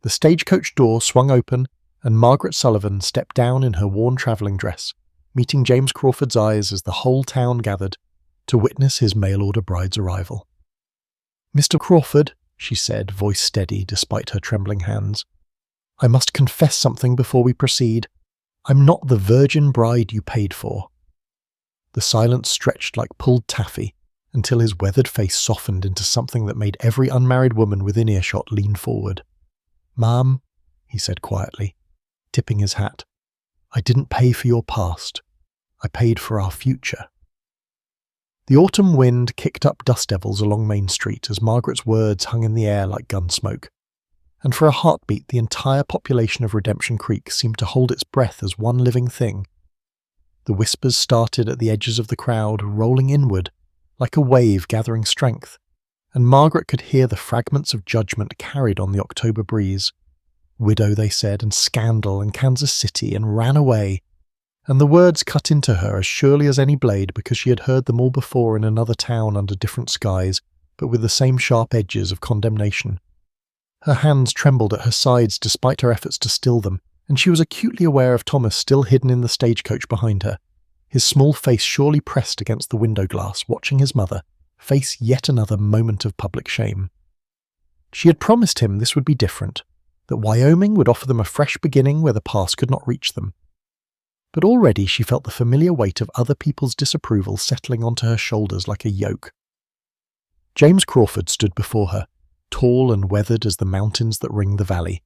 The stagecoach door swung open, and Margaret Sullivan stepped down in her worn travelling dress, meeting James Crawford's eyes as the whole town gathered to witness his mail-order bride's arrival. "Mr. Crawford," she said, voice steady despite her trembling hands, "I must confess something before we proceed. I'm not the virgin bride you paid for." The silence stretched like pulled taffy until his weathered face softened into something that made every unmarried woman within earshot lean forward. "Ma'am," he said quietly, tipping his hat, "I didn't pay for your past. I paid for our future." The autumn wind kicked up dust devils along Main Street as Margaret's words hung in the air like gun smoke, and for a heartbeat the entire population of Redemption Creek seemed to hold its breath as one living thing. The whispers started at the edges of the crowd, rolling inward, like a wave gathering strength, and Margaret could hear the fragments of judgment carried on the October breeze. Widow, they said, and scandal, and Kansas City, and ran away. And the words cut into her as surely as any blade because she had heard them all before in another town under different skies, but with the same sharp edges of condemnation. Her hands trembled at her sides despite her efforts to still them, and she was acutely aware of Thomas still hidden in the stagecoach behind her, his small face surely pressed against the window glass, watching his mother face yet another moment of public shame. She had promised him this would be different, that Wyoming would offer them a fresh beginning where the past could not reach them. But already she felt the familiar weight of other people's disapproval settling onto her shoulders like a yoke. James Crawford stood before her, tall and weathered as the mountains that ring the valley,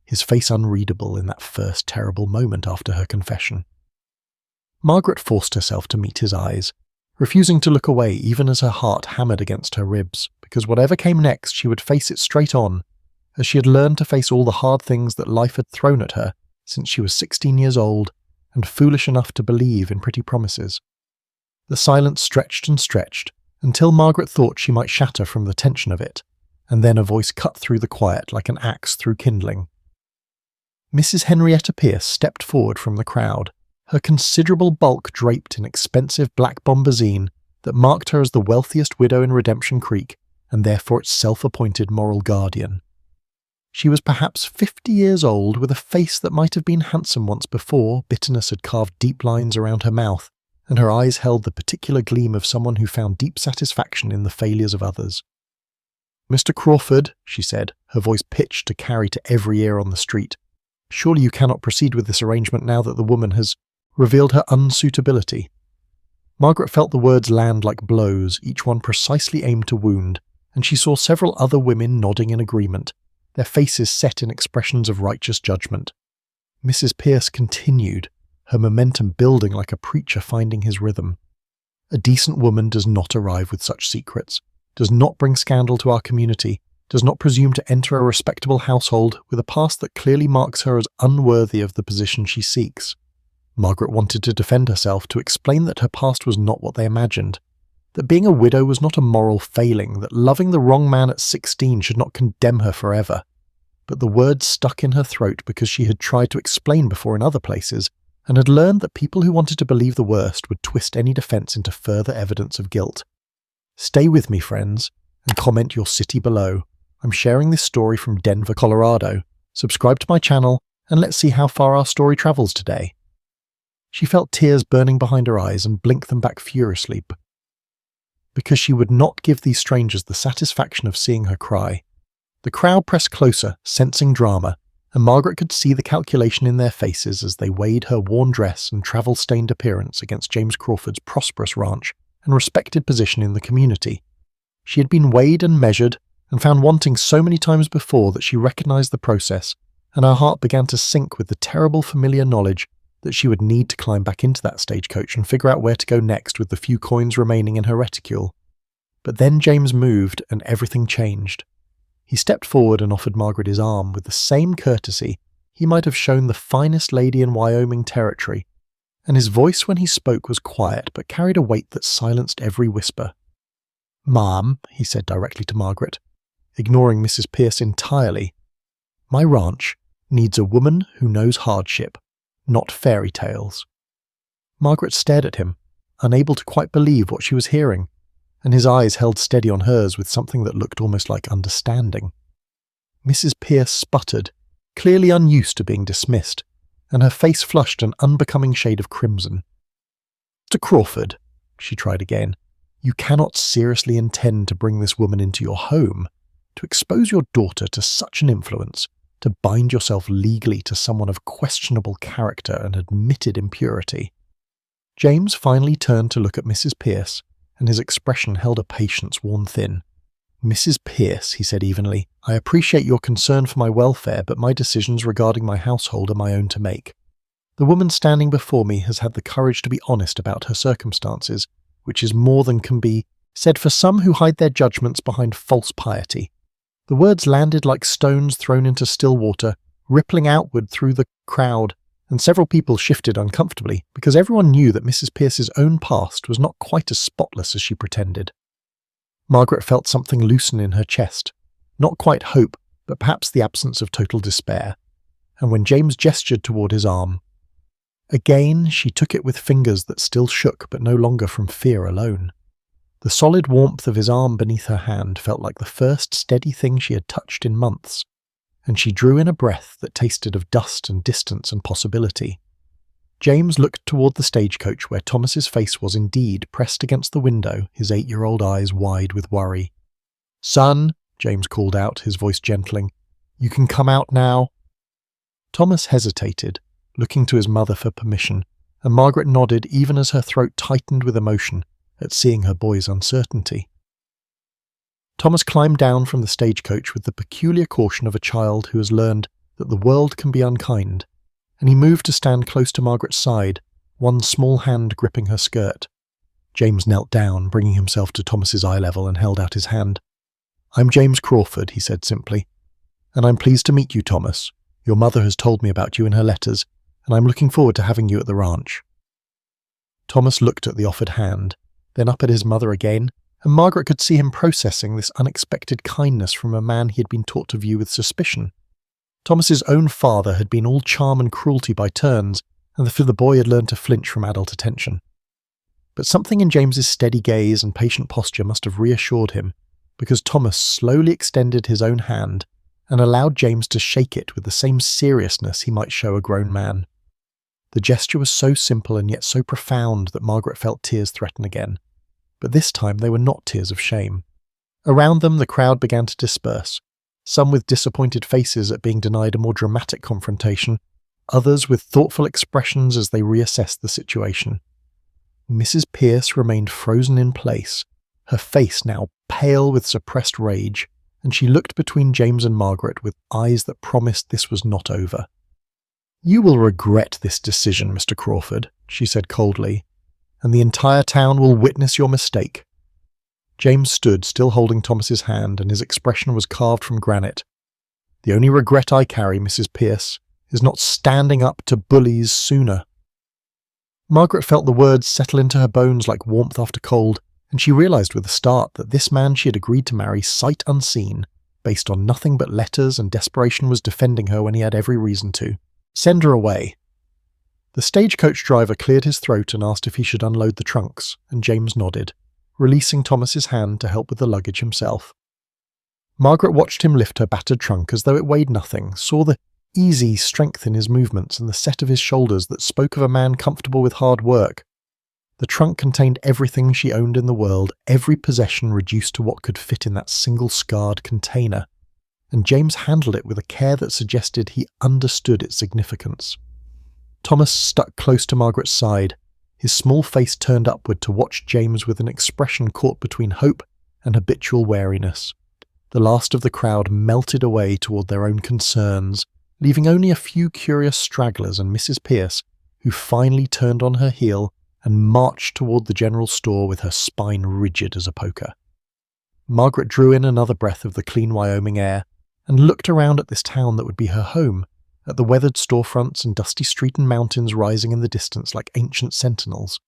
his face unreadable in that first terrible moment after her confession. Margaret forced herself to meet his eyes, refusing to look away even as her heart hammered against her ribs, because whatever came next she would face it straight on, as she had learned to face all the hard things that life had thrown at her since she was 16 years old and foolish enough to believe in pretty promises. The silence stretched and stretched until Margaret thought she might shatter from the tension of it, and then a voice cut through the quiet like an axe through kindling. Mrs. Henrietta Pierce stepped forward from the crowd, her considerable bulk draped in expensive black bombazine that marked her as the wealthiest widow in Redemption Creek and therefore its self-appointed moral guardian. She was perhaps 50 years old, with a face that might have been handsome once before bitterness had carved deep lines around her mouth, and her eyes held the particular gleam of someone who found deep satisfaction in the failures of others. "Mr. Crawford," she said, her voice pitched to carry to every ear on the street, "surely you cannot proceed with this arrangement now that the woman has revealed her unsuitability." Margaret felt the words land like blows, each one precisely aimed to wound, and she saw several other women nodding in agreement, their faces set in expressions of righteous judgment. Mrs. Pierce continued, her momentum building like a preacher finding his rhythm. "A decent woman does not arrive with such secrets, does not bring scandal to our community, does not presume to enter a respectable household with a past that clearly marks her as unworthy of the position she seeks." Margaret wanted to defend herself, to explain that her past was not what they imagined, that being a widow was not a moral failing, that loving the wrong man at 16 should not condemn her forever. But the words stuck in her throat because she had tried to explain before in other places, and had learned that people who wanted to believe the worst would twist any defense into further evidence of guilt. Stay with me, friends, and comment your city below. I'm sharing this story from Denver, Colorado. Subscribe to my channel, and let's see how far our story travels today. She felt tears burning behind her eyes and blinked them back furiously, because she would not give these strangers the satisfaction of seeing her cry. The crowd pressed closer, sensing drama, and Margaret could see the calculation in their faces as they weighed her worn dress and travel-stained appearance against James Crawford's prosperous ranch and respected position in the community. She had been weighed and measured and found wanting so many times before that she recognized the process, and her heart began to sink with the terrible familiar knowledge that she would need to climb back into that stagecoach and figure out where to go next with the few coins remaining in her reticule. But then James moved and everything changed. He stepped forward and offered Margaret his arm with the same courtesy he might have shown the finest lady in Wyoming Territory, and his voice when he spoke was quiet but carried a weight that silenced every whisper. "Ma'am," he said directly to Margaret, ignoring Mrs. Pierce entirely, "my ranch needs a woman who knows hardship, not fairy tales." Margaret stared at him, unable to quite believe what she was hearing, and his eyes held steady on hers with something that looked almost like understanding. Mrs. Pierce sputtered, clearly unused to being dismissed, and her face flushed an unbecoming shade of crimson. "Mr. Crawford," she tried again, "you cannot seriously intend to bring this woman into your home, to expose your daughter to such an influence, to bind yourself legally to someone of questionable character and admitted impurity." James finally turned to look at Mrs. Pierce, and his expression held a patience worn thin. "Mrs. Pierce," he said evenly, "I appreciate your concern for my welfare, but my decisions regarding my household are my own to make. The woman standing before me has had the courage to be honest about her circumstances, which is more than can be said for some who hide their judgments behind false piety." The words landed like stones thrown into still water, rippling outward through the crowd, and several people shifted uncomfortably, because everyone knew that Mrs. Pierce's own past was not quite as spotless as she pretended. Margaret felt something loosen in her chest, not quite hope, but perhaps the absence of total despair, and when James gestured toward his arm, again she took it with fingers that still shook but no longer from fear alone. The solid warmth of his arm beneath her hand felt like the first steady thing she had touched in months, and she drew in a breath that tasted of dust and distance and possibility. James looked toward the stagecoach where Thomas's face was indeed pressed against the window, his 8-year-old eyes wide with worry. "Son," James called out, his voice gentling, "you can come out now." Thomas hesitated, looking to his mother for permission, and Margaret nodded even as her throat tightened with emotion at seeing her boy's uncertainty. Thomas climbed down from the stagecoach with the peculiar caution of a child who has learned that the world can be unkind, and he moved to stand close to Margaret's side, one small hand gripping her skirt. James knelt down, bringing himself to Thomas's eye level, and held out his hand. "I'm James Crawford," he said simply, "and I'm pleased to meet you, Thomas. Your mother has told me about you in her letters, and I'm looking forward to having you at the ranch." Thomas looked at the offered hand, then up at his mother again, and Margaret could see him processing this unexpected kindness from a man he had been taught to view with suspicion. Thomas's own father had been all charm and cruelty by turns, and the boy had learned to flinch from adult attention. But something in James's steady gaze and patient posture must have reassured him, because Thomas slowly extended his own hand and allowed James to shake it with the same seriousness he might show a grown man. The gesture was so simple and yet so profound that Margaret felt tears threaten again. But this time they were not tears of shame. Around them the crowd began to disperse, some with disappointed faces at being denied a more dramatic confrontation, others with thoughtful expressions as they reassessed the situation. Mrs. Pierce remained frozen in place, her face now pale with suppressed rage, and she looked between James and Margaret with eyes that promised this was not over. "You will regret this decision, Mr. Crawford," she said coldly, "and the entire town will witness your mistake." James stood, still holding Thomas's hand, and his expression was carved from granite. "The only regret I carry, Mrs. Pierce, is not standing up to bullies sooner." Margaret felt the words settle into her bones like warmth after cold, and she realized with a start that this man she had agreed to marry sight unseen, based on nothing but letters and desperation, was defending her when he had every reason to. "Send her away." The stagecoach driver cleared his throat and asked if he should unload the trunks, and James nodded, releasing Thomas's hand to help with the luggage himself. Margaret watched him lift her battered trunk as though it weighed nothing, saw the easy strength in his movements and the set of his shoulders that spoke of a man comfortable with hard work. The trunk contained everything she owned in the world, every possession reduced to what could fit in that single scarred container, and James handled it with a care that suggested he understood its significance. Thomas stuck close to Margaret's side, his small face turned upward to watch James with an expression caught between hope and habitual wariness. The last of the crowd melted away toward their own concerns, leaving only a few curious stragglers and Mrs. Pierce, who finally turned on her heel and marched toward the general store with her spine rigid as a poker. Margaret drew in another breath of the clean Wyoming air and looked around at this town that would be her home, at the weathered storefronts and dusty street and mountains rising in the distance like ancient sentinels.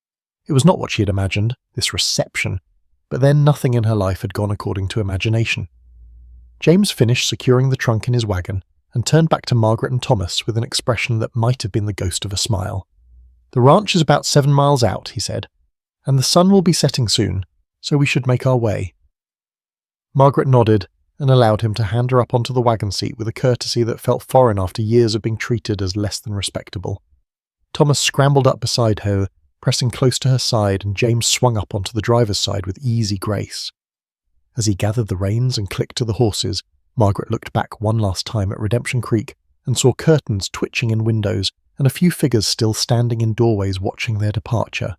It was not what she had imagined, this reception, but then nothing in her life had gone according to imagination. James finished securing the trunk in his wagon and turned back to Margaret and Thomas with an expression that might have been the ghost of a smile. "The ranch is about 7 miles out," he said, "and the sun will be setting soon, so we should make our way." Margaret nodded, and allowed him to hand her up onto the wagon seat with a courtesy that felt foreign after years of being treated as less than respectable. Thomas scrambled up beside her, pressing close to her side, and James swung up onto the driver's side with easy grace. As he gathered the reins and clicked to the horses, Margaret looked back one last time at Redemption Creek and saw curtains twitching in windows and a few figures still standing in doorways watching their departure.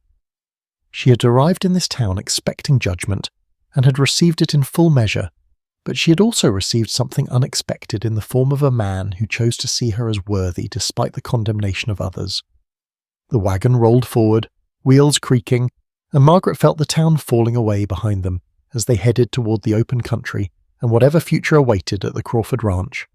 She had arrived in this town expecting judgment and had received it in full measure, but she had also received something unexpected in the form of a man who chose to see her as worthy despite the condemnation of others. The wagon rolled forward, wheels creaking, and Margaret felt the town falling away behind them as they headed toward the open country and whatever future awaited at the Crawford Ranch.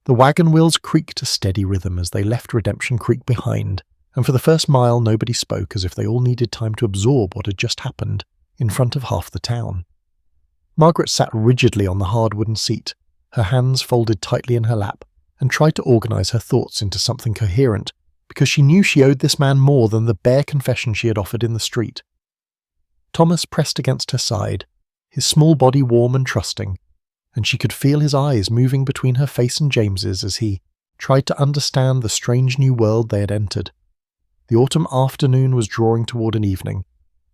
The wagon wheels creaked a steady rhythm as they left Redemption Creek behind, and for the first mile nobody spoke, as if they all needed time to absorb what had just happened in front of half the town. Margaret sat rigidly on the hard wooden seat, her hands folded tightly in her lap, and tried to organize her thoughts into something coherent, because she knew she owed this man more than the bare confession she had offered in the street. Thomas pressed against her side, his small body warm and trusting, and she could feel his eyes moving between her face and James's as he tried to understand the strange new world they had entered. The autumn afternoon was drawing toward an evening,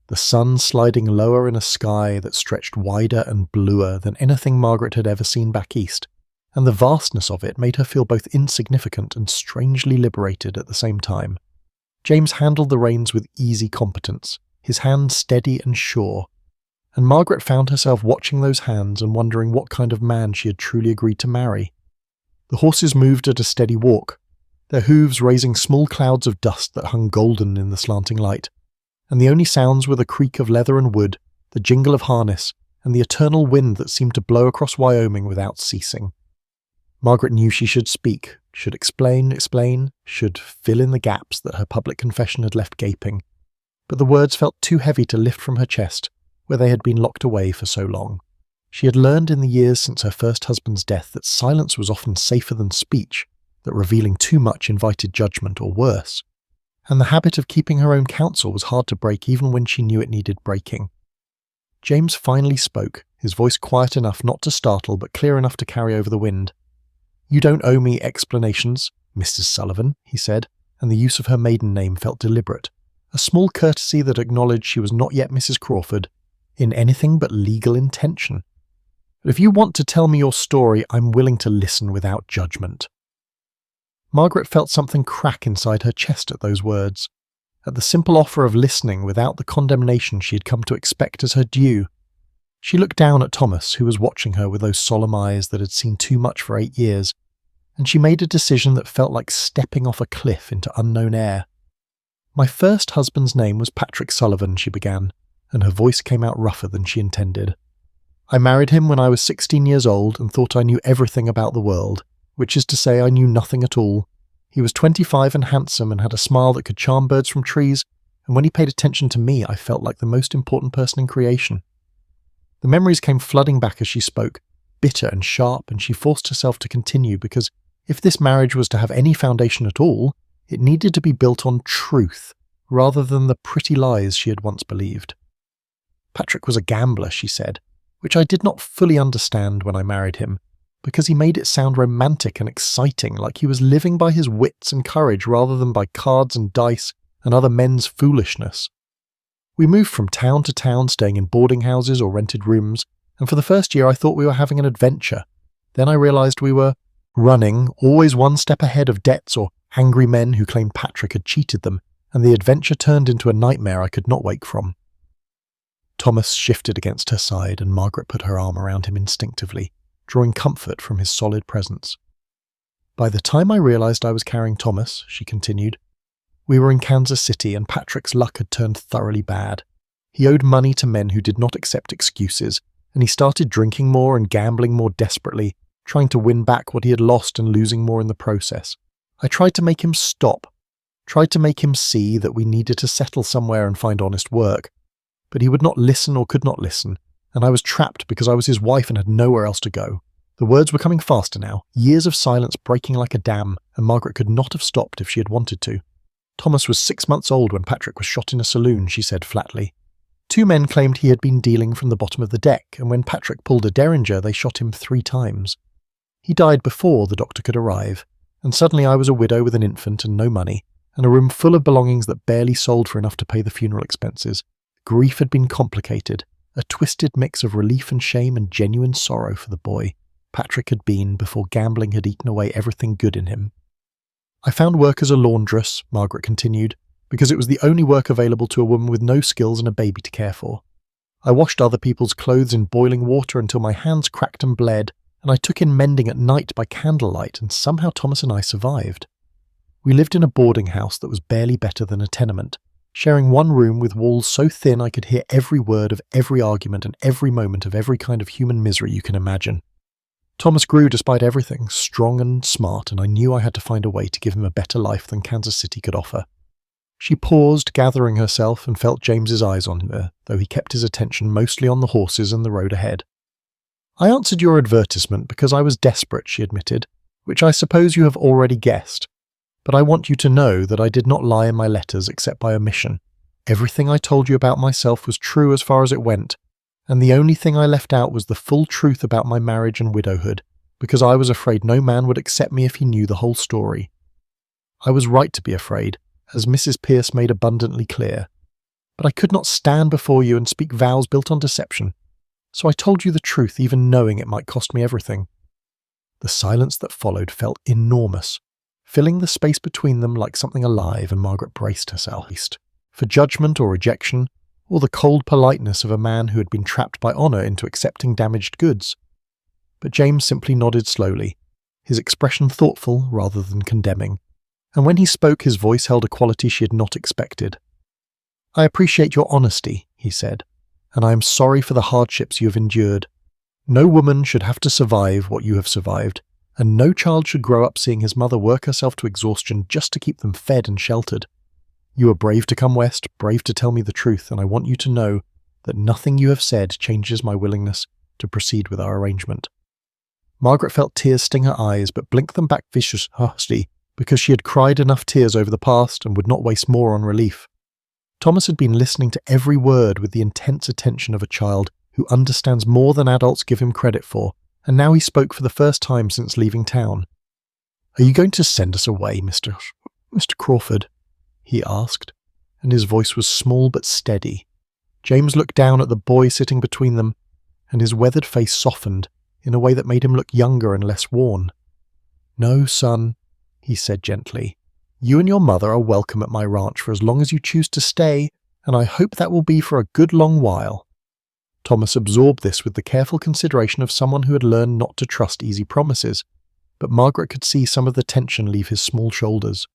the sun sliding lower in a sky that stretched wider and bluer than anything Margaret had ever seen back east, and the vastness of it made her feel both insignificant and strangely liberated at the same time. James handled the reins with easy competence, his hand steady and sure, and Margaret found herself watching those hands and wondering what kind of man she had truly agreed to marry. The horses moved at a steady walk, their hooves raising small clouds of dust that hung golden in the slanting light, and the only sounds were the creak of leather and wood, the jingle of harness, and the eternal wind that seemed to blow across Wyoming without ceasing. Margaret knew she should speak, should explain, should fill in the gaps that her public confession had left gaping, but the words felt too heavy to lift from her chest, where they had been locked away for so long. She had learned in the years since her first husband's death that silence was often safer than speech, that revealing too much invited judgment or worse, and the habit of keeping her own counsel was hard to break even when she knew it needed breaking. James finally spoke, his voice quiet enough not to startle but clear enough to carry over the wind. "You don't owe me explanations, Mrs. Sullivan," he said, and the use of her maiden name felt deliberate, a small courtesy that acknowledged she was not yet Mrs. Crawford, in anything but legal intention. "But if you want to tell me your story, I'm willing to listen without judgment." Margaret felt something crack inside her chest at those words, at the simple offer of listening without the condemnation she had come to expect as her due. She looked down at Thomas, who was watching her with those solemn eyes that had seen too much for 8 years, and she made a decision that felt like stepping off a cliff into unknown air. "My first husband's name was Patrick Sullivan," she began, and her voice came out rougher than she intended. "I married him when I was 16 years old and thought I knew everything about the world, which is to say I knew nothing at all. He was 25 and handsome and had a smile that could charm birds from trees, and when he paid attention to me I felt like the most important person in creation." The memories came flooding back as she spoke, bitter and sharp, and she forced herself to continue because if this marriage was to have any foundation at all, it needed to be built on truth rather than the pretty lies she had once believed. "Patrick was a gambler," she said, "which I did not fully understand when I married him, because he made it sound romantic and exciting, like he was living by his wits and courage rather than by cards and dice and other men's foolishness. We moved from town to town, staying in boarding houses or rented rooms, and for the first year I thought we were having an adventure. Then I realized we were running, always one step ahead of debts or angry men who claimed Patrick had cheated them, and the adventure turned into a nightmare I could not wake from." Thomas shifted against her side, and Margaret put her arm around him instinctively, drawing comfort from his solid presence. "By the time I realized I was carrying Thomas," she continued, "we were in Kansas City, and Patrick's luck had turned thoroughly bad. He owed money to men who did not accept excuses, and he started drinking more and gambling more desperately, trying to win back what he had lost and losing more in the process. I tried to make him stop, tried to make him see that we needed to settle somewhere and find honest work, but he would not listen or could not listen, and I was trapped because I was his wife and had nowhere else to go." The words were coming faster now, years of silence breaking like a dam, and Margaret could not have stopped if she had wanted to. "Thomas was 6 months old when Patrick was shot in a saloon," she said flatly. 2 men claimed he had been dealing from the bottom of the deck, and when Patrick pulled a derringer, they shot him 3 times. He died before the doctor could arrive, and suddenly I was a widow with an infant and no money, and a room full of belongings that barely sold for enough to pay the funeral expenses. Grief had been complicated, a twisted mix of relief and shame and genuine sorrow for the boy Patrick had been before gambling had eaten away everything good in him. I found work as a laundress, Margaret continued, because it was the only work available to a woman with no skills and a baby to care for. I washed other people's clothes in boiling water until my hands cracked and bled, and I took in mending at night by candlelight, and somehow Thomas and I survived. We lived in a boarding house that was barely better than a tenement, sharing one room with walls so thin I could hear every word of every argument and every moment of every kind of human misery you can imagine. Thomas grew despite everything, strong and smart, and I knew I had to find a way to give him a better life than Kansas City could offer. She paused, gathering herself, and felt James's eyes on her, though he kept his attention mostly on the horses and the road ahead. I answered your advertisement because I was desperate, she admitted, which I suppose you have already guessed. But I want you to know that I did not lie in my letters except by omission. Everything I told you about myself was true as far as it went, and the only thing I left out was the full truth about my marriage and widowhood, because I was afraid no man would accept me if he knew the whole story. I was right to be afraid, as Mrs. Pierce made abundantly clear. But I could not stand before you and speak vows built on deception, so I told you the truth even knowing it might cost me everything. The silence that followed felt enormous, filling the space between them like something alive, and Margaret braced herself for judgment or rejection, or the cold politeness of a man who had been trapped by honour into accepting damaged goods. But James simply nodded slowly, his expression thoughtful rather than condemning, and when he spoke his voice held a quality she had not expected. "I appreciate your honesty," he said, "and I am sorry for the hardships you have endured. No woman should have to survive what you have survived, and no child should grow up seeing his mother work herself to exhaustion just to keep them fed and sheltered. You are brave to come west, brave to tell me the truth, and I want you to know that nothing you have said changes my willingness to proceed with our arrangement." Margaret felt tears sting her eyes, but blinked them back viciously because she had cried enough tears over the past and would not waste more on relief. Thomas had been listening to every word with the intense attention of a child who understands more than adults give him credit for, and now he spoke for the first time since leaving town. "Are you going to send us away, Mr. Crawford?" he asked, and his voice was small but steady. James looked down at the boy sitting between them, and his weathered face softened in a way that made him look younger and less worn. "No, son," he said gently. "You and your mother are welcome at my ranch for as long as you choose to stay, and I hope that will be for a good long while." Thomas absorbed this with the careful consideration of someone who had learned not to trust easy promises, but Margaret could see some of the tension leave his small shoulders.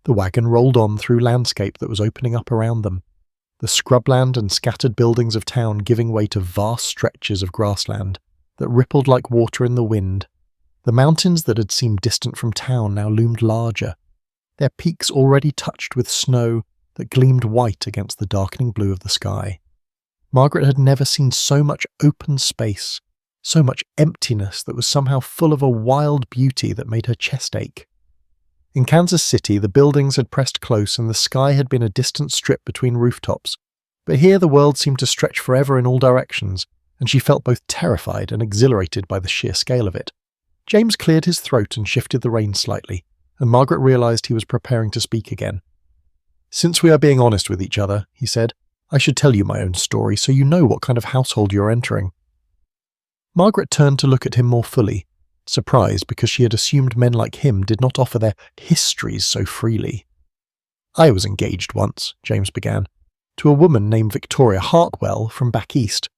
The wagon rolled on through landscape that was opening up around them, the scrubland and scattered buildings of town giving way to vast stretches of grassland that rippled like water in the wind. The mountains that had seemed distant from town now loomed larger, their peaks already touched with snow that gleamed white against the darkening blue of the sky. Margaret had never seen so much open space, so much emptiness that was somehow full of a wild beauty that made her chest ache. In Kansas City, the buildings had pressed close and the sky had been a distant strip between rooftops, but here the world seemed to stretch forever in all directions, and she felt both terrified and exhilarated by the sheer scale of it. James cleared his throat and shifted the reins slightly, and Margaret realised he was preparing to speak again. "Since we are being honest with each other," he said, "I should tell you my own story so you know what kind of household you are entering." Margaret turned to look at him more fully, surprised because she had assumed men like him did not offer their histories so freely. "I was engaged once," James began, "to a woman named Victoria Hartwell from back east.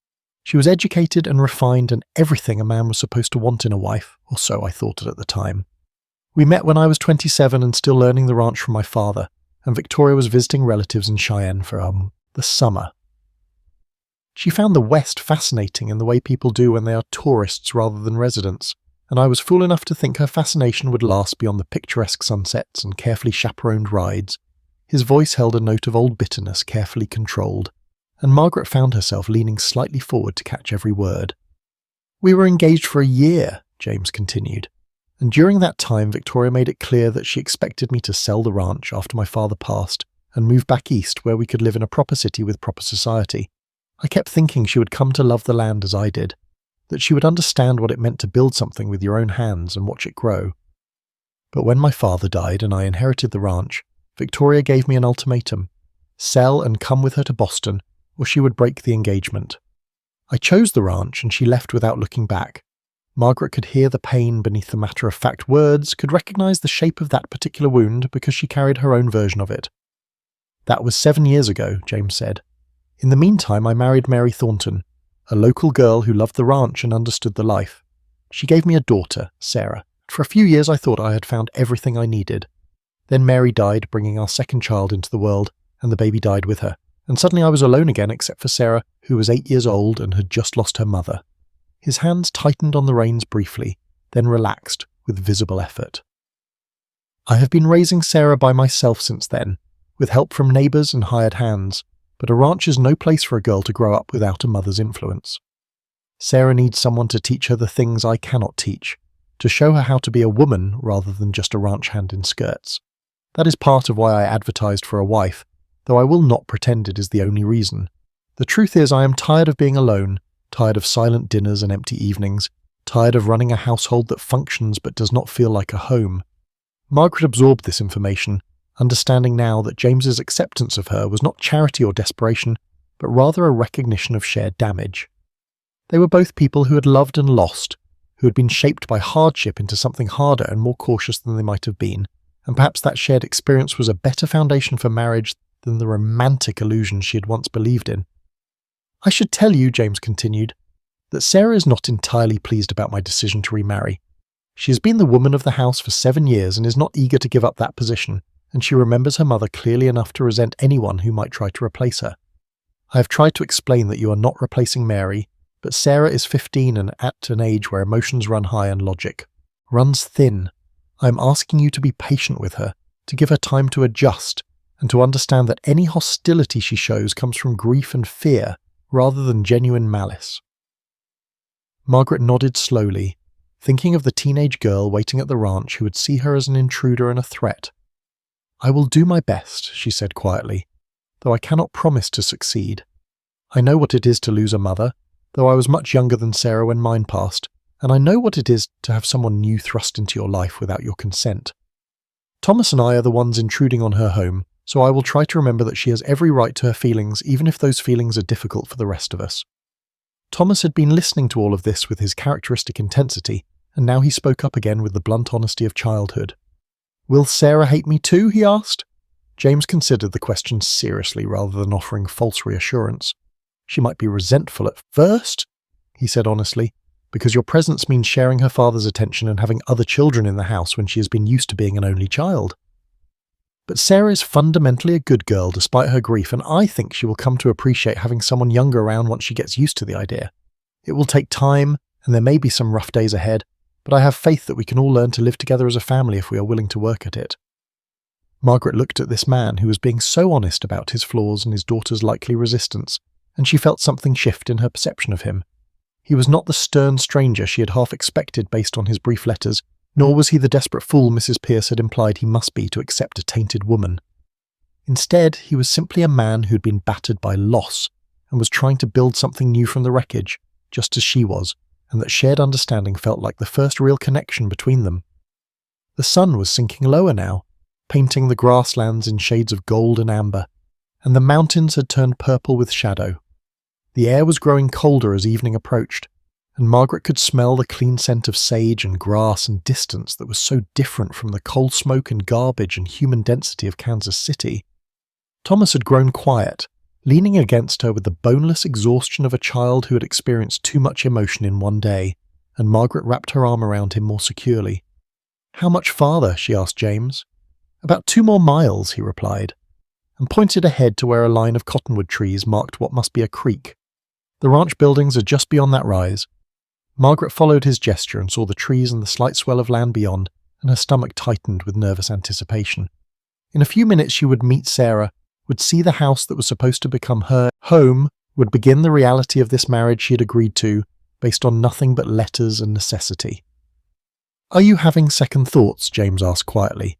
She was educated and refined and everything a man was supposed to want in a wife, or so I thought it at the time. We met when I was 27 and still learning the ranch from my father, and Victoria was visiting relatives in Cheyenne for the summer. She found the West fascinating in the way people do when they are tourists rather than residents, and I was fool enough to think her fascination would last beyond the picturesque sunsets and carefully chaperoned rides." His voice held a note of old bitterness carefully controlled, and Margaret found herself leaning slightly forward to catch every word. "We were engaged for a year," James continued, "and during that time Victoria made it clear that she expected me to sell the ranch after my father passed and move back east where we could live in a proper city with proper society. I kept thinking she would come to love the land as I did, that she would understand what it meant to build something with your own hands and watch it grow. But when my father died and I inherited the ranch, Victoria gave me an ultimatum: sell and come with her to Boston, or she would break the engagement. I chose the ranch and she left without looking back. Margaret could hear the pain beneath the matter-of-fact words, could recognize the shape of that particular wound because she carried her own version of it. That was 7 years ago, James said. In the meantime, I married Mary Thornton, a local girl who loved the ranch and understood the life. She gave me a daughter, Sarah. For a few years I thought I had found everything I needed. Then Mary died, bringing our second child into the world, and the baby died with her. And suddenly I was alone again except for Sarah, who was 8 years old and had just lost her mother. His hands tightened on the reins briefly, then relaxed with visible effort. I have been raising Sarah by myself since then, with help from neighbours and hired hands, but a ranch is no place for a girl to grow up without a mother's influence. Sarah needs someone to teach her the things I cannot teach, to show her how to be a woman rather than just a ranch hand in skirts. That is part of why I advertised for a wife, though I will not pretend it is the only reason. The truth is I am tired of being alone, tired of silent dinners and empty evenings, tired of running a household that functions but does not feel like a home. Margaret absorbed this information, understanding now that James's acceptance of her was not charity or desperation, but rather a recognition of shared damage. They were both people who had loved and lost, who had been shaped by hardship into something harder and more cautious than they might have been, and perhaps that shared experience was a better foundation for marriage than the romantic illusion she had once believed in. I should tell you, James continued, that Sarah is not entirely pleased about my decision to remarry. She has been the woman of the house for 7 years and is not eager to give up that position, and she remembers her mother clearly enough to resent anyone who might try to replace her. I have tried to explain that you are not replacing Mary, but Sarah is 15 and at an age where emotions run high and logic runs thin. I am asking you to be patient with her, to give her time to adjust, and to understand that any hostility she shows comes from grief and fear, rather than genuine malice. Margaret nodded slowly, thinking of the teenage girl waiting at the ranch who would see her as an intruder and a threat. I will do my best, she said quietly, though I cannot promise to succeed. I know what it is to lose a mother, though I was much younger than Sarah when mine passed, and I know what it is to have someone new thrust into your life without your consent. Thomas and I are the ones intruding on her home, so I will try to remember that she has every right to her feelings, even if those feelings are difficult for the rest of us. Thomas had been listening to all of this with his characteristic intensity, and now he spoke up again with the blunt honesty of childhood. Will Sarah hate me too? He asked. James considered the question seriously rather than offering false reassurance. She might be resentful at first, he said honestly, because your presence means sharing her father's attention and having other children in the house when she has been used to being an only child. But Sarah is fundamentally a good girl despite her grief, and I think she will come to appreciate having someone younger around once she gets used to the idea. It will take time, and there may be some rough days ahead, but I have faith that we can all learn to live together as a family if we are willing to work at it. Margaret looked at this man who was being so honest about his flaws and his daughter's likely resistance, and she felt something shift in her perception of him. He was not the stern stranger she had half expected based on his brief letters, nor was he the desperate fool Mrs. Pierce had implied he must be to accept a tainted woman. Instead, he was simply a man who had been battered by loss, and was trying to build something new from the wreckage, just as she was, and that shared understanding felt like the first real connection between them. The sun was sinking lower now, painting the grasslands in shades of gold and amber, and the mountains had turned purple with shadow. The air was growing colder as evening approached, and Margaret could smell the clean scent of sage and grass and distance that was so different from the coal smoke and garbage and human density of Kansas City. Thomas had grown quiet, leaning against her with the boneless exhaustion of a child who had experienced too much emotion in one day, and Margaret wrapped her arm around him more securely. "How much farther?" she asked James. "About 2 more miles," he replied, and pointed ahead to where a line of cottonwood trees marked what must be a creek. The ranch buildings are just beyond that rise. Margaret followed his gesture and saw the trees and the slight swell of land beyond, and her stomach tightened with nervous anticipation. In a few minutes she would meet Sarah, would see the house that was supposed to become her home, would begin the reality of this marriage she had agreed to, based on nothing but letters and necessity. "Are you having second thoughts?" James asked quietly,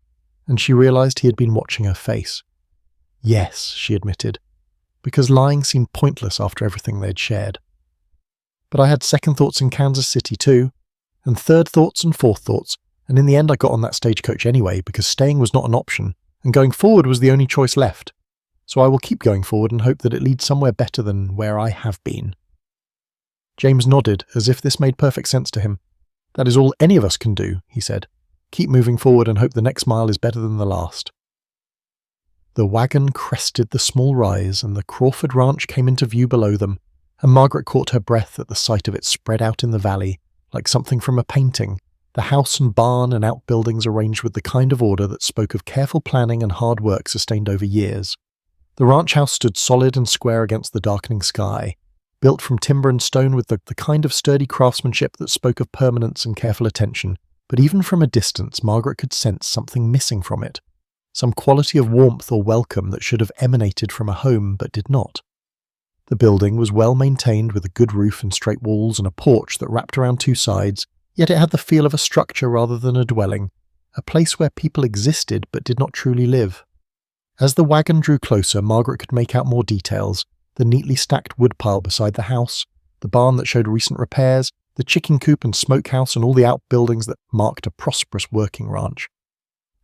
and she realized he had been watching her face. Yes, she admitted, because lying seemed pointless after everything they'd shared. But I had second thoughts in Kansas City too, and third thoughts and fourth thoughts, and in the end I got on that stagecoach anyway because staying was not an option, and going forward was the only choice left. So I will keep going forward and hope that it leads somewhere better than where I have been. James nodded, as if this made perfect sense to him. That is all any of us can do, he said. Keep moving forward and hope the next mile is better than the last. The wagon crested the small rise, and the Crawford ranch came into view below them, and Margaret caught her breath at the sight of it spread out in the valley, like something from a painting, the house and barn and outbuildings arranged with the kind of order that spoke of careful planning and hard work sustained over years. The ranch house stood solid and square against the darkening sky, built from timber and stone with the kind of sturdy craftsmanship that spoke of permanence and careful attention, but even from a distance Margaret could sense something missing from it, some quality of warmth or welcome that should have emanated from a home but did not. The building was well maintained with a good roof and straight walls and a porch that wrapped around two sides, yet it had the feel of a structure rather than a dwelling, a place where people existed but did not truly live. As the wagon drew closer, Margaret could make out more details, the neatly stacked woodpile beside the house, the barn that showed recent repairs, the chicken coop and smokehouse and all the outbuildings that marked a prosperous working ranch.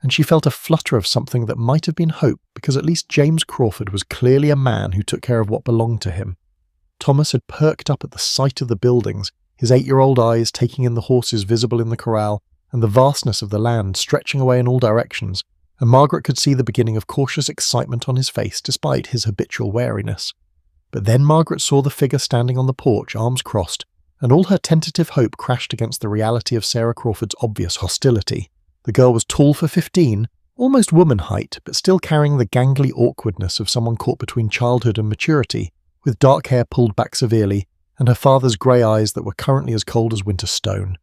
And she felt a flutter of something that might have been hope, because at least James Crawford was clearly a man who took care of what belonged to him. Thomas had perked up at the sight of the buildings, his 8-year-old eyes taking in the horses visible in the corral, and the vastness of the land stretching away in all directions, and Margaret could see the beginning of cautious excitement on his face despite his habitual wariness. But then Margaret saw the figure standing on the porch, arms crossed, and all her tentative hope crashed against the reality of Sarah Crawford's obvious hostility. The girl was tall for 15, almost woman height, but still carrying the gangly awkwardness of someone caught between childhood and maturity, with dark hair pulled back severely, and her father's grey eyes that were currently as cold as winter stone.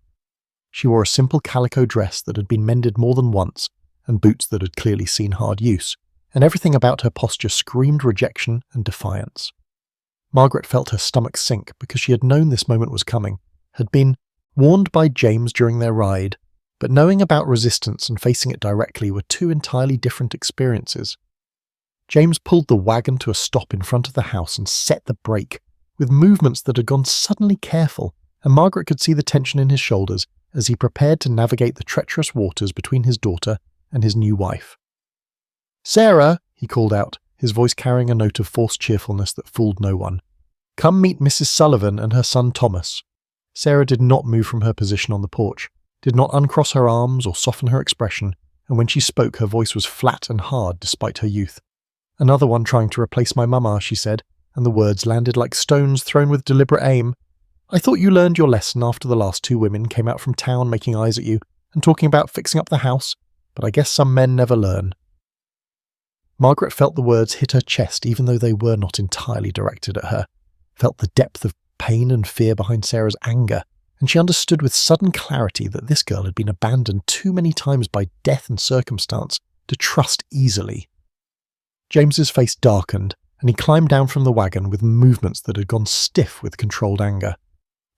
She wore a simple calico dress that had been mended more than once, and boots that had clearly seen hard use, and everything about her posture screamed rejection and defiance. Margaret felt her stomach sink because she had known this moment was coming, had been warned by James during their ride, but knowing about resistance and facing it directly were two entirely different experiences. James pulled the wagon to a stop in front of the house and set the brake, with movements that had gone suddenly careful, and Margaret could see the tension in his shoulders as he prepared to navigate the treacherous waters between his daughter and his new wife. "Sarah," he called out, his voice carrying a note of forced cheerfulness that fooled no one. "Come meet Mrs. Sullivan and her son Thomas." Sarah did not move from her position on the porch, did not uncross her arms or soften her expression, and when she spoke her voice was flat and hard despite her youth. "Another one trying to replace my mama," she said, and the words landed like stones thrown with deliberate aim. "I thought you learned your lesson after the last two women came out from town making eyes at you and talking about fixing up the house, but I guess some men never learn." Margaret felt the words hit her chest even though they were not entirely directed at her, felt the depth of pain and fear behind Sarah's anger, and she understood with sudden clarity that this girl had been abandoned too many times by death and circumstance to trust easily. James's face darkened, and he climbed down from the wagon with movements that had gone stiff with controlled anger.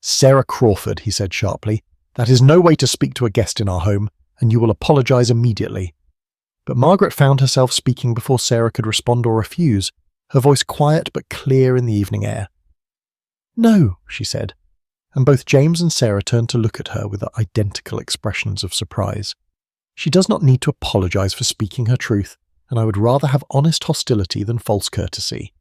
"Sarah Crawford," he said sharply, "that is no way to speak to a guest in our home, and you will apologize immediately." But Margaret found herself speaking before Sarah could respond or refuse, her voice quiet but clear in the evening air. "No," she said, and both James and Sarah turned to look at her with identical expressions of surprise. "She does not need to apologize for speaking her truth, and I would rather have honest hostility than false courtesy."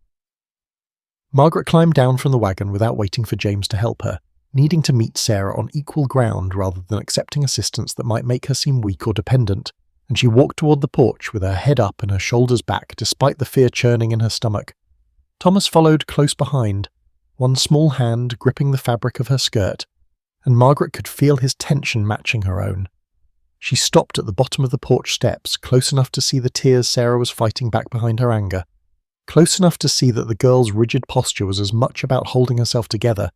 Margaret climbed down from the wagon without waiting for James to help her, needing to meet Sarah on equal ground rather than accepting assistance that might make her seem weak or dependent, and she walked toward the porch with her head up and her shoulders back despite the fear churning in her stomach. Thomas followed close behind, one small hand gripping the fabric of her skirt, and Margaret could feel his tension matching her own. She stopped at the bottom of the porch steps, close enough to see the tears Sarah was fighting back behind her anger, close enough to see that the girl's rigid posture was as much about holding herself together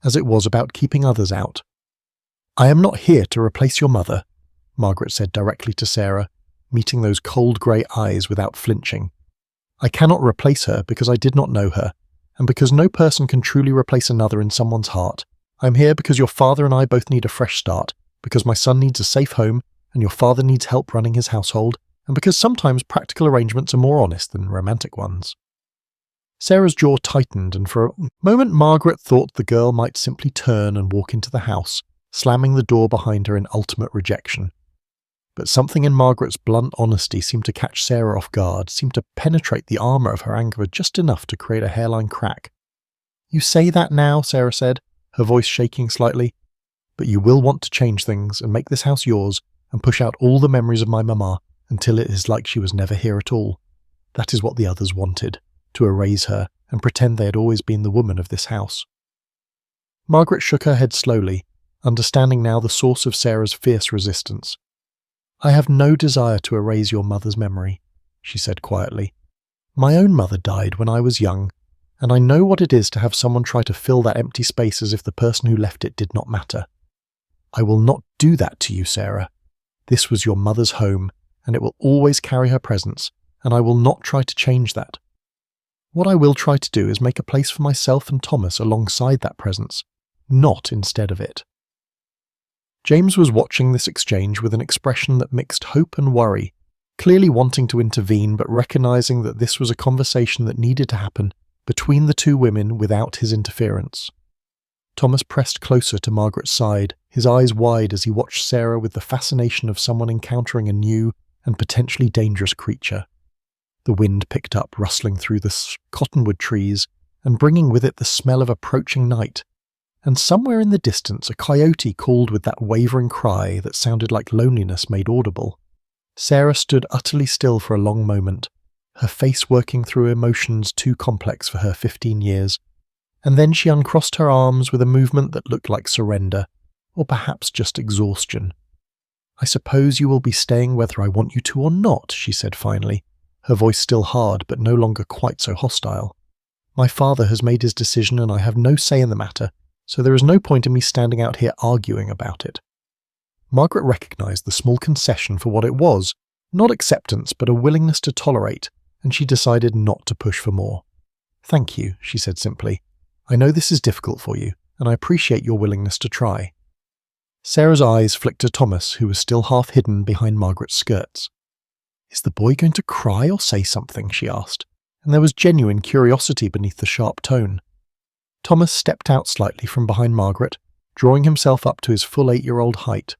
as it was about keeping others out. "I am not here to replace your mother," Margaret said directly to Sarah, meeting those cold grey eyes without flinching. "I cannot replace her because I did not know her, and because no person can truly replace another in someone's heart. I am here because your father and I both need a fresh start, because my son needs a safe home, and your father needs help running his household, and because sometimes practical arrangements are more honest than romantic ones. Sarah's jaw tightened, and for a moment Margaret thought the girl might simply turn and walk into the house, slamming the door behind her in ultimate rejection. But something in Margaret's blunt honesty seemed to catch Sarah off guard, seemed to penetrate the armour of her anger just enough to create a hairline crack. "You say that now," Sarah said, her voice shaking slightly, "but you will want to change things and make this house yours and push out all the memories of my mama until it is like she was never here at all. That is what the others wanted, to erase her and pretend they had always been the woman of this house." Margaret shook her head slowly, understanding now the source of Sarah's fierce resistance. "I have no desire to erase your mother's memory," she said quietly. "My own mother died when I was young, and I know what it is to have someone try to fill that empty space as if the person who left it did not matter. I will not do that to you, Sarah. This was your mother's home, and it will always carry her presence, and I will not try to change that. What I will try to do is make a place for myself and Thomas alongside that presence, not instead of it." James was watching this exchange with an expression that mixed hope and worry, clearly wanting to intervene but recognizing that this was a conversation that needed to happen between the two women without his interference. Thomas pressed closer to Margaret's side, his eyes wide as he watched Sarah with the fascination of someone encountering a new and potentially dangerous creature. The wind picked up, rustling through the cottonwood trees and bringing with it the smell of approaching night. And somewhere in the distance a coyote called with that wavering cry that sounded like loneliness made audible. Sarah stood utterly still for a long moment, her face working through emotions too complex for her 15 years, and then she uncrossed her arms with a movement that looked like surrender, or perhaps just exhaustion. "I suppose you will be staying whether I want you to or not," she said finally, her voice still hard but no longer quite so hostile. "My father has made his decision and I have no say in the matter, so there is no point in me standing out here arguing about it." Margaret recognised the small concession for what it was, not acceptance but a willingness to tolerate, and she decided not to push for more. "Thank you," she said simply. "I know this is difficult for you, and I appreciate your willingness to try." Sarah's eyes flicked to Thomas, who was still half hidden behind Margaret's skirts. "Is the boy going to cry or say something?" she asked, and there was genuine curiosity beneath the sharp tone. Thomas stepped out slightly from behind Margaret, drawing himself up to his full 8-year-old height.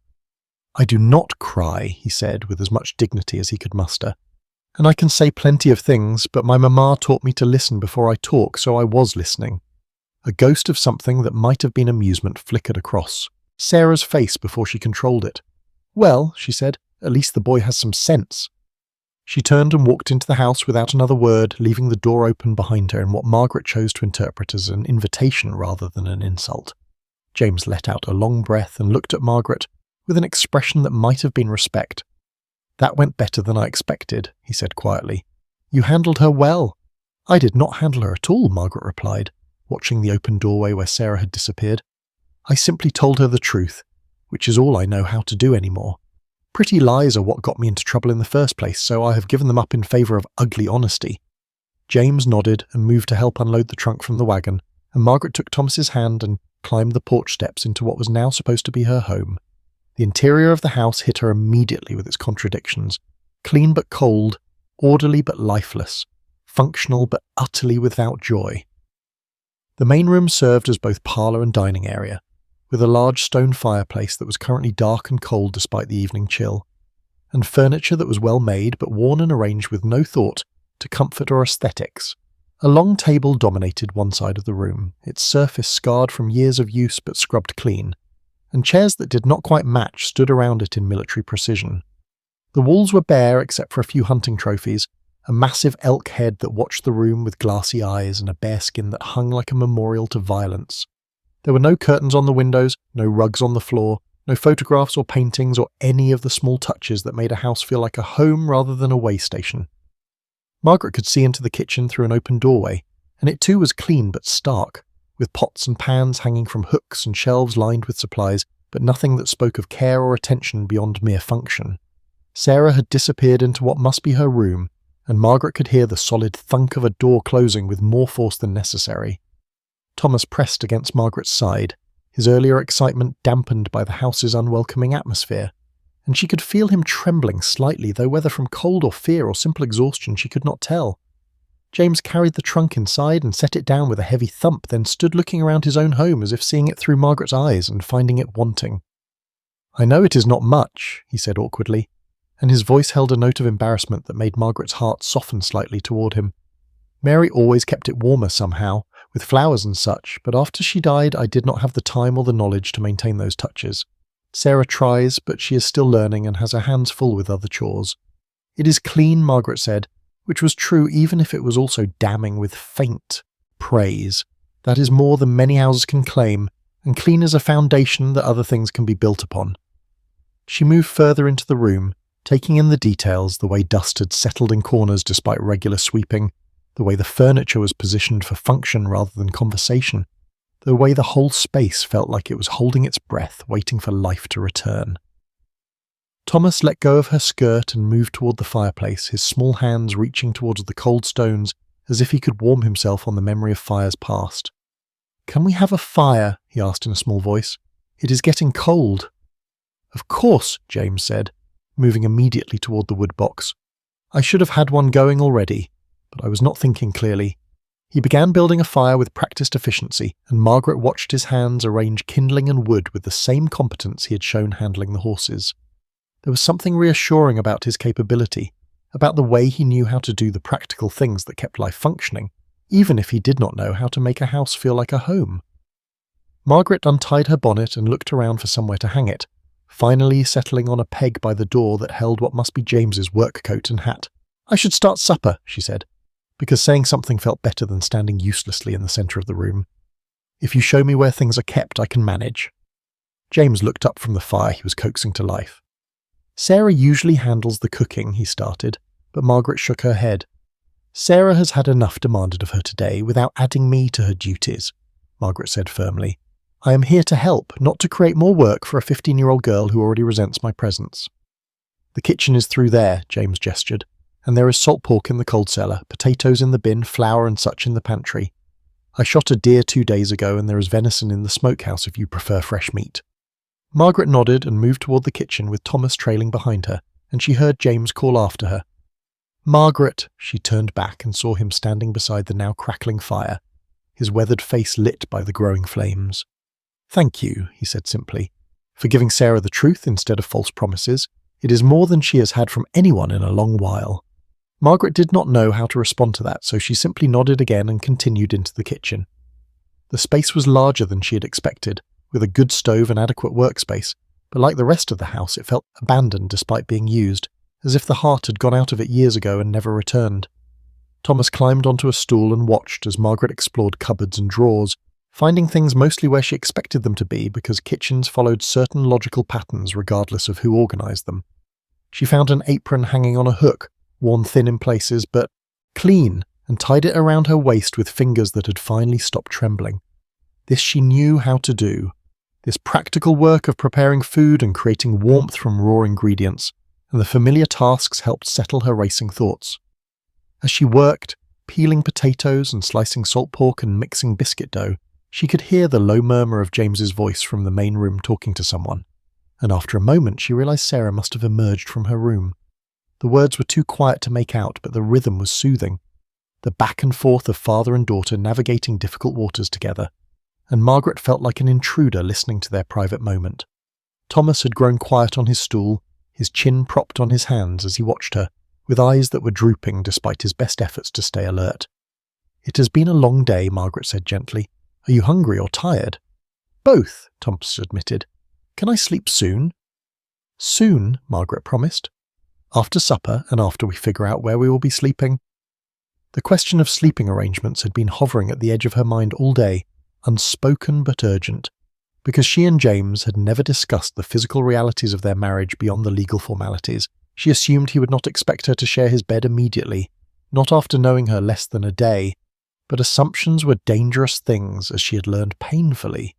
"I do not cry," he said with as much dignity as he could muster. "And I can say plenty of things, but my mamma taught me to listen before I talk, so I was listening." A ghost of something that might have been amusement flickered across Sarah's face before she controlled it. "Well," she said, "at least the boy has some sense." She turned and walked into the house without another word, leaving the door open behind her in what Margaret chose to interpret as an invitation rather than an insult. James let out a long breath and looked at Margaret with an expression that might have been respect. "That went better than I expected," he said quietly. "You handled her well." "I did not handle her at all," Margaret replied, watching the open doorway where Sarah had disappeared. "I simply told her the truth, which is all I know how to do anymore. Pretty lies are what got me into trouble in the first place, so I have given them up in favour of ugly honesty." James nodded and moved to help unload the trunk from the wagon, and Margaret took Thomas's hand and climbed the porch steps into what was now supposed to be her home. The interior of the house hit her immediately with its contradictions. Clean but cold, orderly but lifeless, functional but utterly without joy. The main room served as both parlour and dining area, with a large stone fireplace that was currently dark and cold despite the evening chill, and furniture that was well made but worn and arranged with no thought to comfort or aesthetics. A long table dominated one side of the room, its surface scarred from years of use but scrubbed clean, and chairs that did not quite match stood around it in military precision. The walls were bare except for a few hunting trophies, a massive elk head that watched the room with glassy eyes and a bearskin that hung like a memorial to violence. There were no curtains on the windows, no rugs on the floor, no photographs or paintings or any of the small touches that made a house feel like a home rather than a way station. Margaret could see into the kitchen through an open doorway, and it too was clean but stark, with pots and pans hanging from hooks and shelves lined with supplies, but nothing that spoke of care or attention beyond mere function. Sarah had disappeared into what must be her room, and Margaret could hear the solid thunk of a door closing with more force than necessary. Thomas pressed against Margaret's side, his earlier excitement dampened by the house's unwelcoming atmosphere, and she could feel him trembling slightly, though whether from cold or fear or simple exhaustion she could not tell. James carried the trunk inside and set it down with a heavy thump, then stood looking around his own home as if seeing it through Margaret's eyes and finding it wanting. "I know it is not much," he said awkwardly, and his voice held a note of embarrassment that made Margaret's heart soften slightly toward him. "Mary always kept it warmer somehow, with flowers and such, but after she died I did not have the time or the knowledge to maintain those touches. Sarah tries, but she is still learning and has her hands full with other chores." "It is clean," Margaret said, which was true even if it was also damning with faint praise. "That is more than many houses can claim, and clean is a foundation that other things can be built upon." She moved further into the room, taking in the details, the way dust had settled in corners despite regular sweeping, the way the furniture was positioned for function rather than conversation, the way the whole space felt like it was holding its breath, waiting for life to return. Thomas let go of her skirt and moved toward the fireplace, his small hands reaching towards the cold stones as if he could warm himself on the memory of fires past. "Can we have a fire?" he asked in a small voice. "It is getting cold." "Of course," James said, moving immediately toward the wood box. "I should have had one going already, but I was not thinking clearly." He began building a fire with practiced efficiency, and Margaret watched his hands arrange kindling and wood with the same competence he had shown handling the horses. There was something reassuring about his capability, about the way he knew how to do the practical things that kept life functioning, even if he did not know how to make a house feel like a home. Margaret untied her bonnet and looked around for somewhere to hang it, finally settling on a peg by the door that held what must be James's work coat and hat. "I should start supper," she said, because saying something felt better than standing uselessly in the centre of the room. "If you show me where things are kept, I can manage." James looked up from the fire he was coaxing to life. "Sarah usually handles the cooking," he started, but Margaret shook her head. "Sarah has had enough demanded of her today without adding me to her duties," Margaret said firmly. "I am here to help, not to create more work for a 15-year-old girl who already resents my presence." "The kitchen is through there," James gestured, "and there is salt pork in the cold cellar, potatoes in the bin, flour and such in the pantry. I shot a deer 2 days ago and there is venison in the smokehouse if you prefer fresh meat." Margaret nodded and moved toward the kitchen with Thomas trailing behind her, and she heard James call after her. "Margaret!" She turned back and saw him standing beside the now crackling fire, his weathered face lit by the growing flames. "Thank you," he said simply, "for giving Sarah the truth instead of false promises. It is more than she has had from anyone in a long while." Margaret did not know how to respond to that, so she simply nodded again and continued into the kitchen. The space was larger than she had expected, with a good stove and adequate workspace, but like the rest of the house it felt abandoned despite being used, as if the heart had gone out of it years ago and never returned. Thomas climbed onto a stool and watched as Margaret explored cupboards and drawers, finding things mostly where she expected them to be because kitchens followed certain logical patterns regardless of who organised them. She found an apron hanging on a hook, worn thin in places but clean, and tied it around her waist with fingers that had finally stopped trembling. This she knew how to do. This practical work of preparing food and creating warmth from raw ingredients, and the familiar tasks helped settle her racing thoughts. As she worked, peeling potatoes and slicing salt pork and mixing biscuit dough, she could hear the low murmur of James's voice from the main room talking to someone, and after a moment she realised Sarah must have emerged from her room. The words were too quiet to make out, but the rhythm was soothing. The back and forth of father and daughter navigating difficult waters together, and Margaret felt like an intruder listening to their private moment. Thomas had grown quiet on his stool, his chin propped on his hands as he watched her, with eyes that were drooping despite his best efforts to stay alert. "It has been a long day," Margaret said gently. "Are you hungry or tired?" "Both," Thomas admitted. "Can I sleep soon?" "Soon," Margaret promised. "After supper and after we figure out where we will be sleeping." The question of sleeping arrangements had been hovering at the edge of her mind all day, unspoken but urgent, because she and James had never discussed the physical realities of their marriage beyond the legal formalities. She assumed he would not expect her to share his bed immediately, not after knowing her less than a day, but assumptions were dangerous things, as she had learned painfully.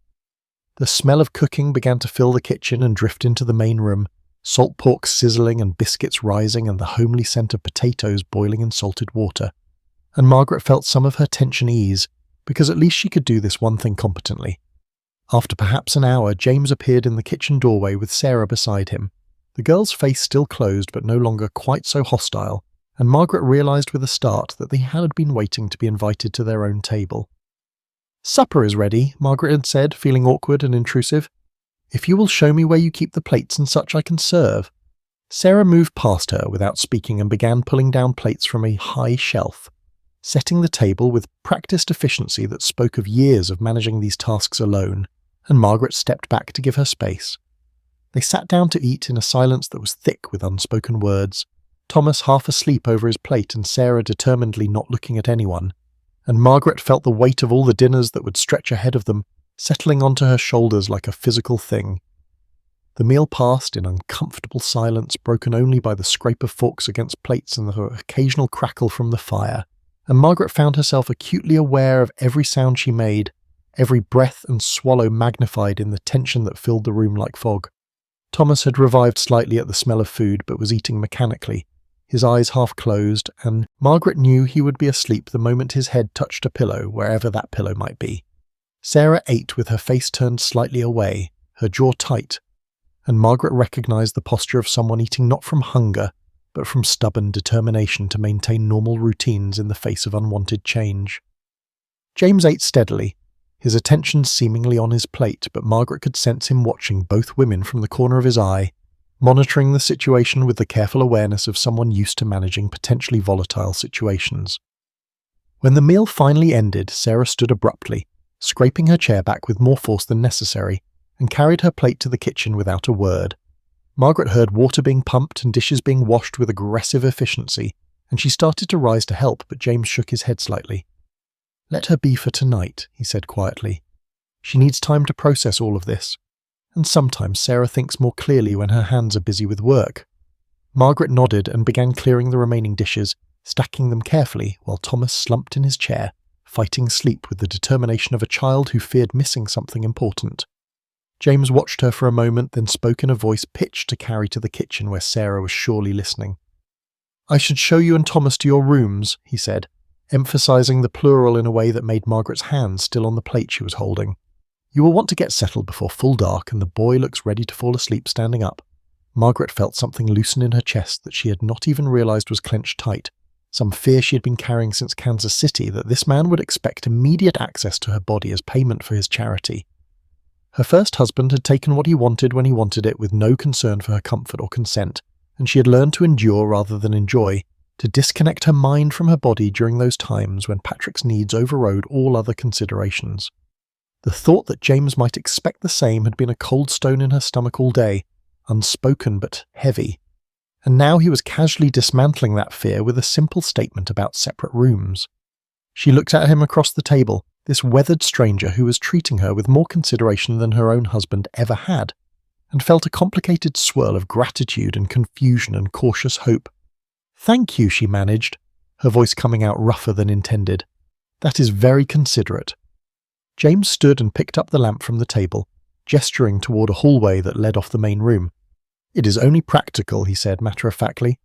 The smell of cooking began to fill the kitchen and drift into the main room, salt pork sizzling and biscuits rising and the homely scent of potatoes boiling in salted water. And Margaret felt some of her tension ease, because at least she could do this one thing competently. After perhaps an hour, James appeared in the kitchen doorway with Sarah beside him, The girl's face still closed but no longer quite so hostile, and Margaret realised with a start that they had been waiting to be invited to their own table. "Supper is ready," Margaret had said, feeling awkward and intrusive. "If you will show me where you keep the plates and such, I can serve." Sarah moved past her without speaking and began pulling down plates from a high shelf, setting the table with practiced efficiency that spoke of years of managing these tasks alone, and Margaret stepped back to give her space. They sat down to eat in a silence that was thick with unspoken words, Thomas half asleep over his plate and Sarah determinedly not looking at anyone, and Margaret felt the weight of all the dinners that would stretch ahead of them settling onto her shoulders like a physical thing. The meal passed in uncomfortable silence, broken only by the scrape of forks against plates and the occasional crackle from the fire, and Margaret found herself acutely aware of every sound she made, every breath and swallow magnified in the tension that filled the room like fog. Thomas had revived slightly at the smell of food, but was eating mechanically, his eyes half closed, and Margaret knew he would be asleep the moment his head touched a pillow, wherever that pillow might be. Sarah ate with her face turned slightly away, her jaw tight, and Margaret recognised the posture of someone eating not from hunger, but from stubborn determination to maintain normal routines in the face of unwanted change. James ate steadily, his attention seemingly on his plate, but Margaret could sense him watching both women from the corner of his eye, monitoring the situation with the careful awareness of someone used to managing potentially volatile situations. When the meal finally ended, Sarah stood abruptly, scraping her chair back with more force than necessary, and carried her plate to the kitchen without a word. Margaret heard water being pumped and dishes being washed with aggressive efficiency, and she started to rise to help, but James shook his head slightly. "Let her be for tonight," he said quietly. "She needs time to process all of this, and sometimes Sarah thinks more clearly when her hands are busy with work." Margaret nodded and began clearing the remaining dishes, stacking them carefully while Thomas slumped in his chair, fighting sleep with the determination of a child who feared missing something important. James watched her for a moment, then spoke in a voice pitched to carry to the kitchen where Sarah was surely listening. "I should show you and Thomas to your rooms," he said, emphasizing the plural in a way that made Margaret's hand still on the plate she was holding. "You will want to get settled before full dark, and the boy looks ready to fall asleep standing up." Margaret felt something loosen in her chest that she had not even realized was clenched tight, some fear she had been carrying since Kansas City that this man would expect immediate access to her body as payment for his charity. Her first husband had taken what he wanted when he wanted it with no concern for her comfort or consent, and she had learned to endure rather than enjoy, to disconnect her mind from her body during those times when Patrick's needs overrode all other considerations. The thought that James might expect the same had been a cold stone in her stomach all day, unspoken but heavy, and now he was casually dismantling that fear with a simple statement about separate rooms. She looked at him across the table, this weathered stranger who was treating her with more consideration than her own husband ever had, and felt a complicated swirl of gratitude and confusion and cautious hope. "Thank you," she managed, her voice coming out rougher than intended. "That is very considerate." James stood and picked up the lamp from the table, gesturing toward a hallway that led off the main room. "It is only practical," he said matter-of-factly.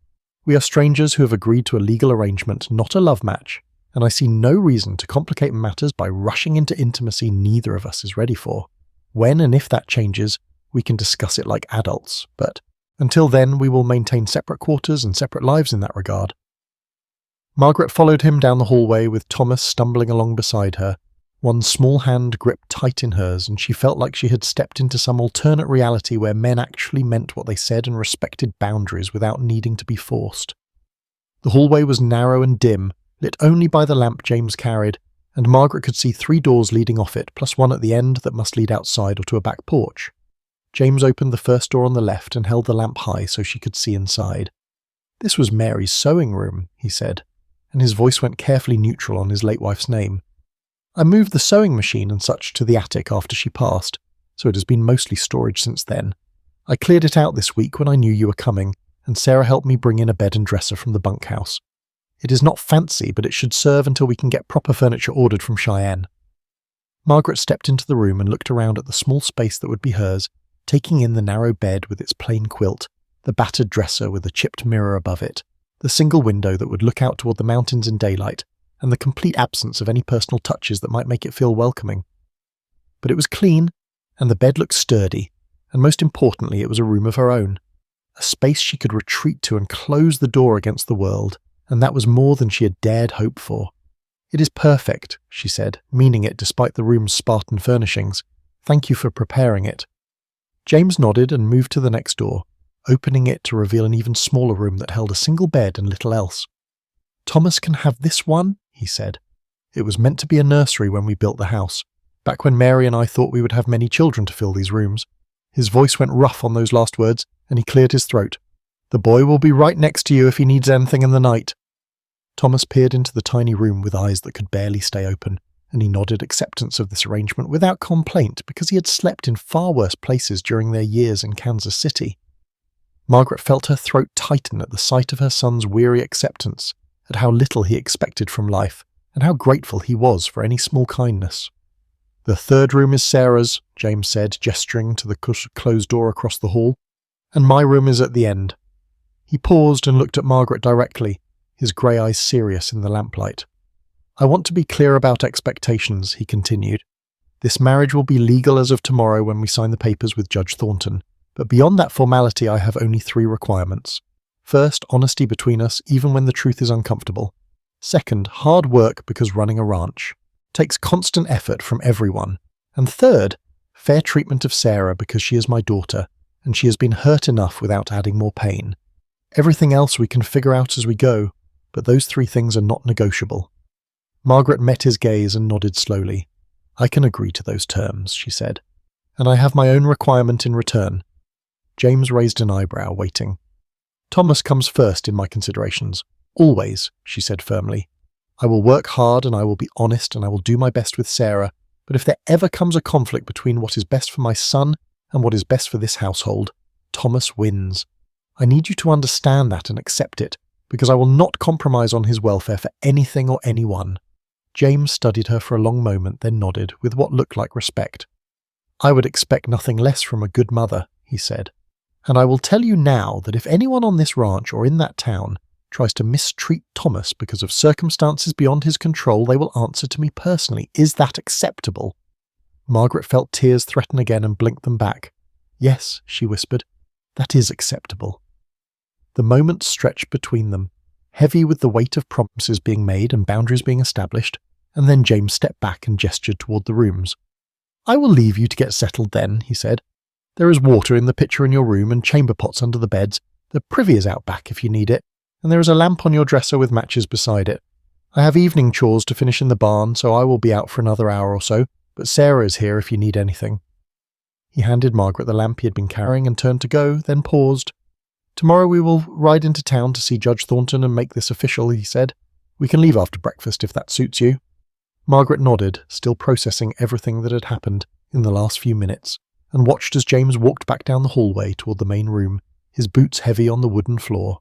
"We are strangers who have agreed to a legal arrangement, not a love match, and I see no reason to complicate matters by rushing into intimacy neither of us is ready for. When and if that changes, we can discuss it like adults, but until then we will maintain separate quarters and separate lives in that regard." Margaret followed him down the hallway with Thomas stumbling along beside her, one small hand gripped tight in hers, and she felt like she had stepped into some alternate reality where men actually meant what they said and respected boundaries without needing to be forced. The hallway was narrow and dim, lit only by the lamp James carried, and Margaret could see 3 doors leading off it, plus one at the end that must lead outside or to a back porch. James opened the first door on the left and held the lamp high so she could see inside. "This was Mary's sewing room," he said, and his voice went carefully neutral on his late wife's name. "I moved the sewing machine and such to the attic after she passed, so it has been mostly storage since then. I cleared it out this week when I knew you were coming, and Sarah helped me bring in a bed and dresser from the bunkhouse. It is not fancy, but it should serve until we can get proper furniture ordered from Cheyenne." Margaret stepped into the room and looked around at the small space that would be hers, taking in the narrow bed with its plain quilt, the battered dresser with a chipped mirror above it, the single window that would look out toward the mountains in daylight, and the complete absence of any personal touches that might make it feel welcoming. But it was clean, and the bed looked sturdy, and most importantly it was a room of her own. a space she could retreat to and close the door against the world, and that was more than she had dared hope for. "It is perfect," she said, meaning it despite the room's Spartan furnishings. "Thank you for preparing it." James nodded and moved to the next door, opening it to reveal an even smaller room that held a single bed and little else. "Thomas can have this one," he said. "It was meant to be a nursery when we built the house, back when Mary and I thought we would have many children to fill these rooms." His voice went rough on those last words, and he cleared his throat. "The boy will be right next to you if he needs anything in the night." Thomas peered into the tiny room with eyes that could barely stay open, and he nodded acceptance of this arrangement without complaint because he had slept in far worse places during their years in Kansas City. Margaret felt her throat tighten at the sight of her son's weary acceptance, at how little he expected from life, and how grateful he was for any small kindness. "The third room is Sarah's," James said, gesturing to the closed door across the hall, "and my room is at the end." He paused and looked at Margaret directly, his grey eyes serious in the lamplight. "I want to be clear about expectations," he continued. "This marriage will be legal as of tomorrow when we sign the papers with Judge Thornton, but beyond that formality I have only 3 requirements. First, honesty between us, even when the truth is uncomfortable. Second, hard work because running a ranch takes constant effort from everyone. And third, fair treatment of Sarah because she is my daughter, and she has been hurt enough without adding more pain. Everything else we can figure out as we go, but those 3 things are not negotiable." Margaret met his gaze and nodded slowly. "I can agree to those terms," she said. "And I have my own requirement in return." James raised an eyebrow, waiting. "Thomas comes first in my considerations. Always," she said firmly. "I will work hard and I will be honest and I will do my best with Sarah, but if there ever comes a conflict between what is best for my son and what is best for this household, Thomas wins. I need you to understand that and accept it, because I will not compromise on his welfare for anything or anyone." James studied her for a long moment, then nodded with what looked like respect. "I would expect nothing less from a good mother," he said. "And I will tell you now that if anyone on this ranch or in that town tries to mistreat Thomas because of circumstances beyond his control, they will answer to me personally. Is that acceptable?" Margaret felt tears threaten again and blinked them back. "Yes," she whispered, "that is acceptable." The moment stretched between them, heavy with the weight of promises being made and boundaries being established, and then James stepped back and gestured toward the rooms. "I will leave you to get settled then," he said. "There is water in the pitcher in your room and chamber pots under the beds. The privy is out back if you need it, and there is a lamp on your dresser with matches beside it. I have evening chores to finish in the barn, so I will be out for another hour or so, but Sarah is here if you need anything." He handed Margaret the lamp he had been carrying and turned to go, then paused. "Tomorrow we will ride into town to see Judge Thornton and make this official," he said. "We can leave after breakfast if that suits you." Margaret nodded, still processing everything that had happened in the last few minutes, and watched as James walked back down the hallway toward the main room, his boots heavy on the wooden floor.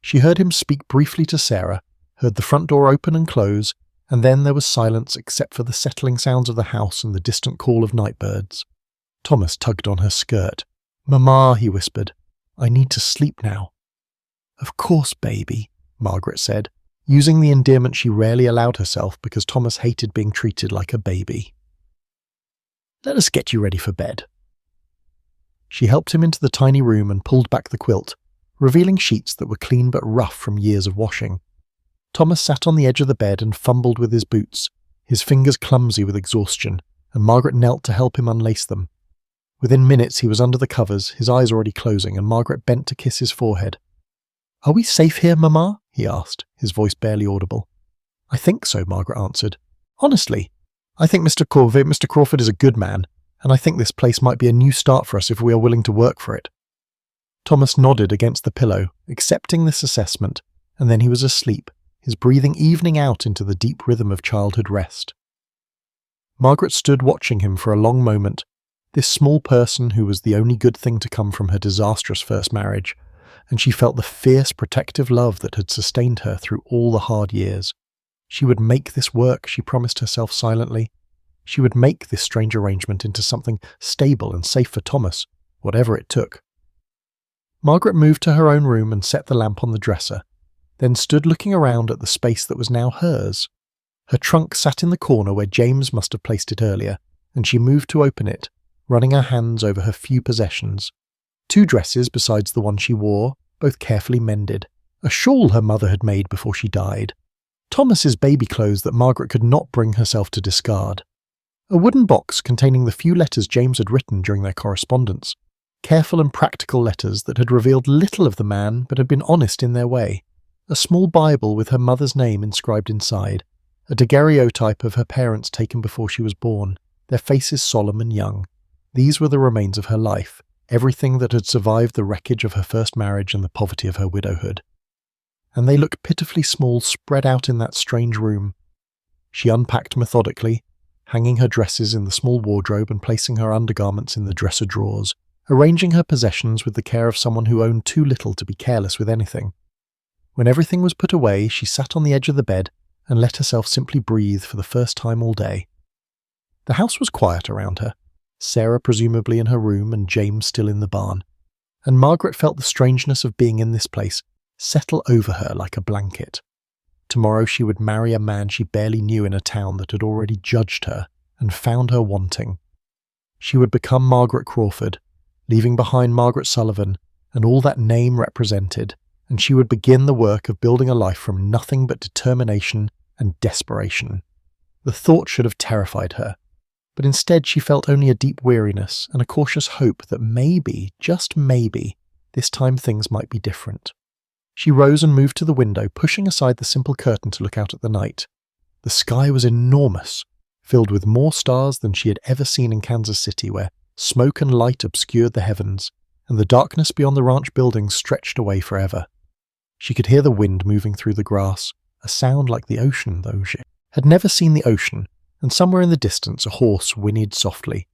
She heard him speak briefly to Sarah, heard the front door open and close, and then there was silence except for the settling sounds of the house and the distant call of night birds. Thomas tugged on her skirt. "Mamma," he whispered, "I need to sleep now." "Of course, baby," Margaret said, using the endearment she rarely allowed herself because Thomas hated being treated like a baby. "Let us get you ready for bed." She helped him into the tiny room and pulled back the quilt, revealing sheets that were clean but rough from years of washing. Thomas sat on the edge of the bed and fumbled with his boots, his fingers clumsy with exhaustion, and Margaret knelt to help him unlace them. Within minutes he was under the covers, his eyes already closing, and Margaret bent to kiss his forehead. "Are we safe here, Mamma?" he asked, his voice barely audible. "I think so," Margaret answered. "Honestly, I think Mr. Crawford is a good man, and I think this place might be a new start for us if we are willing to work for it." Thomas nodded against the pillow, accepting this assessment, and then he was asleep, his breathing evening out into the deep rhythm of childhood rest. Margaret stood watching him for a long moment, this small person who was the only good thing to come from her disastrous first marriage, and she felt the fierce protective love that had sustained her through all the hard years. She would make this work, she promised herself silently. She would make this strange arrangement into something stable and safe for Thomas, whatever it took. Margaret moved to her own room and set the lamp on the dresser, then stood looking around at the space that was now hers. Her trunk sat in the corner where James must have placed it earlier, and she moved to open it, running her hands over her few possessions. 2 dresses besides the one she wore, both carefully mended, a shawl her mother had made before she died, Thomas's baby clothes that Margaret could not bring herself to discard, a wooden box containing the few letters James had written during their correspondence, careful and practical letters that had revealed little of the man but had been honest in their way, a small Bible with her mother's name inscribed inside, a daguerreotype of her parents taken before she was born, their faces solemn and young. These were the remains of her life, everything that had survived the wreckage of her first marriage and the poverty of her widowhood. And they looked pitifully small spread out in that strange room. She unpacked methodically, hanging her dresses in the small wardrobe and placing her undergarments in the dresser drawers, arranging her possessions with the care of someone who owned too little to be careless with anything. When everything was put away, she sat on the edge of the bed and let herself simply breathe for the first time all day. The house was quiet around her, Sarah presumably in her room and James still in the barn, and Margaret felt the strangeness of being in this place settle over her like a blanket. Tomorrow she would marry a man she barely knew in a town that had already judged her and found her wanting. She would become Margaret Crawford, leaving behind Margaret Sullivan and all that name represented, and she would begin the work of building a life from nothing but determination and desperation. The thought should have terrified her, but instead she felt only a deep weariness and a cautious hope that maybe, just maybe, this time things might be different. She rose and moved to the window, pushing aside the simple curtain to look out at the night. The sky was enormous, filled with more stars than she had ever seen in Kansas City, where smoke and light obscured the heavens, and the darkness beyond the ranch buildings stretched away forever. She could hear the wind moving through the grass, a sound like the ocean, though she had never seen the ocean, and somewhere in the distance a horse whinnied softly.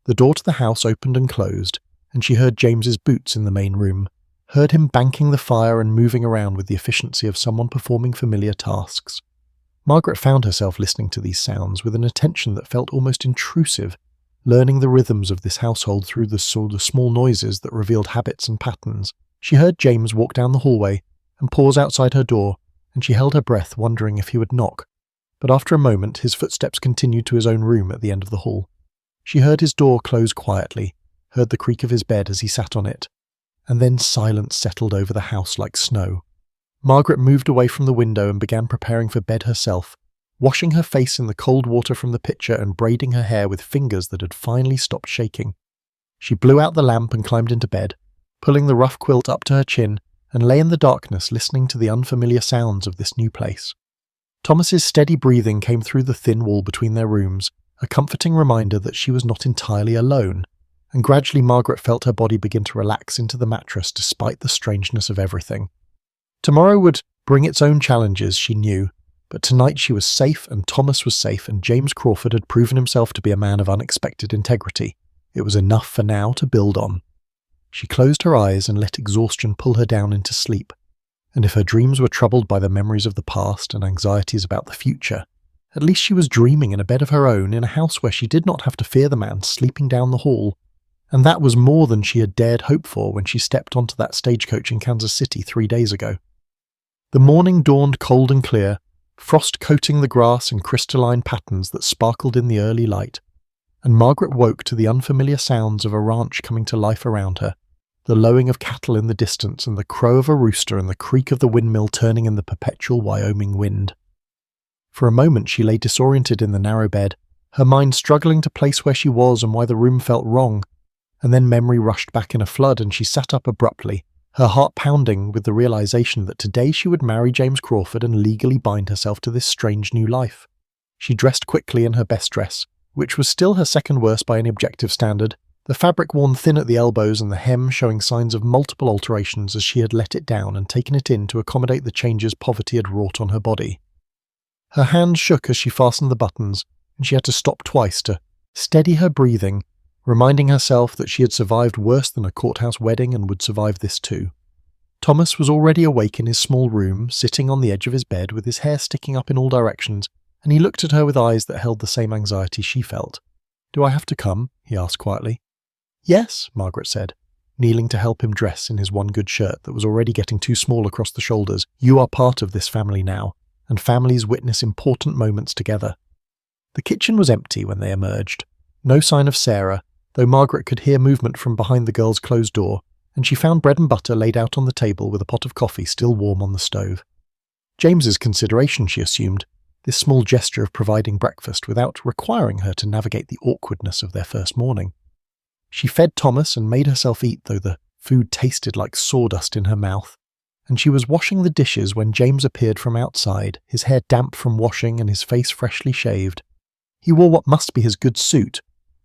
The door to the house opened and closed, and she heard James's boots in the main room, heard him banking the fire and moving around with the efficiency of someone performing familiar tasks. Margaret found herself listening to these sounds with an attention that felt almost intrusive, learning the rhythms of this household through the small noises that revealed habits and patterns. She heard James walk down the hallway and pause outside her door, and she held her breath, wondering if he would knock. But after a moment, his footsteps continued to his own room at the end of the hall. She heard his door close quietly, heard the creak of his bed as he sat on it, and then silence settled over the house like snow. Margaret moved away from the window and began preparing for bed herself, washing her face in the cold water from the pitcher and braiding her hair with fingers that had finally stopped shaking. She blew out the lamp and climbed into bed, pulling the rough quilt up to her chin, and lay in the darkness listening to the unfamiliar sounds of this new place. Thomas's steady breathing came through the thin wall between their rooms, a comforting reminder that she was not entirely alone, and gradually Margaret felt her body begin to relax into the mattress despite the strangeness of everything. Tomorrow would bring its own challenges, she knew, but tonight she was safe and Thomas was safe and James Crawford had proven himself to be a man of unexpected integrity. It was enough for now to build on. She closed her eyes and let exhaustion pull her down into sleep, and if her dreams were troubled by the memories of the past and anxieties about the future, at least she was dreaming in a bed of her own in a house where she did not have to fear the man sleeping down the hall, and that was more than she had dared hope for when she stepped onto that stagecoach in Kansas City 3 days ago. The morning dawned cold and clear, frost coating the grass in crystalline patterns that sparkled in the early light, and Margaret woke to the unfamiliar sounds of a ranch coming to life around her, the lowing of cattle in the distance and the crow of a rooster and the creak of the windmill turning in the perpetual Wyoming wind. For a moment she lay disoriented in the narrow bed, her mind struggling to place where she was and why the room felt wrong, and then memory rushed back in a flood and she sat up abruptly, her heart pounding with the realization that today she would marry James Crawford and legally bind herself to this strange new life. She dressed quickly in her best dress, which was still her second worst by any objective standard, the fabric worn thin at the elbows and the hem showing signs of multiple alterations as she had let it down and taken it in to accommodate the changes poverty had wrought on her body. Her hands shook as she fastened the buttons, and she had to stop twice to steady her breathing, reminding herself that she had survived worse than a courthouse wedding and would survive this too. Thomas was already awake in his small room, sitting on the edge of his bed with his hair sticking up in all directions, and he looked at her with eyes that held the same anxiety she felt. "Do I have to come?" he asked quietly. "Yes," Margaret said, kneeling to help him dress in his one good shirt that was already getting too small across the shoulders. "You are part of this family now, and families witness important moments together." The kitchen was empty when they emerged. No sign of Sarah, though Margaret could hear movement from behind the girl's closed door, and she found bread and butter laid out on the table with a pot of coffee still warm on the stove. James's consideration, she assumed, this small gesture of providing breakfast without requiring her to navigate the awkwardness of their first morning. She fed Thomas and made herself eat, though the food tasted like sawdust in her mouth, and she was washing the dishes when James appeared from outside, his hair damp from washing and his face freshly shaved. He wore what must be his good suit,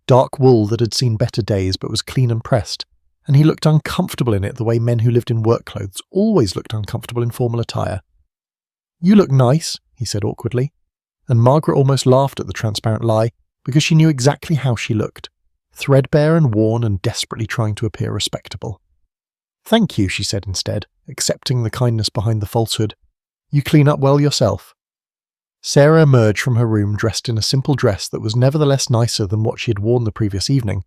dark wool that had seen better days but was clean and pressed, and he looked uncomfortable in it the way men who lived in work clothes always looked uncomfortable in formal attire. "You look nice," he said awkwardly, and Margaret almost laughed at the transparent lie because she knew exactly how she looked, threadbare and worn and desperately trying to appear respectable. "Thank you," she said instead, accepting the kindness behind the falsehood. "You clean up well yourself." Sarah emerged from her room dressed in a simple dress that was nevertheless nicer than what she had worn the previous evening,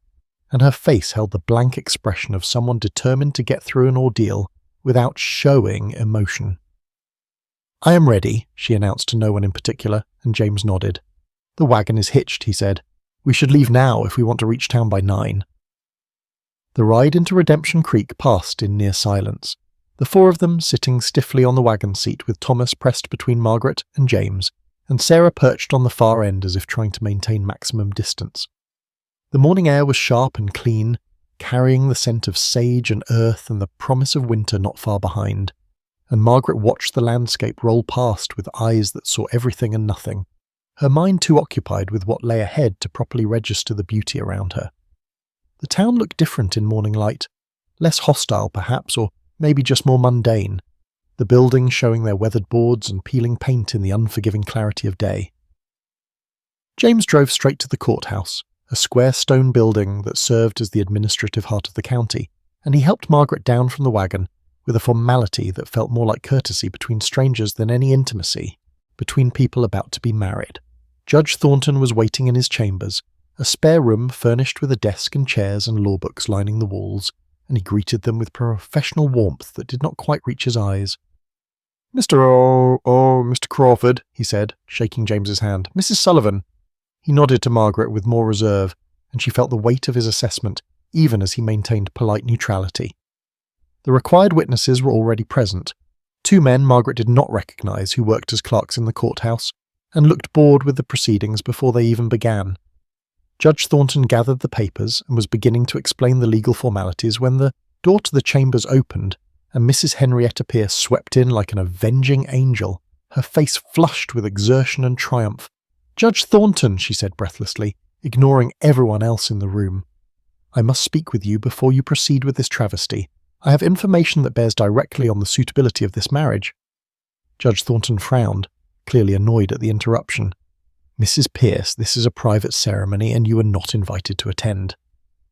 and her face held the blank expression of someone determined to get through an ordeal without showing emotion. "I am ready," she announced to no one in particular, and James nodded. "The wagon is hitched," he said. "We should leave now if we want to reach town by 9. The ride into Redemption Creek passed in near silence, the four of them sitting stiffly on the wagon seat with Thomas pressed between Margaret and James, and Sarah perched on the far end as if trying to maintain maximum distance. The morning air was sharp and clean, carrying the scent of sage and earth and the promise of winter not far behind, and Margaret watched the landscape roll past with eyes that saw everything and nothing, her mind too occupied with what lay ahead to properly register the beauty around her. The town looked different in morning light, less hostile perhaps, or maybe just more mundane, the buildings showing their weathered boards and peeling paint in the unforgiving clarity of day. James drove straight to the courthouse, a square stone building that served as the administrative heart of the county, and he helped Margaret down from the wagon with a formality that felt more like courtesy between strangers than any intimacy, between people about to be married. Judge Thornton was waiting in his chambers, a spare room furnished with a desk and chairs and law books lining the walls, and he greeted them with professional warmth that did not quite reach his eyes. Mr. Crawford," he said, shaking James's hand. "Mrs. Sullivan." He nodded to Margaret with more reserve, and she felt the weight of his assessment, even as he maintained polite neutrality. The required witnesses were already present, 2 men Margaret did not recognise who worked as clerks in the courthouse, and looked bored with the proceedings before they even began. Judge Thornton gathered the papers and was beginning to explain the legal formalities when the door to the chambers opened and Mrs. Henrietta Pierce swept in like an avenging angel, her face flushed with exertion and triumph. "Judge Thornton," she said breathlessly, ignoring everyone else in the room. "I must speak with you before you proceed with this travesty. I have information that bears directly on the suitability of this marriage." Judge Thornton frowned, clearly annoyed at the interruption. "Mrs. Pierce, this is a private ceremony and you are not invited to attend.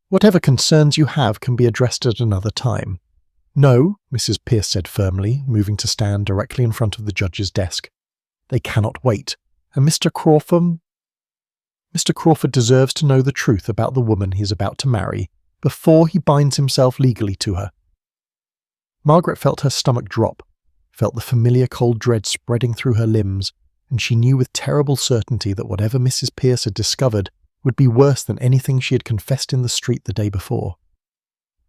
Whatever concerns you have can be addressed at another time." "No," Mrs. Pierce said firmly, moving to stand directly in front of the judge's desk. "They cannot wait, and Mr. Crawford deserves to know the truth about the woman he is about to marry before he binds himself legally to her." Margaret felt her stomach drop, felt the familiar cold dread spreading through her limbs, and she knew with terrible certainty that whatever Mrs. Pierce had discovered would be worse than anything she had confessed in the street the day before.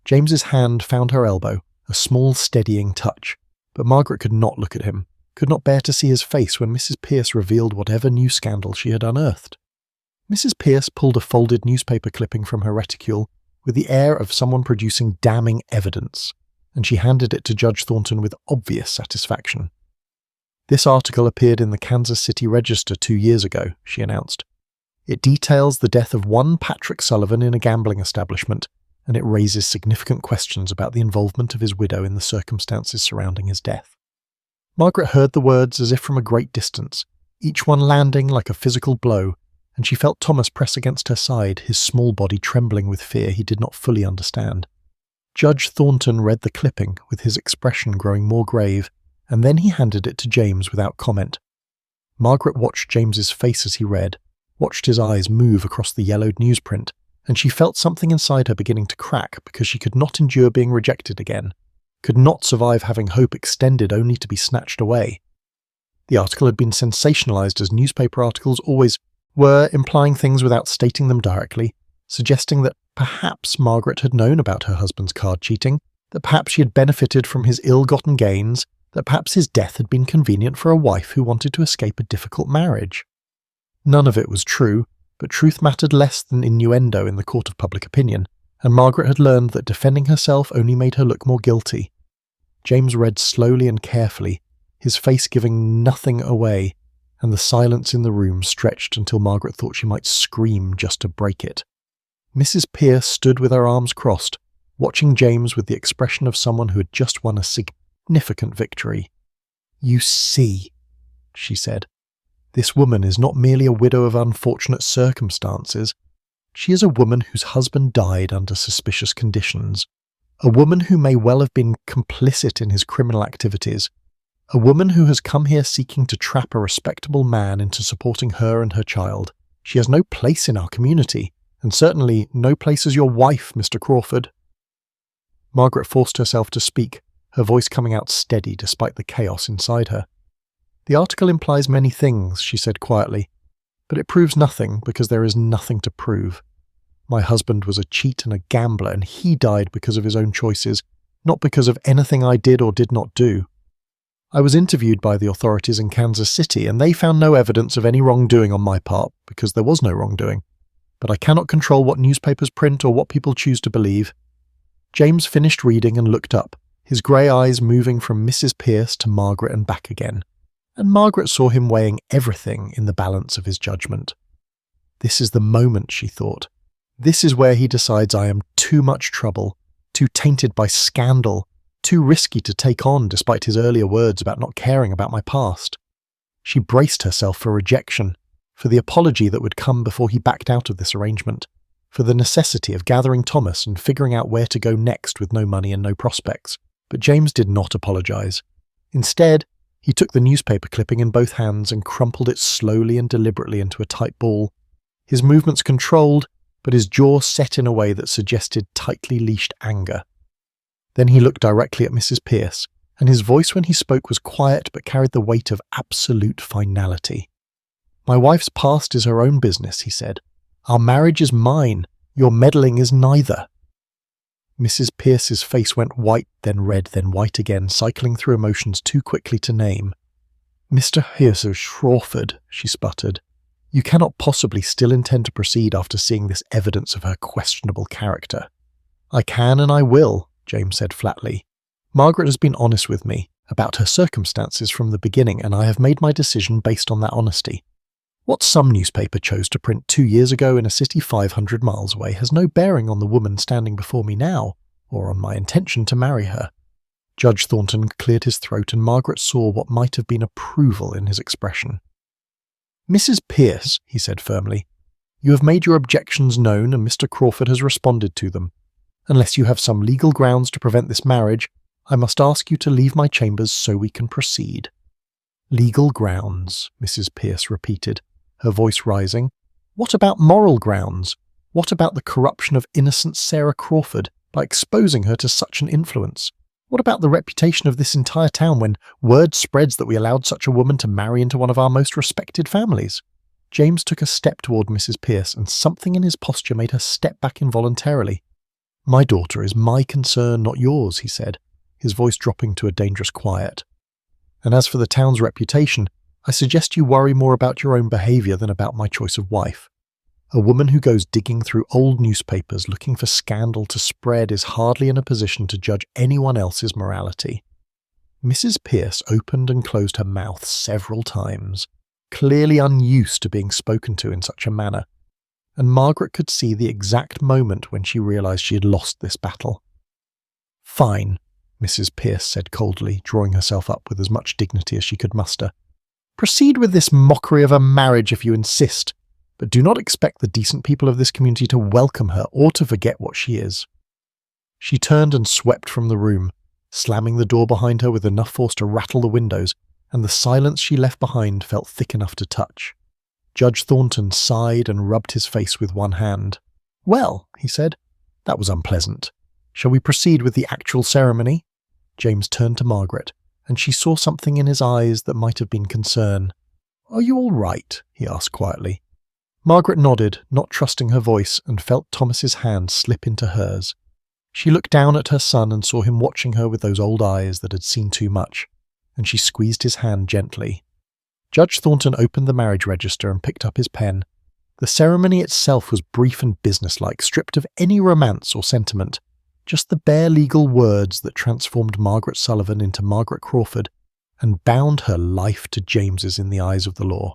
James's hand found her elbow, a small steadying touch, but Margaret could not look at him, could not bear to see his face when Mrs. Pierce revealed whatever new scandal she had unearthed. Mrs. Pierce pulled a folded newspaper clipping from her reticule with the air of someone producing damning evidence, and she handed it to Judge Thornton with obvious satisfaction. "This article appeared in the Kansas City Register 2 years ago," she announced. "It details the death of one Patrick Sullivan in a gambling establishment, and it raises significant questions about the involvement of his widow in the circumstances surrounding his death." Margaret heard the words as if from a great distance, each one landing like a physical blow, and she felt Thomas press against her side, his small body trembling with fear he did not fully understand. Judge Thornton read the clipping, with his expression growing more grave, and then he handed it to James without comment. Margaret watched James's face as he read, watched his eyes move across the yellowed newsprint, and she felt something inside her beginning to crack because she could not endure being rejected again, could not survive having hope extended only to be snatched away. The article had been sensationalized as newspaper articles always were, implying things without stating them directly, suggesting that perhaps Margaret had known about her husband's card cheating, that perhaps she had benefited from his ill-gotten gains, that perhaps his death had been convenient for a wife who wanted to escape a difficult marriage. None of it was true, but truth mattered less than innuendo in the court of public opinion, and Margaret had learned that defending herself only made her look more guilty. James read slowly and carefully, his face giving nothing away, and the silence in the room stretched until Margaret thought she might scream just to break it. Mrs. Pearce stood with her arms crossed, watching James with the expression of someone who had just won a significant victory. "You see," she said, "this woman is not merely a widow of unfortunate circumstances. She is a woman whose husband died under suspicious conditions, a woman who may well have been complicit in his criminal activities, a woman who has come here seeking to trap a respectable man into supporting her and her child. She has no place in our community, and certainly no place as your wife, Mr. Crawford." Margaret forced herself to speak, her voice coming out steady despite the chaos inside her. "The article implies many things," she said quietly, "but it proves nothing because there is nothing to prove. My husband was a cheat and a gambler, and he died because of his own choices, not because of anything I did or did not do. I was interviewed by the authorities in Kansas City, and they found no evidence of any wrongdoing on my part because there was no wrongdoing. But I cannot control what newspapers print or what people choose to believe." James finished reading and looked up, his grey eyes moving from Mrs. Pearce to Margaret and back again, and Margaret saw him weighing everything in the balance of his judgment. This is the moment, she thought. This is where he decides I am too much trouble, too tainted by scandal, too risky to take on despite his earlier words about not caring about my past. She braced herself for rejection, for the apology that would come before he backed out of this arrangement, for the necessity of gathering Thomas and figuring out where to go next with no money and no prospects. But James did not apologize. Instead, he took the newspaper clipping in both hands and crumpled it slowly and deliberately into a tight ball. His movements controlled, but his jaw set in a way that suggested tightly leashed anger. Then he looked directly at Mrs. Pearce, and his voice when he spoke was quiet but carried the weight of absolute finality. "My wife's past is her own business," he said. "Our marriage is mine. Your meddling is neither." Mrs. Pearce's face went white, then red, then white again, cycling through emotions too quickly to name. "Mr. Crawford," she sputtered, "you cannot possibly still intend to proceed after seeing this evidence of her questionable character." "I can and I will," James said flatly. "Margaret has been honest with me about her circumstances from the beginning, and I have made my decision based on that honesty. What some newspaper chose to print 2 years ago in a city 500 miles away has no bearing on the woman standing before me now, or on my intention to marry her." Judge Thornton cleared his throat, and Margaret saw what might have been approval in his expression. "Mrs. Pearce," he said firmly, "you have made your objections known, and Mr. Crawford has responded to them. Unless you have some legal grounds to prevent this marriage, I must ask you to leave my chambers so we can proceed." "Legal grounds," Mrs. Pearce repeated, her voice rising. "What about moral grounds? What about the corruption of innocent Sarah Crawford by exposing her to such an influence? What about the reputation of this entire town when word spreads that we allowed such a woman to marry into one of our most respected families?" James took a step toward Mrs. Pearce, and something in his posture made her step back involuntarily. "My daughter is my concern, not yours," he said, his voice dropping to a dangerous quiet. "And as for the town's reputation, I suggest you worry more about your own behavior than about my choice of wife. A woman who goes digging through old newspapers looking for scandal to spread is hardly in a position to judge anyone else's morality." Mrs. Pearce opened and closed her mouth several times, clearly unused to being spoken to in such a manner, and Margaret could see the exact moment when she realized she had lost this battle. "Fine," Mrs. Pearce said coldly, drawing herself up with as much dignity as she could muster. "Proceed with this mockery of a marriage if you insist, but do not expect the decent people of this community to welcome her or to forget what she is." She turned and swept from the room, slamming the door behind her with enough force to rattle the windows, and the silence she left behind felt thick enough to touch. Judge Thornton sighed and rubbed his face with one hand. "Well," he said, "that was unpleasant. Shall we proceed with the actual ceremony?" James turned to Margaret, and she saw something in his eyes that might have been concern. "Are you all right?" he asked quietly. Margaret nodded, not trusting her voice, and felt Thomas's hand slip into hers. She looked down at her son and saw him watching her with those old eyes that had seen too much, and she squeezed his hand gently. Judge Thornton opened the marriage register and picked up his pen. The ceremony itself was brief and businesslike, stripped of any romance or sentiment, just the bare legal words that transformed Margaret Sullivan into Margaret Crawford and bound her life to James's in the eyes of the law.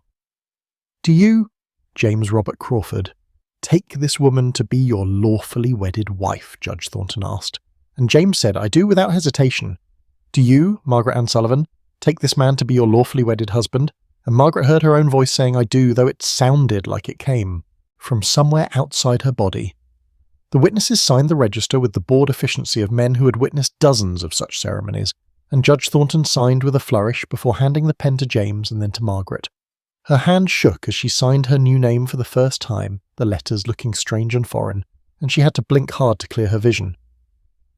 "Do you, James Robert Crawford, take this woman to be your lawfully wedded wife?" Judge Thornton asked, and James said, "I do," without hesitation. "Do you, Margaret Ann Sullivan, take this man to be your lawfully wedded husband?" And Margaret heard her own voice saying, "I do," though it sounded like it came from somewhere outside her body. The witnesses signed the register with the bored efficiency of men who had witnessed dozens of such ceremonies, and Judge Thornton signed with a flourish before handing the pen to James and then to Margaret. Her hand shook as she signed her new name for the first time, the letters looking strange and foreign, and she had to blink hard to clear her vision.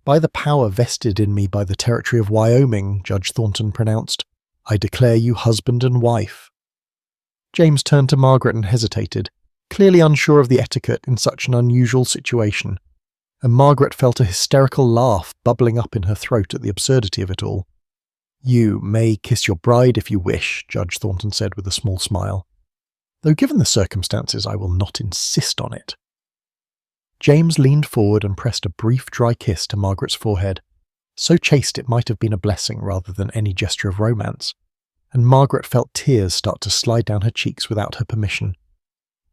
"By the power vested in me by the territory of Wyoming," Judge Thornton pronounced, "I declare you husband and wife." James turned to Margaret and hesitated, clearly unsure of the etiquette in such an unusual situation, and Margaret felt a hysterical laugh bubbling up in her throat at the absurdity of it all. "You may kiss your bride if you wish," Judge Thornton said with a small smile, "though given the circumstances I will not insist on it." James leaned forward and pressed a brief dry kiss to Margaret's forehead, so chaste it might have been a blessing rather than any gesture of romance, and Margaret felt tears start to slide down her cheeks without her permission.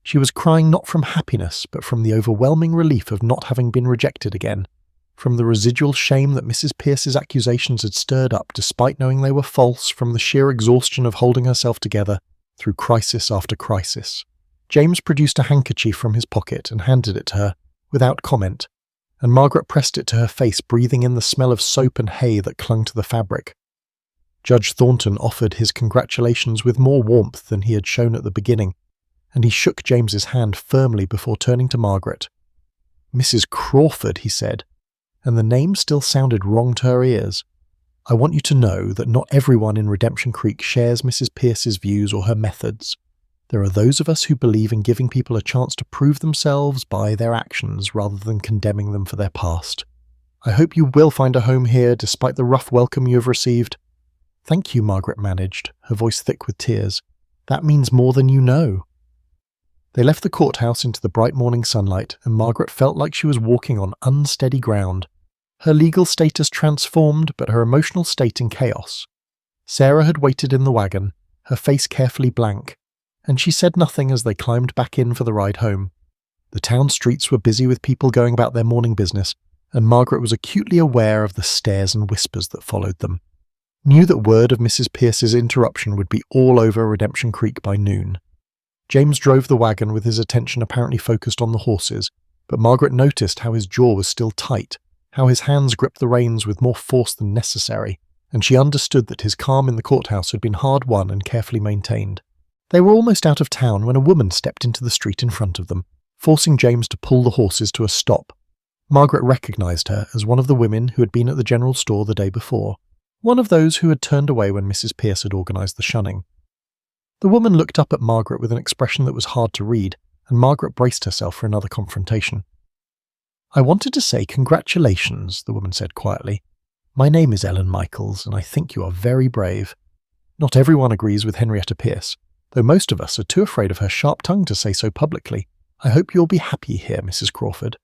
She was crying not from happiness, but from the overwhelming relief of not having been rejected again, from the residual shame that Mrs. Pierce's accusations had stirred up despite knowing they were false, from the sheer exhaustion of holding herself together through crisis after crisis. James produced a handkerchief from his pocket and handed it to her, without comment, and Margaret pressed it to her face, breathing in the smell of soap and hay that clung to the fabric. Judge Thornton offered his congratulations with more warmth than he had shown at the beginning, and he shook James's hand firmly before turning to Margaret. "Mrs. Crawford," he said, and the name still sounded wrong to her ears. "I want you to know that not everyone in Redemption Creek shares Mrs. Pierce's views or her methods. There are those of us who believe in giving people a chance to prove themselves by their actions rather than condemning them for their past. I hope you will find a home here despite the rough welcome you have received." "Thank you," Margaret managed, her voice thick with tears. "That means more than you know." They left the courthouse into the bright morning sunlight, and Margaret felt like she was walking on unsteady ground. Her legal status transformed, but her emotional state in chaos. Sarah had waited in the wagon, her face carefully blank, and she said nothing as they climbed back in for the ride home. The town streets were busy with people going about their morning business, and Margaret was acutely aware of the stares and whispers that followed them. Knew that word of Mrs. Pierce's interruption would be all over Redemption Creek by noon. James drove the wagon with his attention apparently focused on the horses, but Margaret noticed how his jaw was still tight, how his hands gripped the reins with more force than necessary, and she understood that his calm in the courthouse had been hard won and carefully maintained. They were almost out of town when a woman stepped into the street in front of them, forcing James to pull the horses to a stop. Margaret recognized her as one of the women who had been at the general store the day before, one of those who had turned away when Mrs. Pierce had organized the shunning. The woman looked up at Margaret with an expression that was hard to read, and Margaret braced herself for another confrontation. "I wanted to say congratulations," the woman said quietly. "My name is Ellen Michaels, and I think you are very brave. Not everyone agrees with Henrietta Pierce, though most of us are too afraid of her sharp tongue to say so publicly. I hope you'll be happy here, Mrs. Crawford."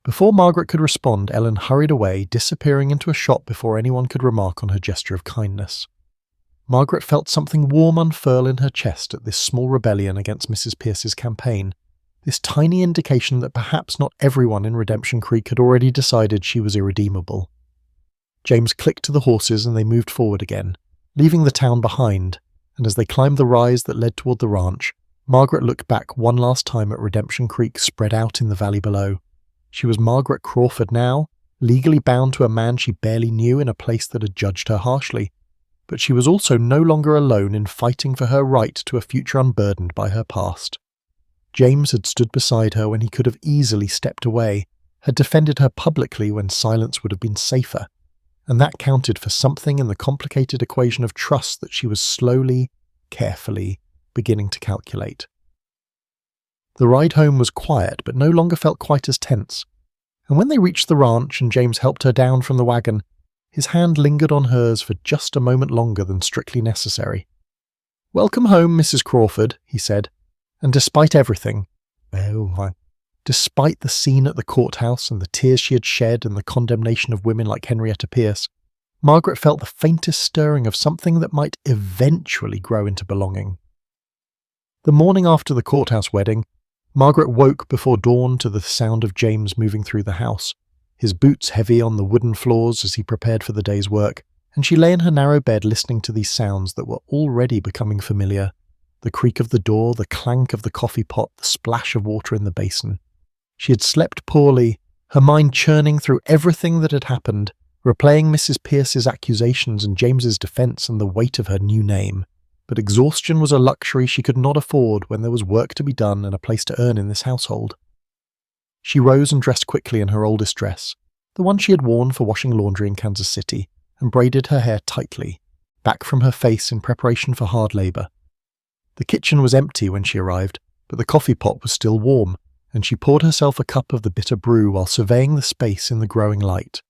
Before Margaret could respond, Ellen hurried away, disappearing into a shop before anyone could remark on her gesture of kindness. Margaret felt something warm unfurl in her chest at this small rebellion against Mrs. Pierce's campaign, this tiny indication that perhaps not everyone in Redemption Creek had already decided she was irredeemable. James clicked to the horses and they moved forward again, leaving the town behind, and as they climbed the rise that led toward the ranch, Margaret looked back one last time at Redemption Creek spread out in the valley below. She was Margaret Crawford now, legally bound to a man she barely knew in a place that had judged her harshly, but she was also no longer alone in fighting for her right to a future unburdened by her past. James had stood beside her when he could have easily stepped away, had defended her publicly when silence would have been safer, and that counted for something in the complicated equation of trust that she was slowly, carefully beginning to calculate. The ride home was quiet, but no longer felt quite as tense. and when they reached the ranch and James helped her down from the wagon, his hand lingered on hers for just a moment longer than strictly necessary. "Welcome home, Mrs. Crawford," he said, and despite everything, despite the scene at the courthouse and the tears she had shed and the condemnation of women like Henrietta Pierce, Margaret felt the faintest stirring of something that might eventually grow into belonging. The morning after the courthouse wedding, Margaret woke before dawn to the sound of James moving through the house, his boots heavy on the wooden floors as he prepared for the day's work, and she lay in her narrow bed listening to these sounds that were already becoming familiar: the creak of the door, the clank of the coffee pot, the splash of water in the basin. She had slept poorly, her mind churning through everything that had happened, replaying Mrs. Pierce's accusations and James's defense and the weight of her new name. But exhaustion was a luxury she could not afford when there was work to be done and a place to earn in this household. She rose and dressed quickly in her oldest dress, the one she had worn for washing laundry in Kansas City, and braided her hair tightly, back from her face in preparation for hard labor. The kitchen was empty when she arrived, but the coffee pot was still warm, and she poured herself a cup of the bitter brew while surveying the space in the growing light.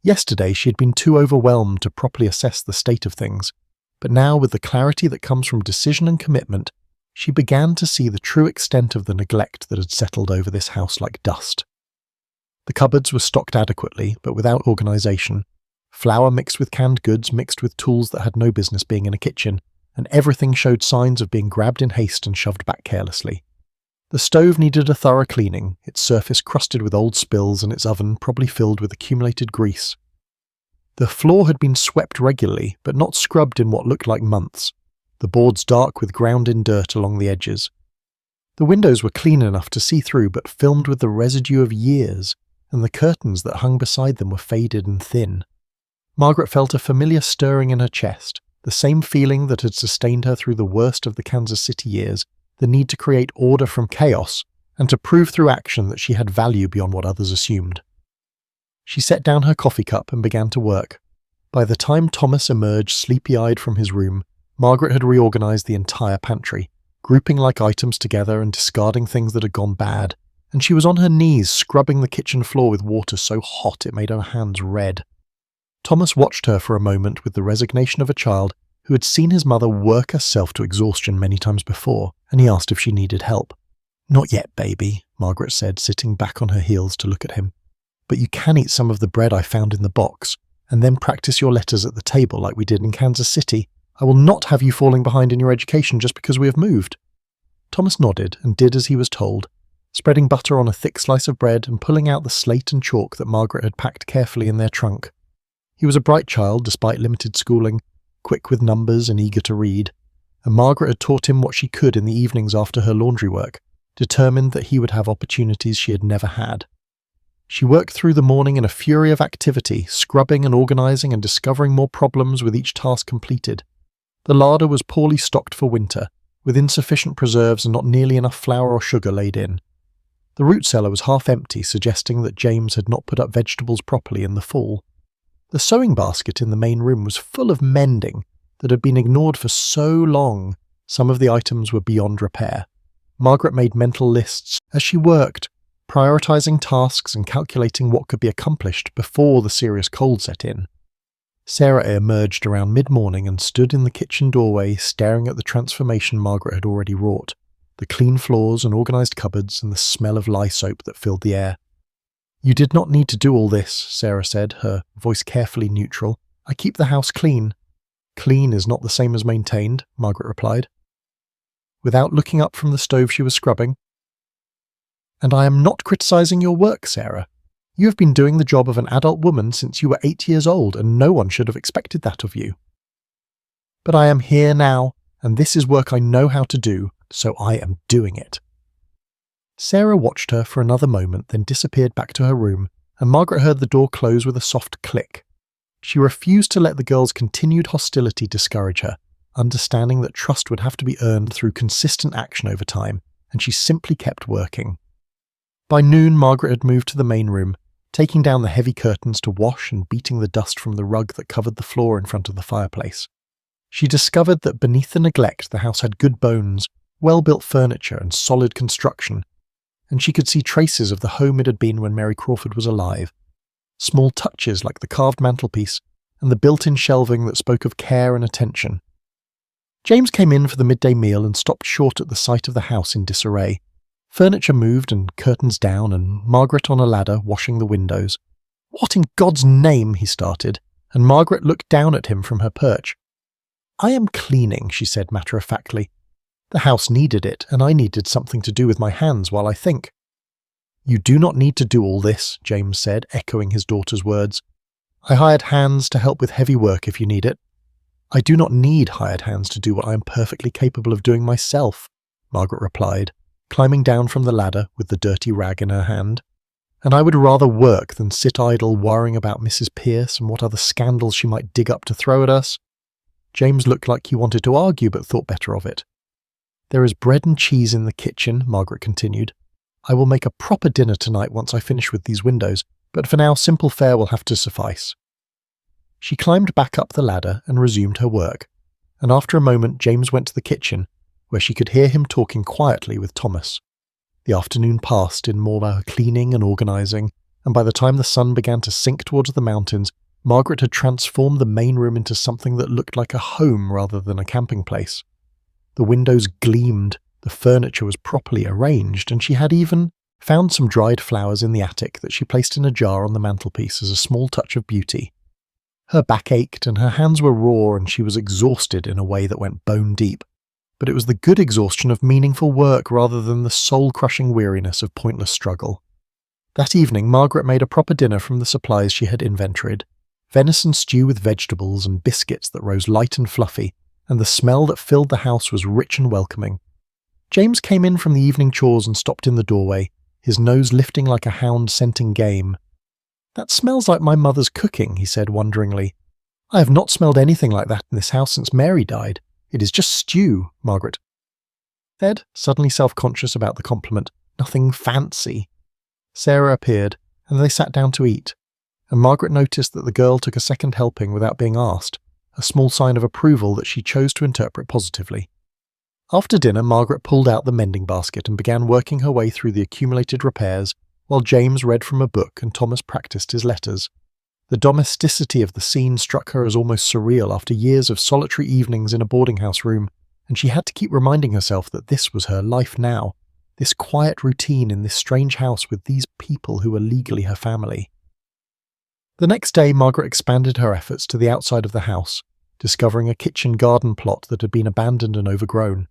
Yesterday she had been too overwhelmed to properly assess the state of things, but now, with the clarity that comes from decision and commitment, she began to see the true extent of the neglect that had settled over this house like dust. The cupboards were stocked adequately, but without organization. Flour mixed with canned goods mixed with tools that had no business being in a kitchen, and everything showed signs of being grabbed in haste and shoved back carelessly. The stove needed a thorough cleaning, its surface crusted with old spills and its oven probably filled with accumulated grease. The floor had been swept regularly, but not scrubbed in what looked like months, the boards dark with ground-in dirt along the edges. The windows were clean enough to see through, but filmed with the residue of years, and the curtains that hung beside them were faded and thin. Margaret felt a familiar stirring in her chest, the same feeling that had sustained her through the worst of the Kansas City years, the need to create order from chaos, and to prove through action that she had value beyond what others assumed. She set down her coffee cup and began to work. By the time Thomas emerged sleepy-eyed from his room, Margaret had reorganized the entire pantry, grouping like items together and discarding things that had gone bad, and she was on her knees scrubbing the kitchen floor with water so hot it made her hands red. Thomas watched her for a moment with the resignation of a child who had seen his mother work herself to exhaustion many times before, and he asked if she needed help. "Not yet, baby," Margaret said, sitting back on her heels to look at him. "But you can eat some of the bread I found in the box, and then practice your letters at the table like we did in Kansas City. I will not have you falling behind in your education just because we have moved." Thomas nodded and did as he was told, spreading butter on a thick slice of bread and pulling out the slate and chalk that Margaret had packed carefully in their trunk. He was a bright child despite limited schooling, quick with numbers and eager to read, and Margaret had taught him what she could in the evenings after her laundry work, determined that he would have opportunities she had never had. She worked through the morning in a fury of activity, scrubbing and organizing and discovering more problems with each task completed. The larder was poorly stocked for winter, with insufficient preserves and not nearly enough flour or sugar laid in. The root cellar was half empty, suggesting that James had not put up vegetables properly in the fall. The sewing basket in the main room was full of mending that had been ignored for so long, some of the items were beyond repair. Margaret made mental lists as she worked, prioritizing tasks and calculating what could be accomplished before the serious cold set in. Sarah emerged around mid-morning and stood in the kitchen doorway staring at the transformation Margaret had already wrought, the clean floors and organized cupboards and the smell of lye soap that filled the air. "You did not need to do all this," Sarah said, her voice carefully neutral. "I keep the house clean." "Clean is not the same as maintained," Margaret replied, without looking up from the stove she was scrubbing. "And I am not criticizing your work, Sarah. You have been doing the job of an adult woman since you were 8 years old, and no one should have expected that of you. But I am here now, and this is work I know how to do, so I am doing it." Sarah watched her for another moment, then disappeared back to her room, and Margaret heard the door close with a soft click. She refused to let the girl's continued hostility discourage her, understanding that trust would have to be earned through consistent action over time, and she simply kept working. By noon, Margaret had moved to the main room, taking down the heavy curtains to wash and beating the dust from the rug that covered the floor in front of the fireplace. She discovered that beneath the neglect the house had good bones, well-built furniture and solid construction, and she could see traces of the home it had been when Mary Crawford was alive. Small touches like the carved mantelpiece and the built-in shelving that spoke of care and attention. James came in for the midday meal and stopped short at the sight of the house in disarray. Furniture moved and curtains down, and Margaret on a ladder washing the windows. "What in God's name?" he started, and Margaret looked down at him from her perch. "I am cleaning," she said matter-of-factly. "The house needed it, and I needed something to do with my hands while I think." "You do not need to do all this," James said, echoing his daughter's words. "I hired hands to help with heavy work if you need it." "I do not need hired hands to do what I am perfectly capable of doing myself," Margaret replied, climbing down from the ladder with the dirty rag in her hand. "And I would rather work than sit idle worrying about Mrs. Pierce and what other scandals she might dig up to throw at us." James looked like he wanted to argue but thought better of it. "There is bread and cheese in the kitchen," Margaret continued. "I will make a proper dinner tonight once I finish with these windows, but for now simple fare will have to suffice." She climbed back up the ladder and resumed her work, and after a moment James went to the kitchen, where she could hear him talking quietly with Thomas. The afternoon passed in more cleaning and organising, and by the time the sun began to sink towards the mountains, Margaret had transformed the main room into something that looked like a home rather than a camping place. The windows gleamed, the furniture was properly arranged, and she had even found some dried flowers in the attic that she placed in a jar on the mantelpiece as a small touch of beauty. Her back ached and her hands were raw and she was exhausted in a way that went bone deep, but it was the good exhaustion of meaningful work rather than the soul-crushing weariness of pointless struggle. That evening Margaret made a proper dinner from the supplies she had inventoried: venison stew with vegetables and biscuits that rose light and fluffy, and the smell that filled the house was rich and welcoming. James came in from the evening chores and stopped in the doorway, his nose lifting like a hound scenting game. "That smells like my mother's cooking," he said wonderingly. "I have not smelled anything like that in this house since Mary died. It is just stew," Margaret said, suddenly self-conscious about the compliment. "Nothing fancy." Sarah appeared, and they sat down to eat, and Margaret noticed that the girl took a second helping without being asked, a small sign of approval that she chose to interpret positively. After dinner, Margaret pulled out the mending basket and began working her way through the accumulated repairs, while James read from a book and Thomas practiced his letters. The domesticity of the scene struck her as almost surreal after years of solitary evenings in a boarding-house room, and she had to keep reminding herself that this was her life now, this quiet routine in this strange house with these people who were legally her family. The next day, Margaret expanded her efforts to the outside of the house, discovering a kitchen garden plot that had been abandoned and overgrown.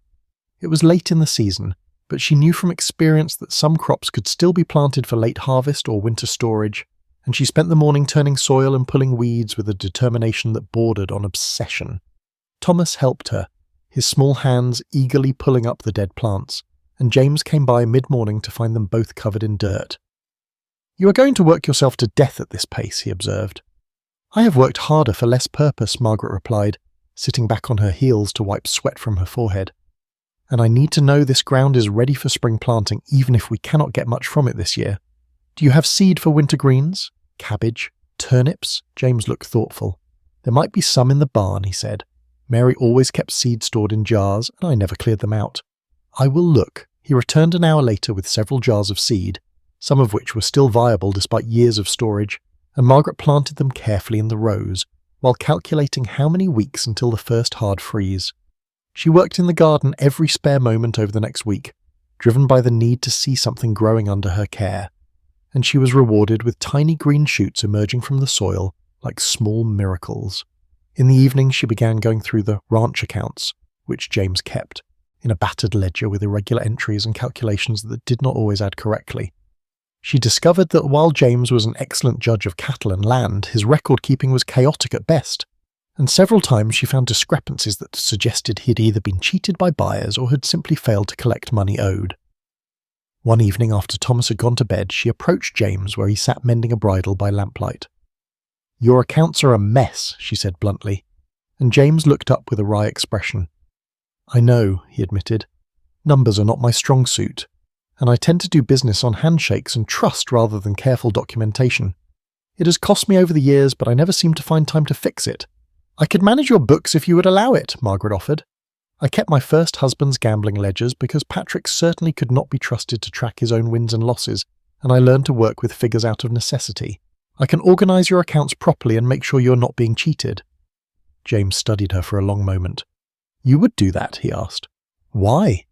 It was late in the season, but she knew from experience that some crops could still be planted for late harvest or winter storage, and she spent the morning turning soil and pulling weeds with a determination that bordered on obsession. Thomas helped her, his small hands eagerly pulling up the dead plants, and James came by mid-morning to find them both covered in dirt. "You are going to work yourself to death at this pace," he observed. "I have worked harder for less purpose," Margaret replied, sitting back on her heels to wipe sweat from her forehead. "And I need to know this ground is ready for spring planting even if we cannot get much from it this year. Do you have seed for winter greens? Cabbage? Turnips?" James looked thoughtful. "There might be some in the barn," he said. "Mary always kept seed stored in jars, and I never cleared them out." "I will look." He returned an hour later with several jars of seed, some of which were still viable despite years of storage, and Margaret planted them carefully in the rows, while calculating how many weeks until the first hard freeze. She worked in the garden every spare moment over the next week, driven by the need to see something growing under her care, and she was rewarded with tiny green shoots emerging from the soil like small miracles. In the evening she began going through the ranch accounts, which James kept, in a battered ledger with irregular entries and calculations that did not always add correctly. She discovered that while James was an excellent judge of cattle and land, his record-keeping was chaotic at best, and several times she found discrepancies that suggested he had either been cheated by buyers or had simply failed to collect money owed. One evening after Thomas had gone to bed, she approached James where he sat mending a bridle by lamplight. "Your accounts are a mess," she said bluntly, and James looked up with a wry expression. "I know," he admitted. "Numbers are not my strong suit, and I tend to do business on handshakes and trust rather than careful documentation. It has cost me over the years, but I never seem to find time to fix it." "I could manage your books if you would allow it," Margaret offered. I kept my first husband's gambling ledgers because Patrick certainly could not be trusted to track his own wins and losses, and I learned to work with figures out of necessity. I can organise your accounts properly and make sure you're not being cheated." James studied her for a long moment. "You would do that?" he asked. "Why?"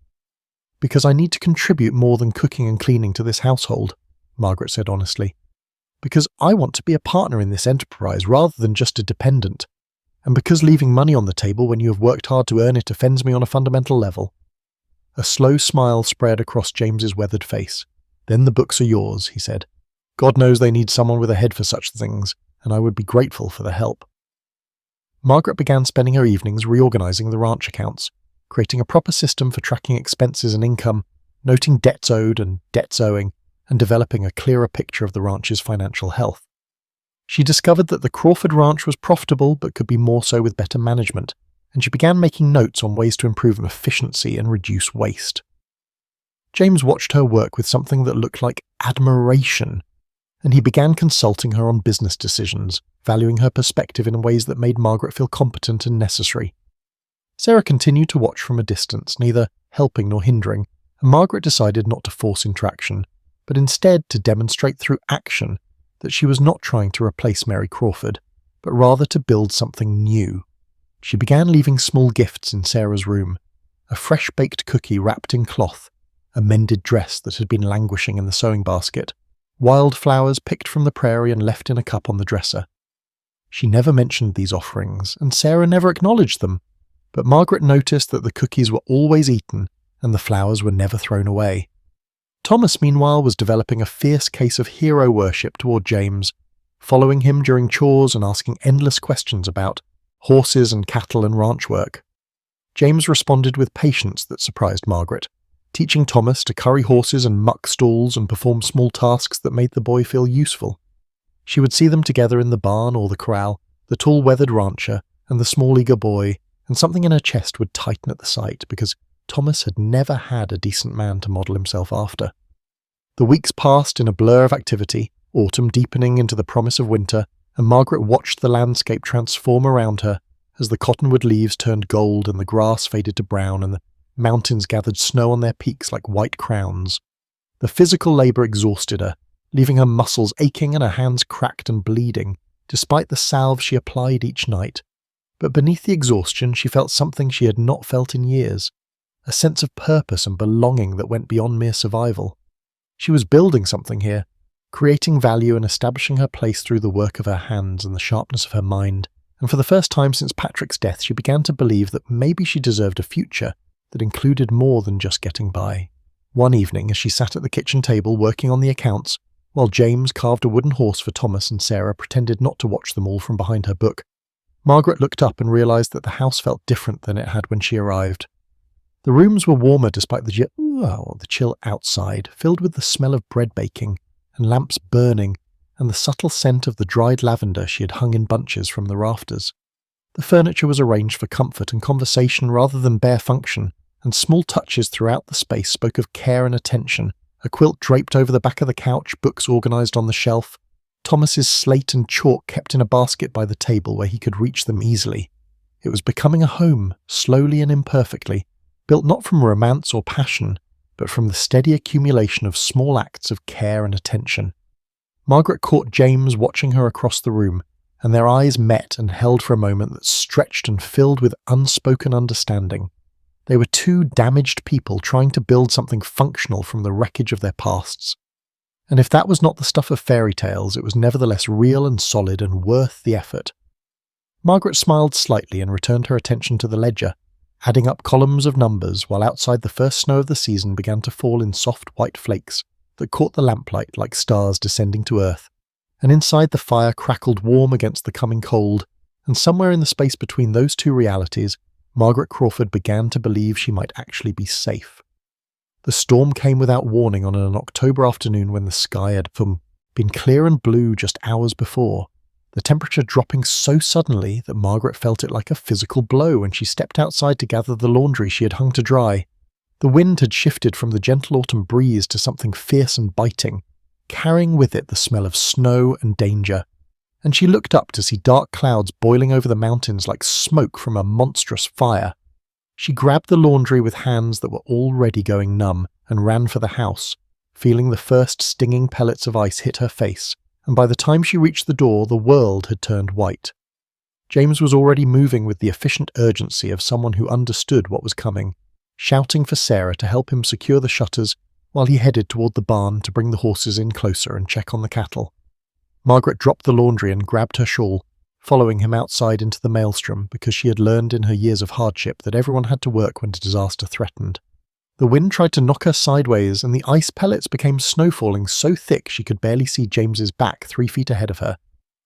"Because I need to contribute more than cooking and cleaning to this household," Margaret said honestly. "Because I want to be a partner in this enterprise rather than just a dependent. And because leaving money on the table when you have worked hard to earn it offends me on a fundamental level." A slow smile spread across James's weathered face. "Then the books are yours," he said. "God knows they need someone with a head for such things, and I would be grateful for the help." Margaret began spending her evenings reorganizing the ranch accounts, creating a proper system for tracking expenses and income, noting debts owed and debts owing, and developing a clearer picture of the ranch's financial health. She discovered that the Crawford Ranch was profitable but could be more so with better management, and she began making notes on ways to improve efficiency and reduce waste. James watched her work with something that looked like admiration, and he began consulting her on business decisions, valuing her perspective in ways that made Margaret feel competent and necessary. Sarah continued to watch from a distance, neither helping nor hindering, and Margaret decided not to force interaction, but instead to demonstrate through action that she was not trying to replace Mary Crawford, but rather to build something new. She began leaving small gifts in Sarah's room, a fresh-baked cookie wrapped in cloth, a mended dress that had been languishing in the sewing basket, wildflowers picked from the prairie and left in a cup on the dresser. She never mentioned these offerings, and Sarah never acknowledged them, but Margaret noticed that the cookies were always eaten and the flowers were never thrown away. Thomas, meanwhile, was developing a fierce case of hero worship toward James, following him during chores and asking endless questions about horses and cattle and ranch work. James responded with patience that surprised Margaret, teaching Thomas to curry horses and muck stalls and perform small tasks that made the boy feel useful. She would see them together in the barn or the corral, the tall weathered rancher and the small eager boy, and something in her chest would tighten at the sight because Thomas had never had a decent man to model himself after. The weeks passed in a blur of activity, autumn deepening into the promise of winter, and Margaret watched the landscape transform around her as the cottonwood leaves turned gold and the grass faded to brown and the mountains gathered snow on their peaks like white crowns. The physical labour exhausted her, leaving her muscles aching and her hands cracked and bleeding, despite the salve she applied each night. But beneath the exhaustion she felt something she had not felt in years, a sense of purpose and belonging that went beyond mere survival. She was building something here, creating value and establishing her place through the work of her hands and the sharpness of her mind, and for the first time since Patrick's death she began to believe that maybe she deserved a future that included more than just getting by. One evening, as she sat at the kitchen table working on the accounts, while James carved a wooden horse for Thomas and Sarah pretended not to watch them all from behind her book, Margaret looked up and realised that the house felt different than it had when she arrived. The rooms were warmer despite the chill outside, filled with the smell of bread baking and lamps burning and the subtle scent of the dried lavender she had hung in bunches from the rafters. The furniture was arranged for comfort and conversation rather than bare function, and small touches throughout the space spoke of care and attention, a quilt draped over the back of the couch, books organised on the shelf, Thomas's slate and chalk kept in a basket by the table where he could reach them easily. It was becoming a home, slowly and imperfectly, built not from romance or passion, but from the steady accumulation of small acts of care and attention. Margaret caught James watching her across the room, and their eyes met and held for a moment that stretched and filled with unspoken understanding. They were two damaged people trying to build something functional from the wreckage of their pasts. And if that was not the stuff of fairy tales, it was nevertheless real and solid and worth the effort. Margaret smiled slightly and returned her attention to the ledger, adding up columns of numbers while outside the first snow of the season began to fall in soft white flakes that caught the lamplight like stars descending to earth, and inside the fire crackled warm against the coming cold, and somewhere in the space between those two realities, Margaret Crawford began to believe she might actually be safe. The storm came without warning on an October afternoon when the sky had been clear and blue just hours before, the temperature dropping so suddenly that Margaret felt it like a physical blow when she stepped outside to gather the laundry she had hung to dry. The wind had shifted from the gentle autumn breeze to something fierce and biting, carrying with it the smell of snow and danger, and she looked up to see dark clouds boiling over the mountains like smoke from a monstrous fire. She grabbed the laundry with hands that were already going numb and ran for the house, feeling the first stinging pellets of ice hit her face, and by the time she reached the door, the world had turned white. James was already moving with the efficient urgency of someone who understood what was coming, shouting for Sarah to help him secure the shutters while he headed toward the barn to bring the horses in closer and check on the cattle. Margaret dropped the laundry and grabbed her shawl, following him outside into the maelstrom because she had learned in her years of hardship that everyone had to work when disaster threatened. The wind tried to knock her sideways, and the ice pellets became snow falling so thick she could barely see James's back 3 feet ahead of her.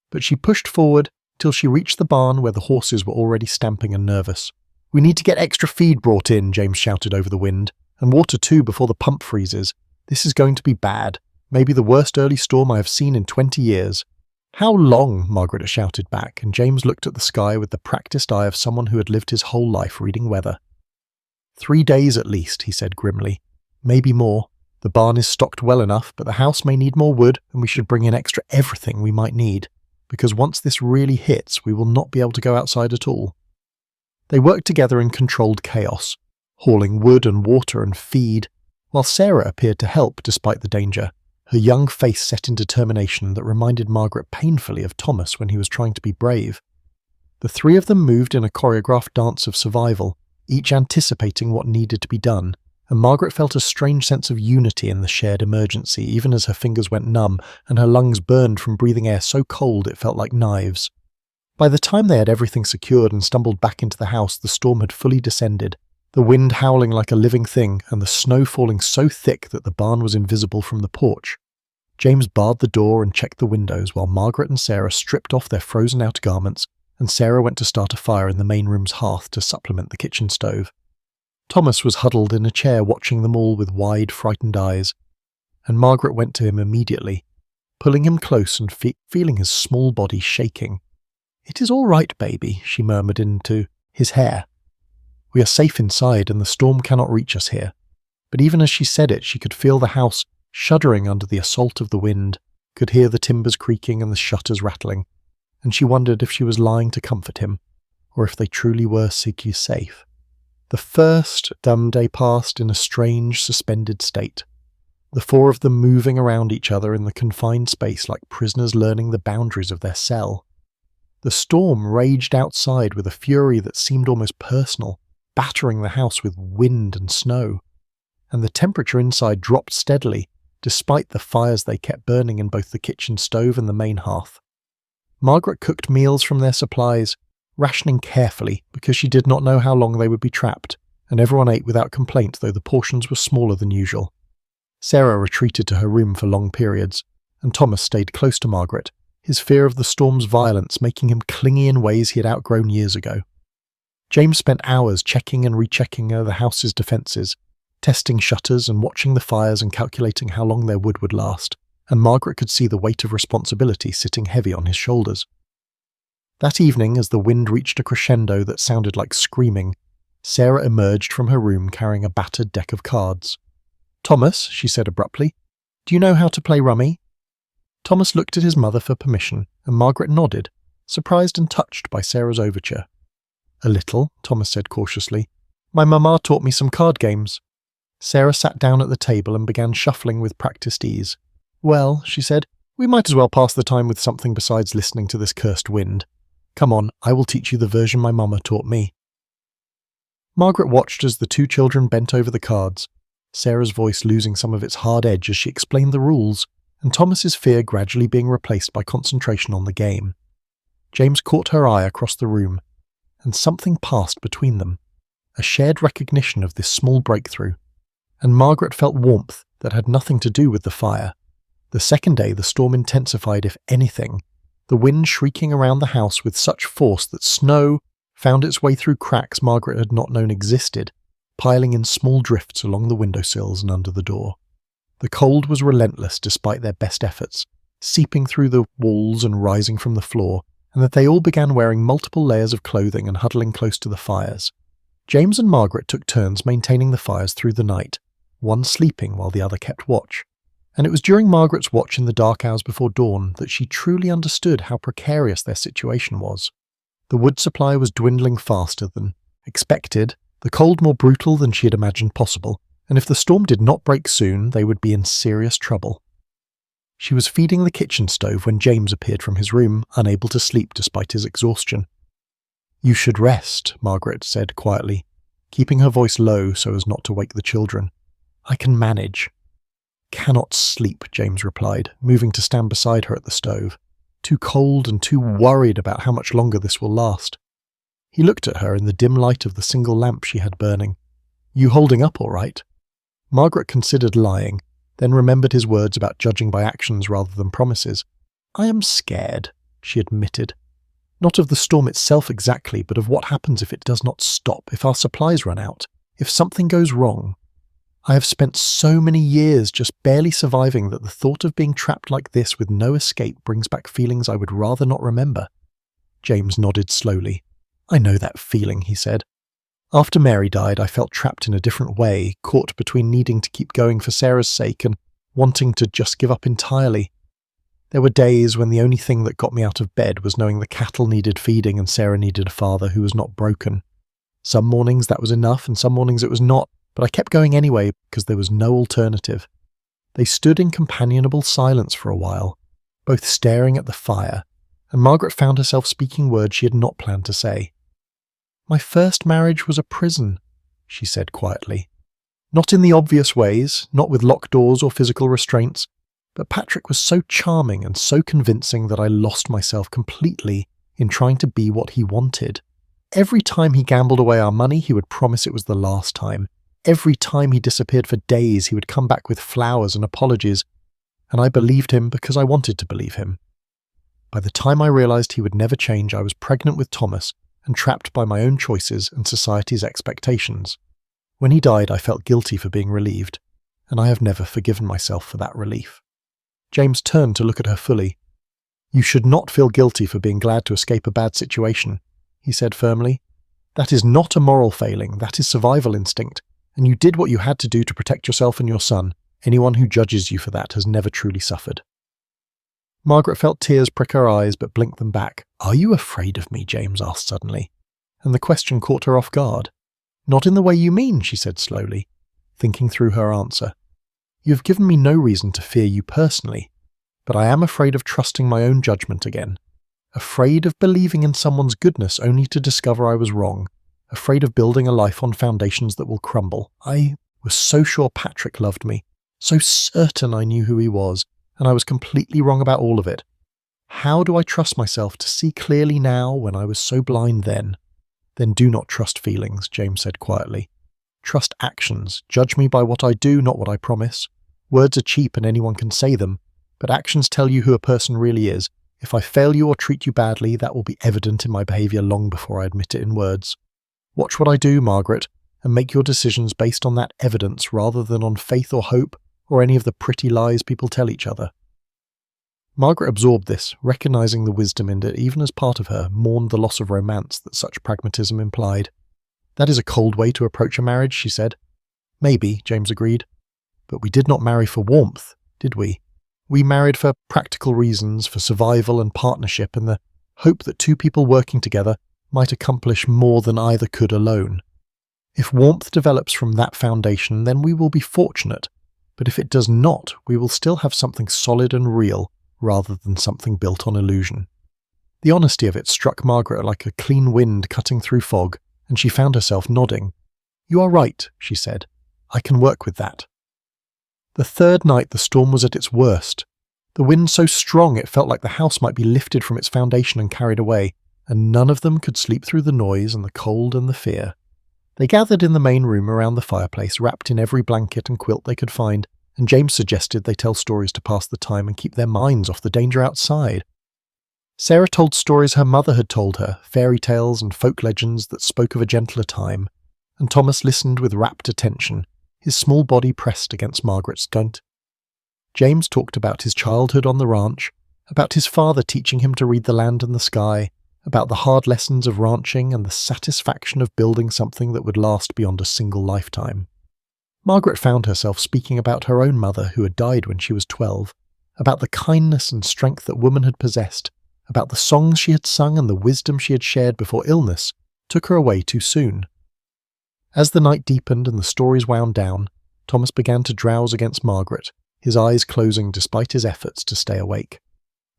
But she pushed forward till she reached the barn where the horses were already stamping and nervous. "We need to get extra feed brought in," James shouted over the wind, "and water too before the pump freezes. This is going to be bad. Maybe the worst early storm I have seen in 20 years. "How long?" Margaret shouted back, and James looked at the sky with the practiced eye of someone who had lived his whole life reading weather. 3 days at least, he said grimly. "Maybe more. The barn is stocked well enough, but the house may need more wood, and we should bring in extra everything we might need, because once this really hits, we will not be able to go outside at all." They worked together in controlled chaos, hauling wood and water and feed, while Sarah appeared to help despite the danger, her young face set in determination that reminded Margaret painfully of Thomas when he was trying to be brave. The three of them moved in a choreographed dance of survival, each anticipating what needed to be done, and Margaret felt a strange sense of unity in the shared emergency, even as her fingers went numb and her lungs burned from breathing air so cold it felt like knives. By the time they had everything secured and stumbled back into the house, the storm had fully descended, the wind howling like a living thing and the snow falling so thick that the barn was invisible from the porch. James barred the door and checked the windows while Margaret and Sarah stripped off their frozen outer garments, and Sarah went to start a fire in the main room's hearth to supplement the kitchen stove. Thomas was huddled in a chair watching them all with wide, frightened eyes, and Margaret went to him immediately, pulling him close and feeling his small body shaking. "It is all right, baby," she murmured into his hair. "We are safe inside and the storm cannot reach us here." But even as she said it, she could feel the house shuddering under the assault of the wind, could hear the timbers creaking and the shutters rattling, and she wondered if she was lying to comfort him, or if they truly were secretly safe. The first dumb day passed in a strange, suspended state, the four of them moving around each other in the confined space like prisoners learning the boundaries of their cell. The storm raged outside with a fury that seemed almost personal, battering the house with wind and snow, and the temperature inside dropped steadily, despite the fires they kept burning in both the kitchen stove and the main hearth. Margaret cooked meals from their supplies, rationing carefully because she did not know how long they would be trapped, and everyone ate without complaint though the portions were smaller than usual. Sarah retreated to her room for long periods, and Thomas stayed close to Margaret, his fear of the storm's violence making him clingy in ways he had outgrown years ago. James spent hours checking and rechecking the house's defences, testing shutters and watching the fires and calculating how long their wood would last, and Margaret could see the weight of responsibility sitting heavy on his shoulders. That evening, as the wind reached a crescendo that sounded like screaming, Sarah emerged from her room carrying a battered deck of cards. "Thomas," she said abruptly, "do you know how to play rummy?" Thomas looked at his mother for permission, and Margaret nodded, surprised and touched by Sarah's overture. "A little," Thomas said cautiously. "My mamma taught me some card games." Sarah sat down at the table and began shuffling with practiced ease. "Well," she said, "we might as well pass the time with something besides listening to this cursed wind. Come on, I will teach you the version my mamma taught me." Margaret watched as the two children bent over the cards, Sarah's voice losing some of its hard edge as she explained the rules, and Thomas's fear gradually being replaced by concentration on the game. James caught her eye across the room, and something passed between them, a shared recognition of this small breakthrough, and Margaret felt warmth that had nothing to do with the fire. The second day the storm intensified, if anything, the wind shrieking around the house with such force that snow found its way through cracks Margaret had not known existed, piling in small drifts along the windowsills and under the door. The cold was relentless despite their best efforts, seeping through the walls and rising from the floor, and that they all began wearing multiple layers of clothing and huddling close to the fires. James and Margaret took turns maintaining the fires through the night, one sleeping while the other kept watch. And it was during Margaret's watch in the dark hours before dawn that she truly understood how precarious their situation was. The wood supply was dwindling faster than expected, the cold more brutal than she had imagined possible, and if the storm did not break soon, they would be in serious trouble. She was feeding the kitchen stove when James appeared from his room, unable to sleep despite his exhaustion. "You should rest," Margaret said quietly, keeping her voice low so as not to wake the children. "I can manage." "Cannot sleep," James replied, moving to stand beside her at the stove. "Too cold and too worried about how much longer this will last." He looked at her in the dim light of the single lamp she had burning. "You holding up all right?" Margaret considered lying, then remembered his words about judging by actions rather than promises. "I am scared," she admitted. "Not of the storm itself exactly, but of what happens if it does not stop, if our supplies run out, if something goes wrong. I have spent so many years just barely surviving that the thought of being trapped like this with no escape brings back feelings I would rather not remember." James nodded slowly. "I know that feeling," he said. "After Mary died, I felt trapped in a different way, caught between needing to keep going for Sarah's sake and wanting to just give up entirely. There were days when the only thing that got me out of bed was knowing the cattle needed feeding and Sarah needed a father who was not broken. Some mornings that was enough and some mornings it was not, but I kept going anyway because there was no alternative." They stood in companionable silence for a while, both staring at the fire, and Margaret found herself speaking words she had not planned to say. "My first marriage was a prison," she said quietly. "Not in the obvious ways, not with locked doors or physical restraints, but Patrick was so charming and so convincing that I lost myself completely in trying to be what he wanted. Every time he gambled away our money, he would promise it was the last time. Every time he disappeared for days, he would come back with flowers and apologies, and I believed him because I wanted to believe him. By the time I realized he would never change, I was pregnant with Thomas and trapped by my own choices and society's expectations. When he died, I felt guilty for being relieved, and I have never forgiven myself for that relief." James turned to look at her fully. "You should not feel guilty for being glad to escape a bad situation," he said firmly. "That is not a moral failing, that is survival instinct, and you did what you had to do to protect yourself and your son. Anyone who judges you for that has never truly suffered." Margaret felt tears prick her eyes but blinked them back. "Are you afraid of me?" James asked suddenly, and the question caught her off guard. "Not in the way you mean," she said slowly, thinking through her answer. "You have given me no reason to fear you personally, but I am afraid of trusting my own judgment again, afraid of believing in someone's goodness only to discover I was wrong, afraid of building a life on foundations that will crumble. I was so sure Patrick loved me, so certain I knew who he was, and I was completely wrong about all of it. How do I trust myself to see clearly now when I was so blind then?" "Then do not trust feelings," James said quietly. "Trust actions. Judge me by what I do, not what I promise. Words are cheap and anyone can say them, but actions tell you who a person really is. If I fail you or treat you badly, that will be evident in my behaviour long before I admit it in words. Watch what I do, Margaret, and make your decisions based on that evidence rather than on faith or hope or any of the pretty lies people tell each other." Margaret absorbed this, recognising the wisdom in it even as part of her mourned the loss of romance that such pragmatism implied. "That is a cold way to approach a marriage," she said. "Maybe," James agreed. "But we did not marry for warmth, did we? We married for practical reasons, for survival and partnership and the hope that two people working together might accomplish more than either could alone. If warmth develops from that foundation, then we will be fortunate, but if it does not, we will still have something solid and real rather than something built on illusion." The honesty of it struck Margaret like a clean wind cutting through fog, and she found herself nodding. "You are right," she said. "I can work with that." The third night the storm was at its worst. The wind so strong it felt like the house might be lifted from its foundation and carried away, and none of them could sleep through the noise and the cold and the fear. They gathered in the main room around the fireplace, wrapped in every blanket and quilt they could find, and James suggested they tell stories to pass the time and keep their minds off the danger outside. Sarah told stories her mother had told her, fairy tales and folk legends that spoke of a gentler time, and Thomas listened with rapt attention, his small body pressed against Margaret's gunt. James talked about his childhood on the ranch, about his father teaching him to read the land and the sky, about the hard lessons of ranching and the satisfaction of building something that would last beyond a single lifetime. Margaret found herself speaking about her own mother who had died when she was 12, about the kindness and strength that woman had possessed, about the songs she had sung and the wisdom she had shared before illness took her away too soon. As the night deepened and the stories wound down, Thomas began to drowse against Margaret, his eyes closing despite his efforts to stay awake.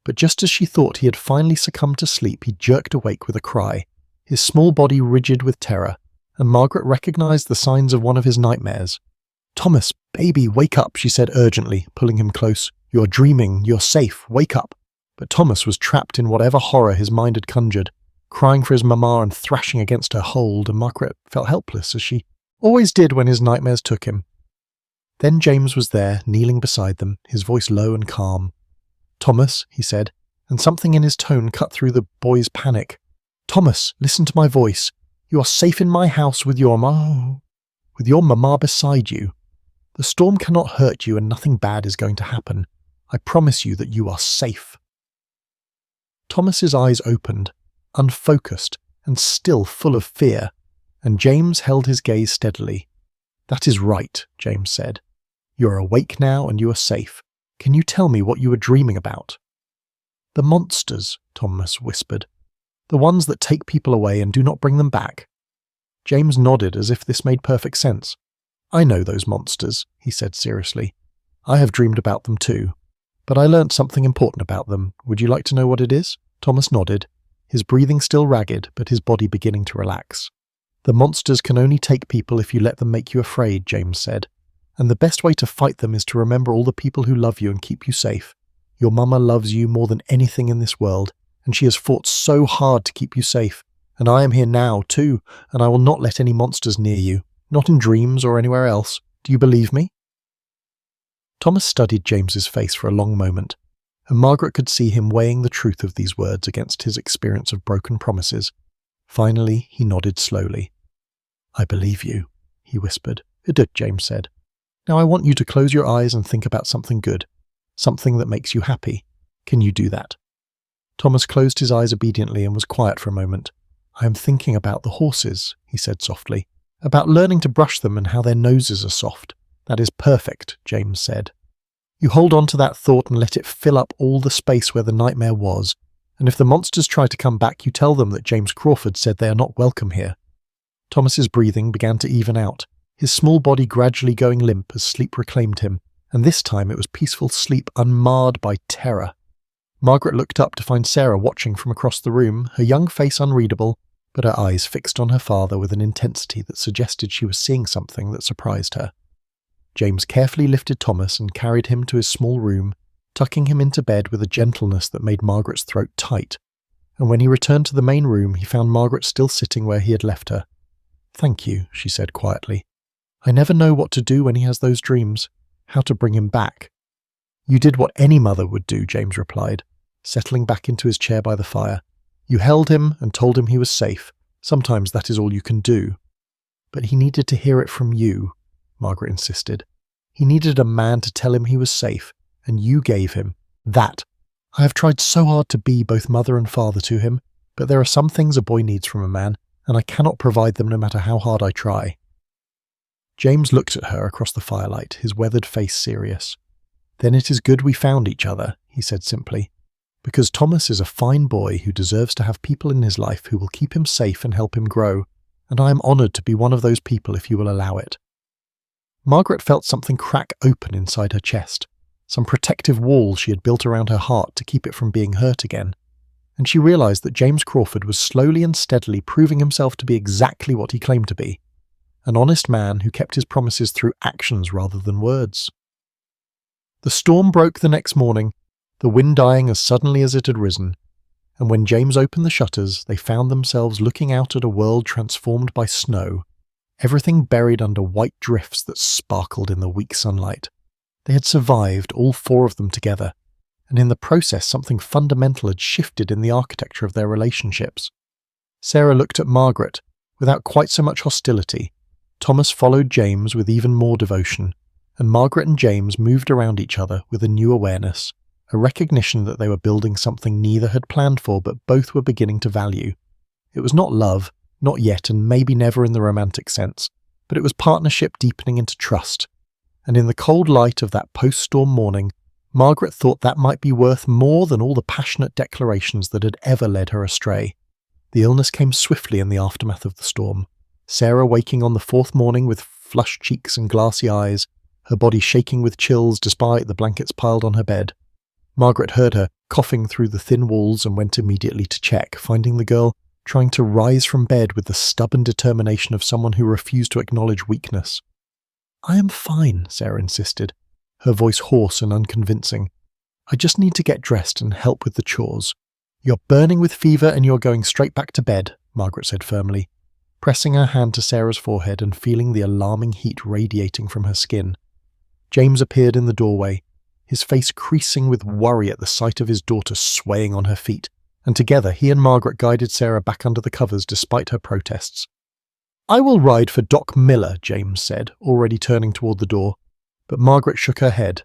But just as she thought he had finally succumbed to sleep, he jerked awake with a cry, his small body rigid with terror, and Margaret recognized the signs of one of his nightmares. "Thomas, baby, wake up," she said urgently, pulling him close. "You're dreaming, you're safe, wake up." But Thomas was trapped in whatever horror his mind had conjured, crying for his mamma and thrashing against her hold, and Margaret felt helpless, as she always did when his nightmares took him. Then James was there, kneeling beside them, his voice low and calm. "Thomas," he said, and something in his tone cut through the boy's panic. "Thomas, listen to my voice. You are safe in my house with your mamma beside you. The storm cannot hurt you and nothing bad is going to happen. I promise you that you are safe." Thomas's eyes opened, unfocused and still full of fear, and James held his gaze steadily. "That is right," James said. "You are awake now and you are safe. Can you tell me what you were dreaming about?" "The monsters," Thomas whispered. "The ones that take people away and do not bring them back." James nodded as if this made perfect sense. "I know those monsters," he said seriously. "I have dreamed about them too. But I learnt something important about them. Would you like to know what it is?" Thomas nodded, his breathing still ragged, but his body beginning to relax. "The monsters can only take people if you let them make you afraid," James said. "And the best way to fight them is to remember all the people who love you and keep you safe. Your mama loves you more than anything in this world, and she has fought so hard to keep you safe. And I am here now, too, and I will not let any monsters near you, not in dreams or anywhere else. Do you believe me?" Thomas studied James's face for a long moment, and Margaret could see him weighing the truth of these words against his experience of broken promises. Finally, he nodded slowly. "I believe you," he whispered. "It did," James said. "Now I want you to close your eyes and think about something good, something that makes you happy. Can you do that?" Thomas closed his eyes obediently and was quiet for a moment. "I am thinking about the horses," he said softly, "about learning to brush them and how their noses are soft." "That is perfect," James said. "You hold on to that thought and let it fill up all the space where the nightmare was, and if the monsters try to come back, you tell them that James Crawford said they are not welcome here." Thomas's breathing began to even out, his small body gradually going limp as sleep reclaimed him, and this time it was peaceful sleep unmarred by terror. Margaret looked up to find Sarah watching from across the room, her young face unreadable, but her eyes fixed on her father with an intensity that suggested she was seeing something that surprised her. James carefully lifted Thomas and carried him to his small room, tucking him into bed with a gentleness that made Margaret's throat tight, and when he returned to the main room he found Margaret still sitting where he had left her. "Thank you," she said quietly. "I never know what to do when he has those dreams, how to bring him back." "You did what any mother would do," James replied, settling back into his chair by the fire. "You held him and told him he was safe. Sometimes that is all you can do." "But he needed to hear it from you," Margaret insisted. "He needed a man to tell him he was safe, and you gave him that. I have tried so hard to be both mother and father to him, but there are some things a boy needs from a man, and I cannot provide them no matter how hard I try." James looked at her across the firelight, his weathered face serious. "Then it is good we found each other," he said simply, "because Thomas is a fine boy who deserves to have people in his life who will keep him safe and help him grow, and I am honoured to be one of those people if you will allow it." Margaret felt something crack open inside her chest, some protective wall she had built around her heart to keep it from being hurt again, and she realised that James Crawford was slowly and steadily proving himself to be exactly what he claimed to be, an honest man who kept his promises through actions rather than words. The storm broke the next morning, the wind dying as suddenly as it had risen, and when James opened the shutters, they found themselves looking out at a world transformed by snow, everything buried under white drifts that sparkled in the weak sunlight. They had survived, all four of them together, and in the process something fundamental had shifted in the architecture of their relationships. Sarah looked at Margaret, without quite so much hostility. Thomas followed James with even more devotion, and Margaret and James moved around each other with a new awareness, a recognition that they were building something neither had planned for but both were beginning to value. It was not love, not yet, and maybe never in the romantic sense, but it was partnership deepening into trust. And in the cold light of that post-storm morning, Margaret thought that might be worth more than all the passionate declarations that had ever led her astray. The illness came swiftly in the aftermath of the storm. Sarah waking on the fourth morning with flushed cheeks and glassy eyes, her body shaking with chills despite the blankets piled on her bed. Margaret heard her coughing through the thin walls and went immediately to check, finding the girl trying to rise from bed with the stubborn determination of someone who refused to acknowledge weakness. "I am fine," Sarah insisted, her voice hoarse and unconvincing. "I just need to get dressed and help with the chores." "You're burning with fever and you're going straight back to bed," Margaret said firmly, pressing her hand to Sarah's forehead and feeling the alarming heat radiating from her skin. James appeared in the doorway, his face creasing with worry at the sight of his daughter swaying on her feet, and together he and Margaret guided Sarah back under the covers despite her protests. "I will ride for Doc Miller," James said, already turning toward the door, but Margaret shook her head.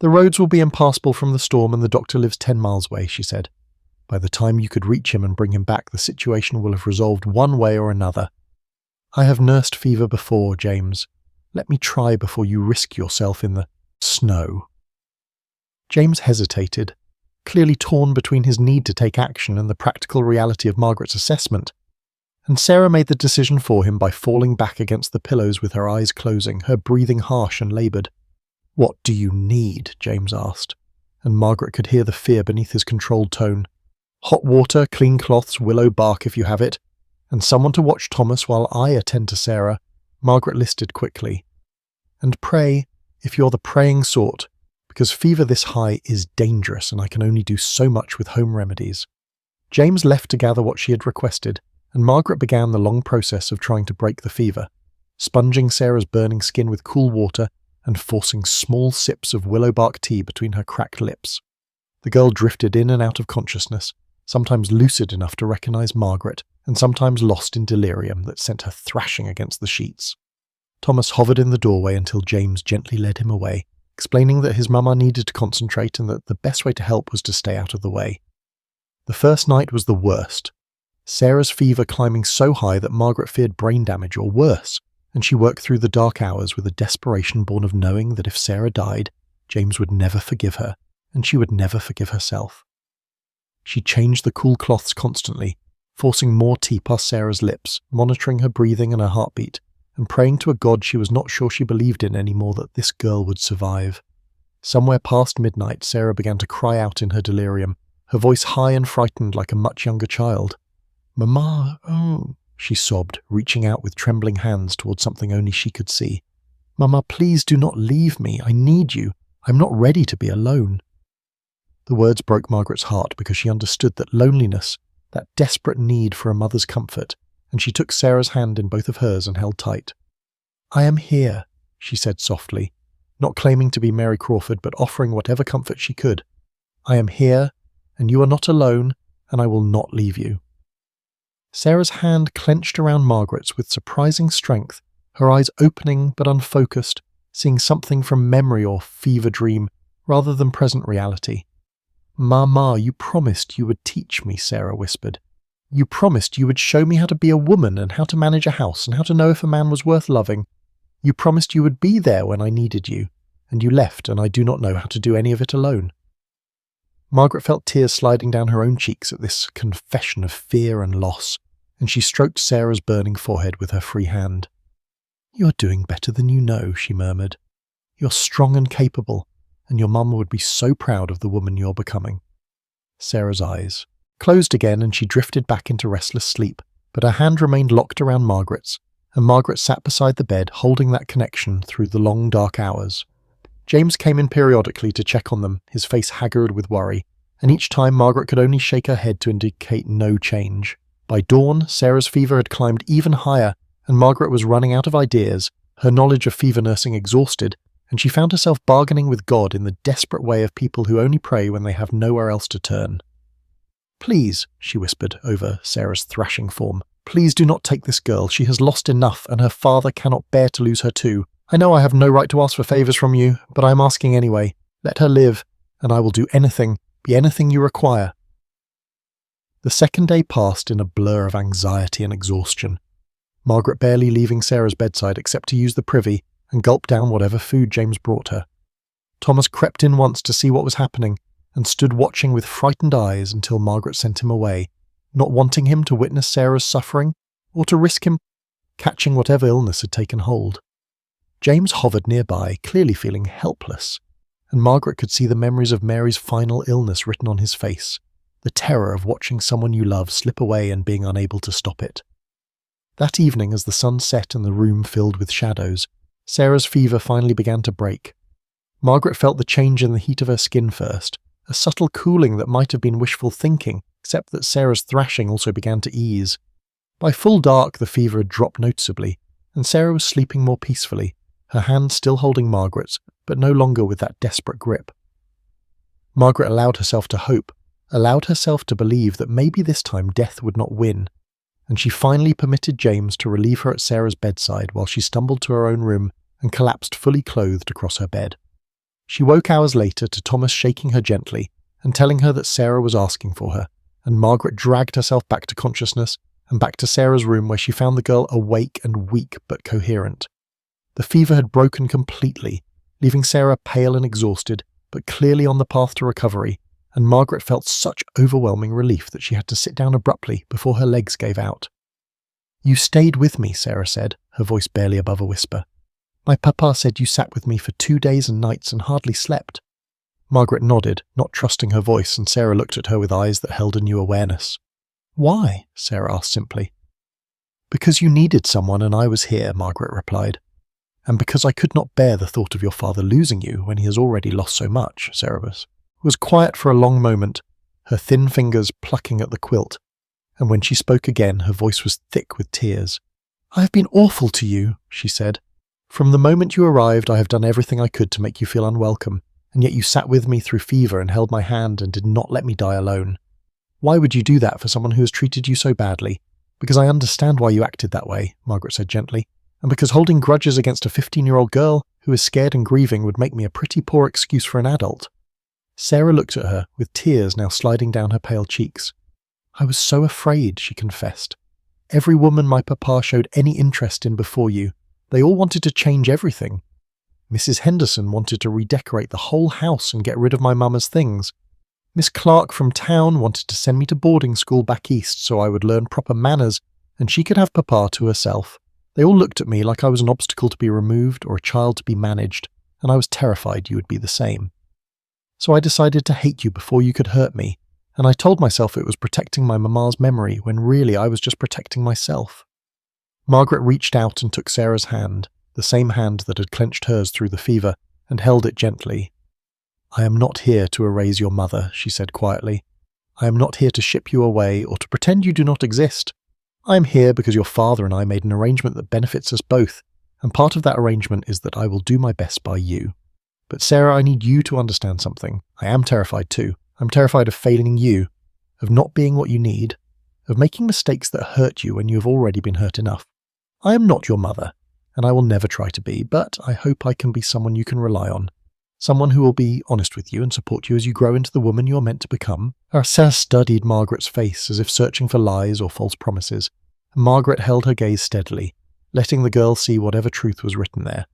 "The roads will be impassable from the storm and the doctor lives 10 miles away," she said. "By the time you could reach him and bring him back, the situation will have resolved one way or another. I have nursed fever before, James. Let me try before you risk yourself in the snow." James hesitated, clearly torn between his need to take action and the practical reality of Margaret's assessment, and Sarah made the decision for him by falling back against the pillows with her eyes closing, her breathing harsh and laboured. "What do you need?" James asked, and Margaret could hear the fear beneath his controlled tone. "Hot water, clean cloths, willow bark if you have it, and someone to watch Thomas while I attend to Sarah," Margaret listed quickly. "And pray, if you're the praying sort, because fever this high is dangerous and I can only do so much with home remedies." James left to gather what she had requested, and Margaret began the long process of trying to break the fever, sponging Sarah's burning skin with cool water and forcing small sips of willow bark tea between her cracked lips. The girl drifted in and out of consciousness, sometimes lucid enough to recognize Margaret, and sometimes lost in delirium that sent her thrashing against the sheets. Thomas hovered in the doorway until James gently led him away, explaining that his mama needed to concentrate and that the best way to help was to stay out of the way. The first night was the worst, Sarah's fever climbing so high that Margaret feared brain damage or worse, and she worked through the dark hours with a desperation born of knowing that if Sarah died, James would never forgive her, and she would never forgive herself. She changed the cool cloths constantly, forcing more tea past Sarah's lips, monitoring her breathing and her heartbeat, and praying to a God she was not sure she believed in anymore that this girl would survive. Somewhere past midnight, Sarah began to cry out in her delirium, her voice high and frightened like a much younger child. "Mama, oh," she sobbed, reaching out with trembling hands towards something only she could see. "Mama, please do not leave me. I need you. I'm not ready to be alone." The words broke Margaret's heart because she understood that loneliness, that desperate need for a mother's comfort, and she took Sarah's hand in both of hers and held tight. "I am here," she said softly, not claiming to be Mary Crawford but offering whatever comfort she could. "I am here, and you are not alone, and I will not leave you." Sarah's hand clenched around Margaret's with surprising strength, her eyes opening but unfocused, seeing something from memory or fever dream rather than present reality. "Mama, you promised you would teach me," Sarah whispered. "You promised you would show me how to be a woman and how to manage a house and how to know if a man was worth loving. You promised you would be there when I needed you, and you left, and I do not know how to do any of it alone." Margaret felt tears sliding down her own cheeks at this confession of fear and loss, and she stroked Sarah's burning forehead with her free hand. "You're doing better than you know," she murmured. "You're strong and capable, and your mum would be so proud of the woman you're becoming." Sarah's eyes closed again and she drifted back into restless sleep, but her hand remained locked around Margaret's, and Margaret sat beside the bed holding that connection through the long dark hours. James came in periodically to check on them, his face haggard with worry, and each time Margaret could only shake her head to indicate no change. By dawn, Sarah's fever had climbed even higher, and Margaret was running out of ideas, her knowledge of fever nursing exhausted, and she found herself bargaining with God in the desperate way of people who only pray when they have nowhere else to turn. "Please," she whispered over Sarah's thrashing form, "please do not take this girl. She has lost enough, and her father cannot bear to lose her too. I know I have no right to ask for favours from you, but I am asking anyway. Let her live, and I will do anything, be anything you require." The second day passed in a blur of anxiety and exhaustion, Margaret barely leaving Sarah's bedside except to use the privy and gulp down whatever food James brought her. Thomas crept in once to see what was happening and stood watching with frightened eyes until Margaret sent him away, not wanting him to witness Sarah's suffering or to risk him catching whatever illness had taken hold. James hovered nearby, clearly feeling helpless, and Margaret could see the memories of Mary's final illness written on his face, the terror of watching someone you love slip away and being unable to stop it. That evening, as the sun set and the room filled with shadows, Sarah's fever finally began to break. Margaret felt the change in the heat of her skin first, a subtle cooling that might have been wishful thinking, except that Sarah's thrashing also began to ease. By full dark, the fever had dropped noticeably, and Sarah was sleeping more peacefully, her hand still holding Margaret's, but no longer with that desperate grip. Margaret allowed herself to hope, allowed herself to believe that maybe this time death would not win, and she finally permitted James to relieve her at Sarah's bedside while she stumbled to her own room and collapsed fully clothed across her bed. She woke hours later to Thomas shaking her gently and telling her that Sarah was asking for her, and Margaret dragged herself back to consciousness and back to Sarah's room, where she found the girl awake and weak but coherent. The fever had broken completely, leaving Sarah pale and exhausted, but clearly on the path to recovery, and Margaret felt such overwhelming relief that she had to sit down abruptly before her legs gave out. "You stayed with me," Sarah said, her voice barely above a whisper. "My papa said you sat with me for 2 days and nights and hardly slept." Margaret nodded, not trusting her voice, and Sarah looked at her with eyes that held a new awareness. "Why?" Sarah asked simply. "Because you needed someone and I was here," Margaret replied. "And because I could not bear the thought of your father losing you when he has already lost so much," Sarah was quiet for a long moment, her thin fingers plucking at the quilt, and when she spoke again, her voice was thick with tears. "I have been awful to you," she said. "From the moment you arrived, I have done everything I could to make you feel unwelcome, and yet you sat with me through fever and held my hand and did not let me die alone. Why would you do that for someone who has treated you so badly? Because I understand why you acted that way," Margaret said gently, "and because holding grudges against a 15-year-old girl who is scared and grieving would make me a pretty poor excuse for an adult." Sarah looked at her, with tears now sliding down her pale cheeks. "I was so afraid," she confessed. "Every woman my papa showed any interest in before you, they all wanted to change everything. Mrs. Henderson wanted to redecorate the whole house and get rid of my mama's things. Miss Clark from town wanted to send me to boarding school back east so I would learn proper manners and she could have papa to herself. They all looked at me like I was an obstacle to be removed or a child to be managed, and I was terrified you would be the same. So I decided to hate you before you could hurt me, and I told myself it was protecting my mama's memory when really I was just protecting myself." Margaret reached out and took Sarah's hand, the same hand that had clenched hers through the fever, and held it gently. "I am not here to erase your mother," she said quietly. "I am not here to ship you away or to pretend you do not exist. I am here because your father and I made an arrangement that benefits us both, and part of that arrangement is that I will do my best by you. But Sarah, I need you to understand something. I am terrified too. I'm terrified of failing you, of not being what you need, of making mistakes that hurt you when you have already been hurt enough. I am not your mother, and I will never try to be, but I hope I can be someone you can rely on. Someone who will be honest with you and support you as you grow into the woman you are meant to become." Sarah studied Margaret's face as if searching for lies or false promises, and Margaret held her gaze steadily, letting the girl see whatever truth was written there.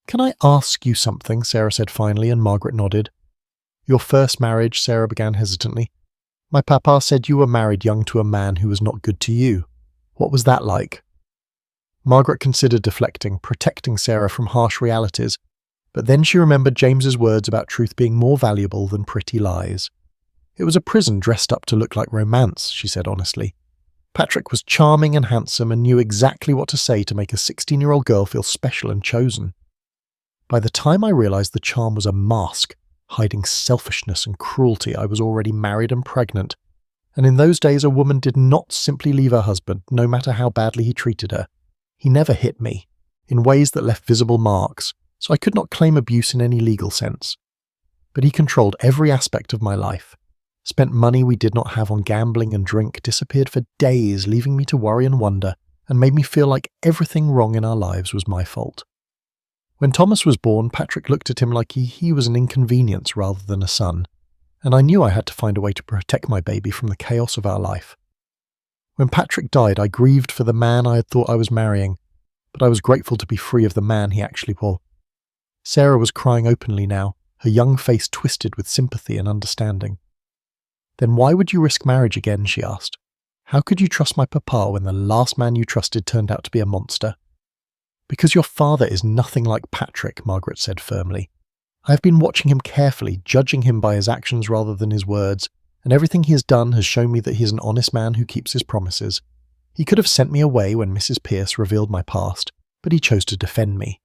"Can I ask you something?" Sarah said finally, and Margaret nodded. "Your first marriage," Sarah began hesitantly. "My papa said you were married young to a man who was not good to you. What was that like?" Margaret considered deflecting, protecting Sarah from harsh realities, but then she remembered James's words about truth being more valuable than pretty lies. "It was a prison dressed up to look like romance," she said honestly. "Patrick was charming and handsome and knew exactly what to say to make a 16-year-old girl feel special and chosen. By the time I realized the charm was a mask, hiding selfishness and cruelty, I was already married and pregnant, and in those days a woman did not simply leave her husband, no matter how badly he treated her. He never hit me, in ways that left visible marks, so I could not claim abuse in any legal sense. But he controlled every aspect of my life, spent money we did not have on gambling and drink, disappeared for days, leaving me to worry and wonder, and made me feel like everything wrong in our lives was my fault. When Thomas was born, Patrick looked at him like he was an inconvenience rather than a son, and I knew I had to find a way to protect my baby from the chaos of our life. When Patrick died, I grieved for the man I had thought I was marrying, but I was grateful to be free of the man he actually was." Sarah was crying openly now, her young face twisted with sympathy and understanding. "Then why would you risk marriage again?" she asked. How could you trust my papa when the last man you trusted turned out to be a monster? Because your father is nothing like Patrick, Margaret said firmly. I have been watching him carefully, judging him by his actions rather than his words, and everything he has done has shown me that he is an honest man who keeps his promises. He could have sent me away when Mrs. Pierce revealed my past, but he chose to defend me.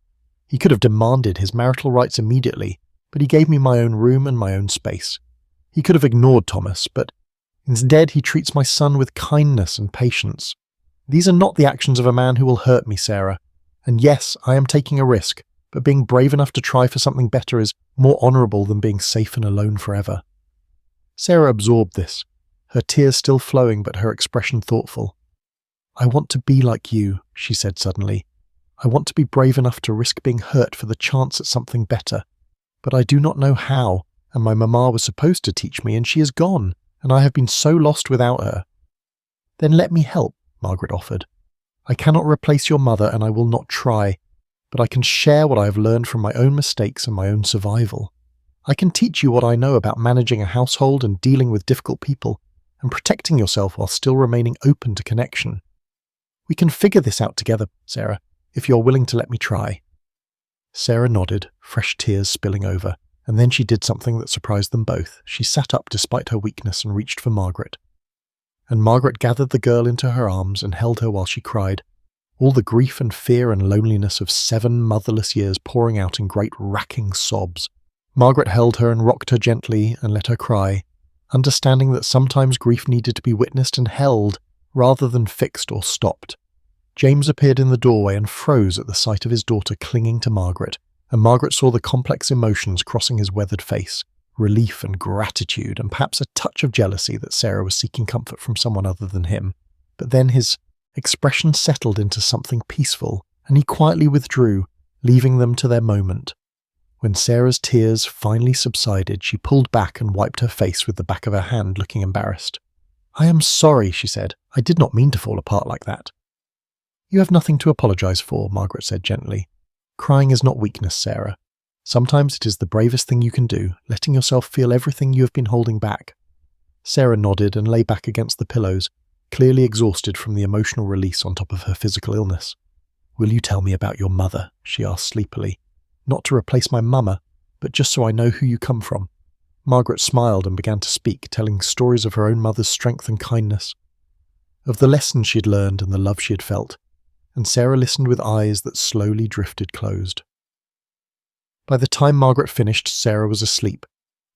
He could have demanded his marital rights immediately, but he gave me my own room and my own space. He could have ignored Thomas, but instead he treats my son with kindness and patience. These are not the actions of a man who will hurt me, Sarah. And yes, I am taking a risk, but being brave enough to try for something better is more honourable than being safe and alone forever. Sarah absorbed this, her tears still flowing but her expression thoughtful. I want to be like you, she said suddenly. I want to be brave enough to risk being hurt for the chance at something better. But I do not know how, and my mamma was supposed to teach me, and she is gone, and I have been so lost without her. Then let me help, Margaret offered. I cannot replace your mother, and I will not try, but I can share what I have learned from my own mistakes and my own survival. I can teach you what I know about managing a household and dealing with difficult people, and protecting yourself while still remaining open to connection. We can figure this out together, Sarah, if you're willing to let me try. Sarah nodded, fresh tears spilling over, and then she did something that surprised them both. She sat up despite her weakness and reached for Margaret. And Margaret gathered the girl into her arms and held her while she cried, all the grief and fear and loneliness of 7 motherless years pouring out in great racking sobs. Margaret held her and rocked her gently and let her cry, understanding that sometimes grief needed to be witnessed and held rather than fixed or stopped. James appeared in the doorway and froze at the sight of his daughter clinging to Margaret, and Margaret saw the complex emotions crossing his weathered face, relief and gratitude, and perhaps a touch of jealousy that Sarah was seeking comfort from someone other than him. But then his expression settled into something peaceful, and he quietly withdrew, leaving them to their moment. When Sarah's tears finally subsided, she pulled back and wiped her face with the back of her hand, looking embarrassed. I am sorry, she said. I did not mean to fall apart like that. You have nothing to apologize for, Margaret said gently. Crying is not weakness, Sarah. Sometimes it is the bravest thing you can do, letting yourself feel everything you have been holding back. Sarah nodded and lay back against the pillows, clearly exhausted from the emotional release on top of her physical illness. Will you tell me about your mother? She asked sleepily. Not to replace my mama, but just so I know who you come from. Margaret smiled and began to speak, telling stories of her own mother's strength and kindness, of the lessons she had learned and the love she had felt, and Sarah listened with eyes that slowly drifted closed. By the time Margaret finished, Sarah was asleep,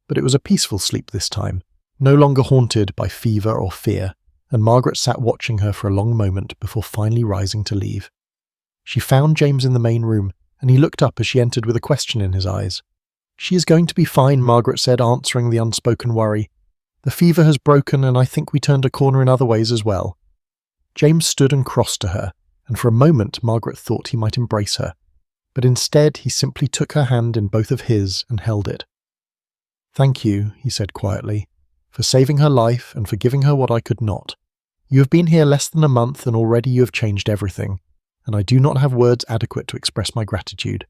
but it was a peaceful sleep this time, no longer haunted by fever or fear, and Margaret sat watching her for a long moment before finally rising to leave. She found James in the main room, and he looked up as she entered with a question in his eyes. She is going to be fine, Margaret said, answering the unspoken worry. The fever has broken, and I think we turned a corner in other ways as well. James stood and crossed to her, and for a moment Margaret thought he might embrace her, but instead he simply took her hand in both of his and held it. Thank you, he said quietly, for saving her life and for giving her what I could not. You have been here less than a month and already you have changed everything, and I do not have words adequate to express my gratitude.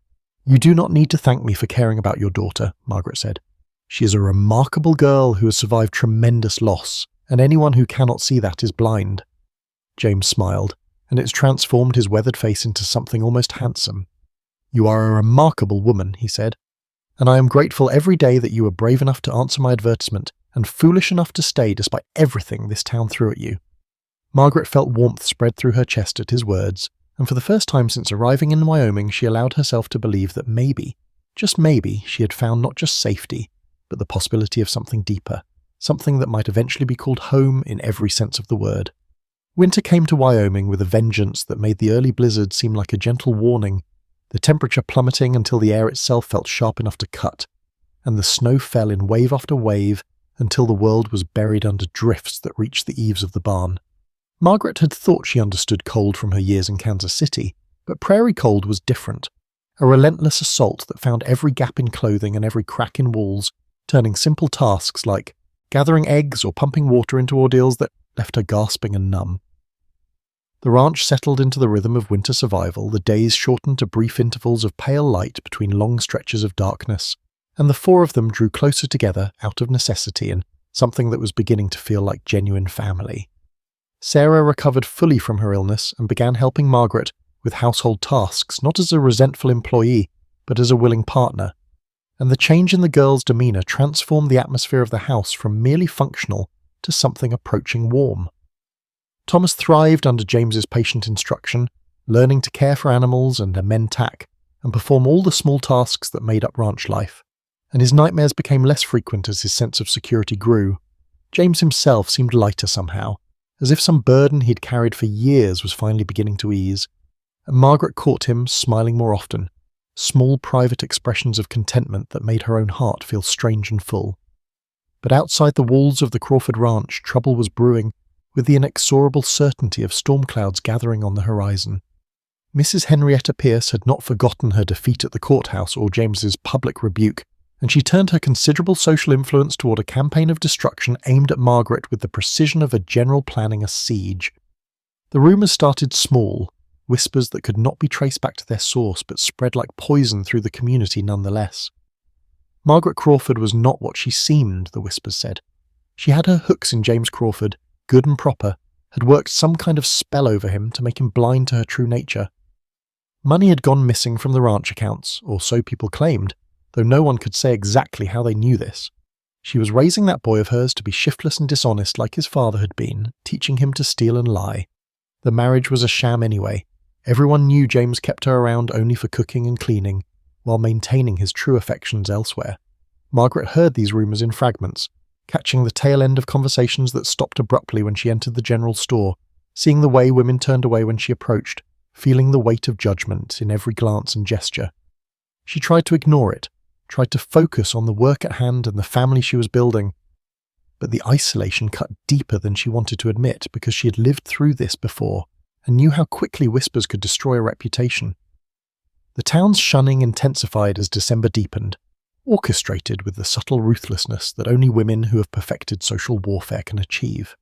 You do not need to thank me for caring about your daughter, Margaret said. She is a remarkable girl who has survived tremendous loss, and anyone who cannot see that is blind. James smiled, and it transformed his weathered face into something almost handsome. You are a remarkable woman, he said, and I am grateful every day that you were brave enough to answer my advertisement and foolish enough to stay despite everything this town threw at you. Margaret felt warmth spread through her chest at his words, and for the first time since arriving in Wyoming she allowed herself to believe that maybe, just maybe, she had found not just safety, but the possibility of something deeper, something that might eventually be called home in every sense of the word. Winter came to Wyoming with a vengeance that made the early blizzard seem like a gentle warning, the temperature plummeting until the air itself felt sharp enough to cut, and the snow fell in wave after wave until the world was buried under drifts that reached the eaves of the barn. Margaret had thought she understood cold from her years in Kansas City, but prairie cold was different, a relentless assault that found every gap in clothing and every crack in walls, turning simple tasks like gathering eggs or pumping water into ordeals that left her gasping and numb. The ranch settled into the rhythm of winter survival, the days shortened to brief intervals of pale light between long stretches of darkness, and the four of them drew closer together out of necessity and something that was beginning to feel like genuine family. Sarah recovered fully from her illness and began helping Margaret with household tasks, not as a resentful employee, but as a willing partner. And the change in the girl's demeanour transformed the atmosphere of the house from merely functional to something approaching warm. Thomas thrived under James's patient instruction, learning to care for animals and amend tack, and perform all the small tasks that made up ranch life. And his nightmares became less frequent as his sense of security grew. James himself seemed lighter somehow, as if some burden he'd carried for years was finally beginning to ease. And Margaret caught him smiling more often, small private expressions of contentment that made her own heart feel strange and full. But outside the walls of the Crawford ranch, trouble was brewing, with the inexorable certainty of storm clouds gathering on the horizon. Mrs. Henrietta Pierce had not forgotten her defeat at the courthouse or James's public rebuke, and she turned her considerable social influence toward a campaign of destruction aimed at Margaret with the precision of a general planning a siege. The rumours started small, whispers that could not be traced back to their source but spread like poison through the community nonetheless. Margaret Crawford was not what she seemed, the whispers said. She had her hooks in James Crawford, good and proper, had worked some kind of spell over him to make him blind to her true nature. Money had gone missing from the ranch accounts, or so people claimed, though no one could say exactly how they knew this. She was raising that boy of hers to be shiftless and dishonest like his father had been, teaching him to steal and lie. The marriage was a sham anyway. Everyone knew James kept her around only for cooking and cleaning, while maintaining his true affections elsewhere. Margaret heard these rumours in fragments, catching the tail end of conversations that stopped abruptly when she entered the general store, seeing the way women turned away when she approached, feeling the weight of judgment in every glance and gesture. She tried to ignore it, tried to focus on the work at hand and the family she was building. But the isolation cut deeper than she wanted to admit because she had lived through this before and knew how quickly whispers could destroy a reputation. The town's shunning intensified as December deepened, orchestrated with the subtle ruthlessness that only women who have perfected social warfare can achieve.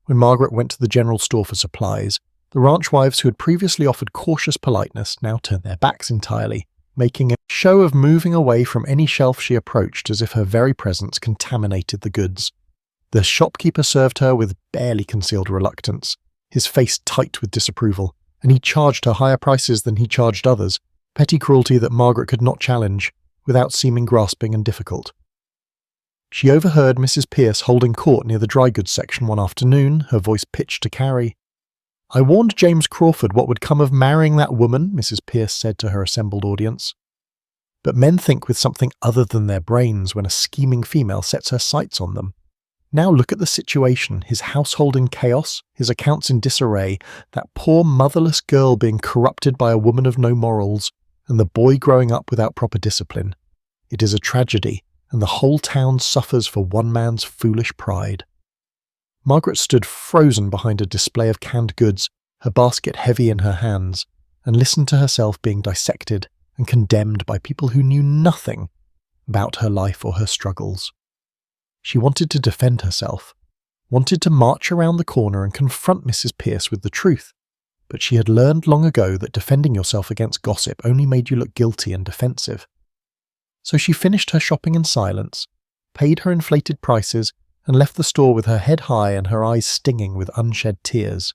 When Margaret went to the general store for supplies, the ranch wives who had previously offered cautious politeness now turned their backs entirely, making a show of moving away from any shelf she approached as if her very presence contaminated the goods. The shopkeeper served her with barely concealed reluctance, his face tight with disapproval, and he charged her higher prices than he charged others, petty cruelty that Margaret could not challenge, without seeming grasping and difficult. She overheard Mrs. Pierce holding court near the dry goods section one afternoon, her voice pitched to Carrie. "I warned James Crawford what would come of marrying that woman," Mrs. Pierce said to her assembled audience. But men think with something other than their brains when a scheming female sets her sights on them. Now look at the situation, his household in chaos, his accounts in disarray, that poor motherless girl being corrupted by a woman of no morals, and the boy growing up without proper discipline. It is a tragedy, and the whole town suffers for one man's foolish pride. Margaret stood frozen behind a display of canned goods, her basket heavy in her hands, and listened to herself being dissected and condemned by people who knew nothing about her life or her struggles. She wanted to defend herself, wanted to march around the corner and confront Mrs. Pierce with the truth, but she had learned long ago that defending yourself against gossip only made you look guilty and defensive. So she finished her shopping in silence, paid her inflated prices, and left the store with her head high and her eyes stinging with unshed tears.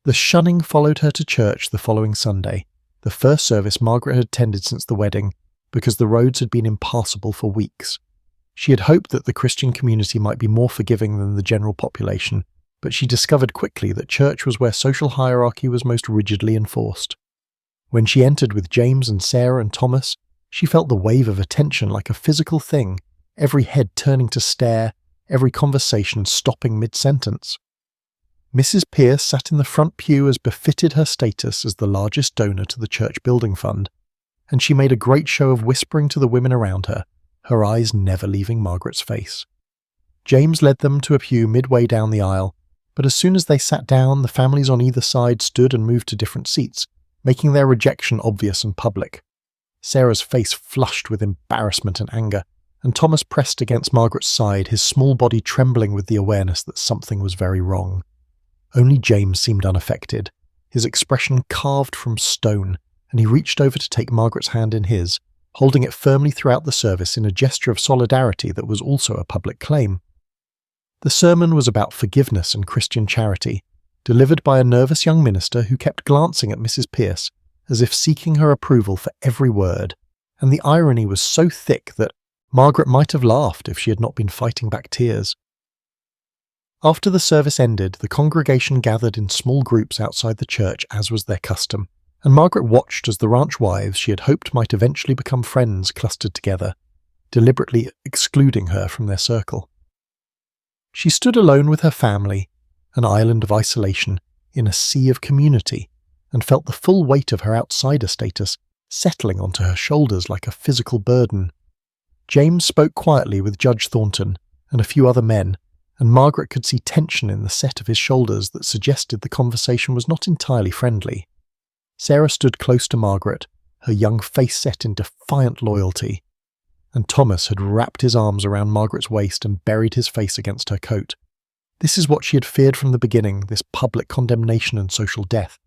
The shunning followed her to church the following Sunday, the first service Margaret had attended since the wedding, because the roads had been impassable for weeks. She had hoped that the Christian community might be more forgiving than the general population, but she discovered quickly that church was where social hierarchy was most rigidly enforced. When she entered with James and Sarah and Thomas, she felt the wave of attention like a physical thing, every head turning to stare, every conversation stopping mid-sentence. Mrs. Pierce sat in the front pew as befitted her status as the largest donor to the church building fund, and she made a great show of whispering to the women around her, her eyes never leaving Margaret's face. James led them to a pew midway down the aisle, but as soon as they sat down, the families on either side stood and moved to different seats, making their rejection obvious and public. Sarah's face flushed with embarrassment and anger, and Thomas pressed against Margaret's side, his small body trembling with the awareness that something was very wrong. Only James seemed unaffected, his expression carved from stone, and he reached over to take Margaret's hand in his, holding it firmly throughout the service in a gesture of solidarity that was also a public claim. The sermon was about forgiveness and Christian charity, delivered by a nervous young minister who kept glancing at Mrs. Pierce as if seeking her approval for every word, and the irony was so thick that Margaret might have laughed if she had not been fighting back tears. After the service ended, the congregation gathered in small groups outside the church as was their custom, and Margaret watched as the ranch wives she had hoped might eventually become friends clustered together, deliberately excluding her from their circle. She stood alone with her family, an island of isolation, in a sea of community, and felt the full weight of her outsider status settling onto her shoulders like a physical burden. James spoke quietly with Judge Thornton and a few other men, and Margaret could see tension in the set of his shoulders that suggested the conversation was not entirely friendly. Sarah stood close to Margaret, her young face set in defiant loyalty, and Thomas had wrapped his arms around Margaret's waist and buried his face against her coat. This is what she had feared from the beginning, this public condemnation and social death.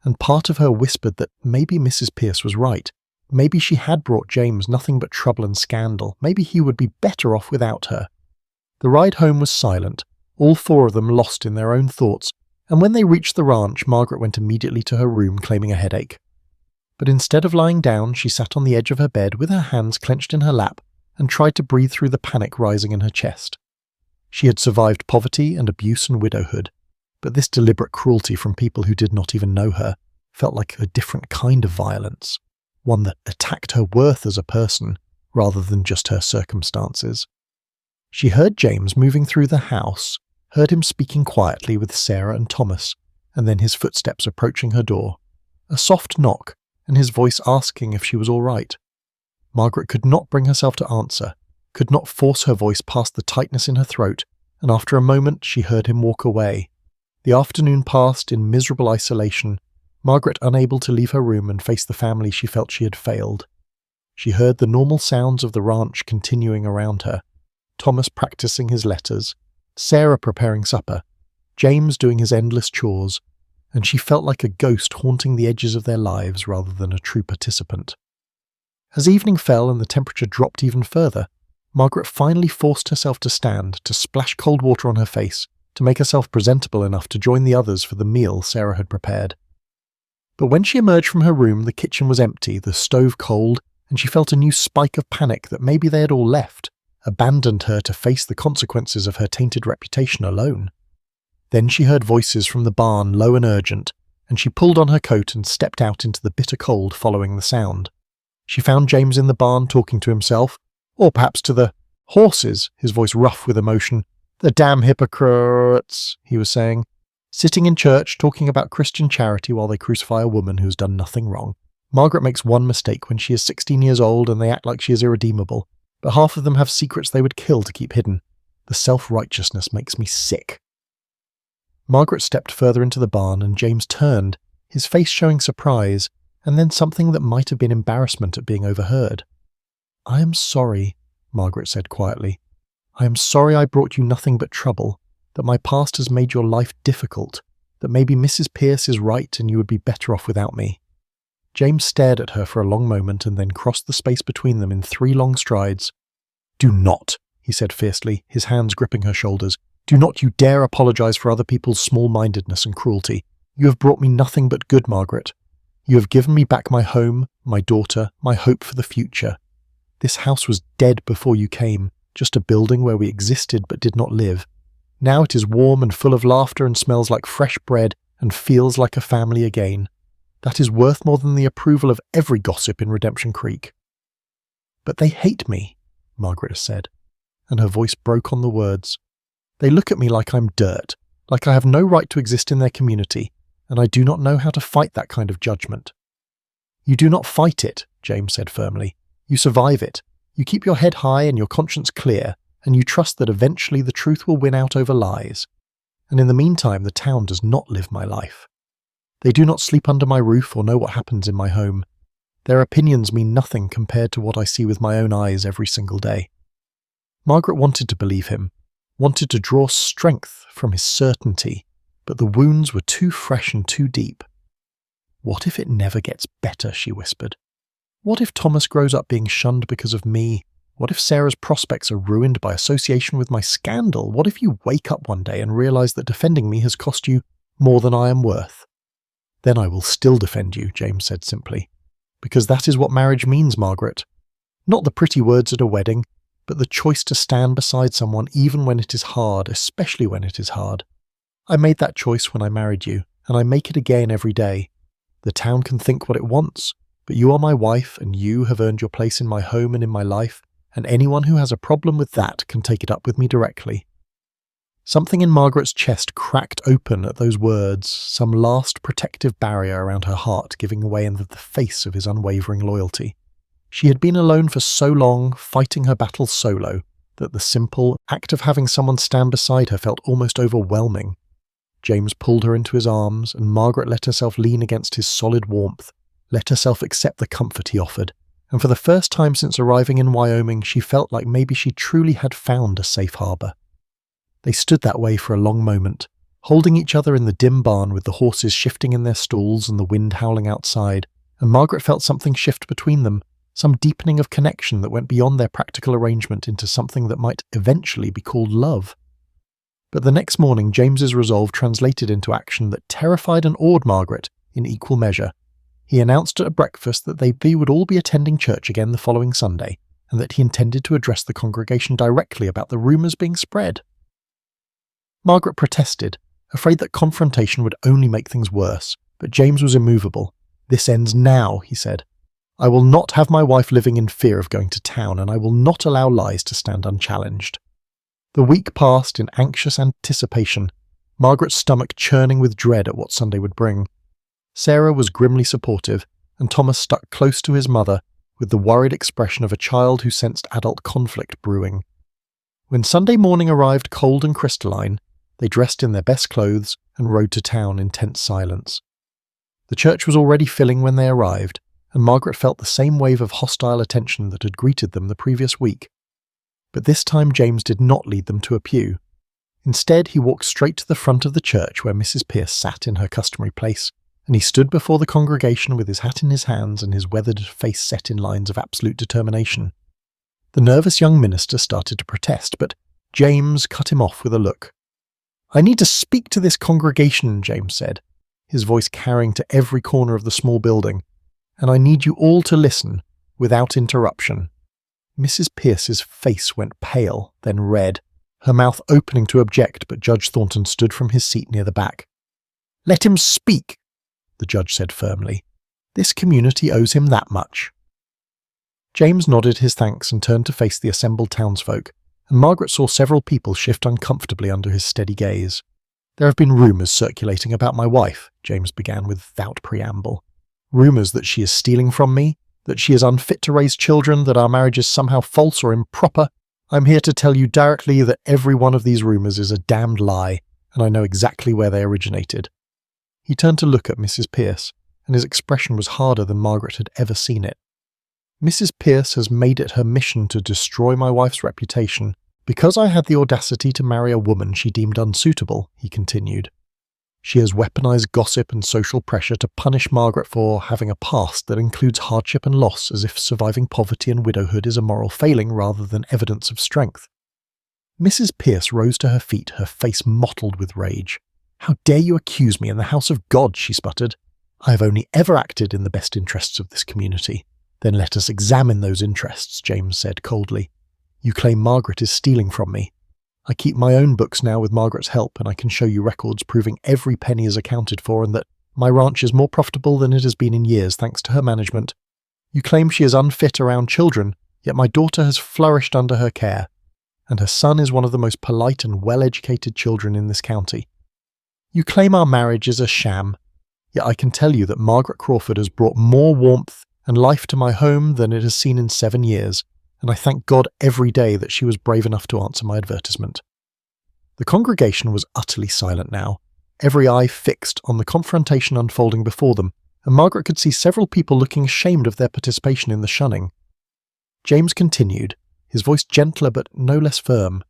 And part of her whispered that maybe Mrs. Pierce was right. Maybe she had brought James nothing but trouble and scandal. Maybe he would be better off without her. The ride home was silent, all four of them lost in their own thoughts, and when they reached the ranch, Margaret went immediately to her room claiming a headache. But instead of lying down, she sat on the edge of her bed with her hands clenched in her lap and tried to breathe through the panic rising in her chest. She had survived poverty and abuse and widowhood, but this deliberate cruelty from people who did not even know her felt like a different kind of violence, one that attacked her worth as a person rather than just her circumstances. She heard James moving through the house, heard him speaking quietly with Sarah and Thomas, and then his footsteps approaching her door. A soft knock, and his voice asking if she was all right. Margaret could not bring herself to answer, could not force her voice past the tightness in her throat, and after a moment she heard him walk away. The afternoon passed in miserable isolation, Margaret unable to leave her room and face the family she felt she had failed. She heard the normal sounds of the ranch continuing around her, Thomas practicing his letters, Sarah preparing supper, James doing his endless chores, and she felt like a ghost haunting the edges of their lives rather than a true participant. As evening fell and the temperature dropped even further, Margaret finally forced herself to stand, to splash cold water on her face, to make herself presentable enough to join the others for the meal Sarah had prepared. But when she emerged from her room, the kitchen was empty, the stove cold, and she felt a new spike of panic that maybe they had all left, abandoned her to face the consequences of her tainted reputation alone. Then she heard voices from the barn, low and urgent, and she pulled on her coat and stepped out into the bitter cold following the sound. She found James in the barn talking to himself, or perhaps to the horses, his voice rough with emotion. "The damn hypocrites," he was saying, sitting in church talking about Christian charity while they crucify a woman who's done nothing wrong. Margaret makes one mistake when she is 16 years old and they act like she is irredeemable, but half of them have secrets they would kill to keep hidden. The self-righteousness makes me sick. Margaret stepped further into the barn and James turned, his face showing surprise, and then something that might have been embarrassment at being overheard. "I am sorry," Margaret said quietly. "I am sorry I brought you nothing but trouble, that my past has made your life difficult, that maybe Mrs. Pierce is right and you would be better off without me." James stared at her for a long moment and then crossed the space between them in 3 long strides. "Do not," he said fiercely, his hands gripping her shoulders. "Do not you dare apologize for other people's small-mindedness and cruelty. You have brought me nothing but good, Margaret. You have given me back my home, my daughter, my hope for the future. This house was dead before you came, just a building where we existed but did not live. Now it is warm and full of laughter and smells like fresh bread and feels like a family again. That is worth more than the approval of every gossip in Redemption Creek." "But they hate me," Margaret said, and her voice broke on the words. "They look at me like I'm dirt, like I have no right to exist in their community, and I do not know how to fight that kind of judgment." "You do not fight it," James said firmly. "You survive it. You keep your head high and your conscience clear, and you trust that eventually the truth will win out over lies. And in the meantime, the town does not live my life. They do not sleep under my roof or know what happens in my home. Their opinions mean nothing compared to what I see with my own eyes every single day." Margaret wanted to believe him, wanted to draw strength from his certainty, but the wounds were too fresh and too deep. "What if it never gets better?" she whispered. "What if Thomas grows up being shunned because of me? What if Sarah's prospects are ruined by association with my scandal? What if you wake up one day and realize that defending me has cost you more than I am worth. Then I will still defend you, James said simply. Because that is what marriage means, Margaret. Not the pretty words at a wedding, but the choice to stand beside someone even when it is hard, especially when it is hard. I made that choice when I married you, and I make it again every day. The town can think what it wants, but you are my wife and you have earned your place in my home and in my life, and anyone who has a problem with that can take it up with me directly. Something in Margaret's chest cracked open at those words, some last protective barrier around her heart giving way in the face of his unwavering loyalty. She had been alone for so long, fighting her battles solo, that the simple act of having someone stand beside her felt almost overwhelming. James pulled her into his arms, and Margaret let herself lean against his solid warmth, let herself accept the comfort he offered, and for the first time since arriving in Wyoming she felt like maybe she truly had found a safe harbour. They stood that way for a long moment, holding each other in the dim barn with the horses shifting in their stalls and the wind howling outside, and Margaret felt something shift between them, some deepening of connection that went beyond their practical arrangement into something that might eventually be called love. But the next morning James's resolve translated into action that terrified and awed Margaret in equal measure. He announced at breakfast that they would all be attending church again the following Sunday, and that he intended to address the congregation directly about the rumours being spread. Margaret protested, afraid that confrontation would only make things worse, but James was immovable. "This ends now," he said. "I will not have my wife living in fear of going to town, and I will not allow lies to stand unchallenged." The week passed in anxious anticipation, Margaret's stomach churning with dread at what Sunday would bring. Sarah was grimly supportive, and Thomas stuck close to his mother with the worried expression of a child who sensed adult conflict brewing. When Sunday morning arrived cold and crystalline, they dressed in their best clothes and rode to town in tense silence. The church was already filling when they arrived, and Margaret felt the same wave of hostile attention that had greeted them the previous week. But this time James did not lead them to a pew. Instead, he walked straight to the front of the church where Mrs. Pierce sat in her customary place, and he stood before the congregation with his hat in his hands and his weathered face set in lines of absolute determination. The nervous young minister started to protest, but James cut him off with a look. "I need to speak to this congregation," James said, his voice carrying to every corner of the small building, "and I need you all to listen, without interruption." Mrs. Pierce's face went pale, then red, her mouth opening to object, but Judge Thornton stood from his seat near the back. "Let him speak," the judge said firmly. "This community owes him that much." James nodded his thanks and turned to face the assembled townsfolk, and Margaret saw several people shift uncomfortably under his steady gaze. "There have been rumours circulating about my wife," James began without preamble. "Rumours that she is stealing from me, that she is unfit to raise children, that our marriage is somehow false or improper. I'm here to tell you directly that every one of these rumours is a damned lie, and I know exactly where they originated." He turned to look at Mrs. Pierce, and his expression was harder than Margaret had ever seen it. "Mrs. Pierce has made it her mission to destroy my wife's reputation, because I had the audacity to marry a woman she deemed unsuitable," he continued. "She has weaponized gossip and social pressure to punish Margaret for having a past that includes hardship and loss, as if surviving poverty and widowhood is a moral failing rather than evidence of strength." Mrs. Pierce rose to her feet, her face mottled with rage. "How dare you accuse me in the house of God?" she sputtered. "I have only ever acted in the best interests of this community." "Then let us examine those interests," James said coldly. "You claim Margaret is stealing from me. I keep my own books now with Margaret's help, and I can show you records proving every penny is accounted for and that my ranch is more profitable than it has been in years thanks to her management. You claim she is unfit around children, yet my daughter has flourished under her care, and her son is one of the most polite and well-educated children in this county. You claim our marriage is a sham, yet I can tell you that Margaret Crawford has brought more warmth and life to my home than it has seen in 7 years, and I thank God every day that she was brave enough to answer my advertisement." The congregation was utterly silent now, every eye fixed on the confrontation unfolding before them, and Margaret could see several people looking ashamed of their participation in the shunning. James continued, his voice gentler but no less firm.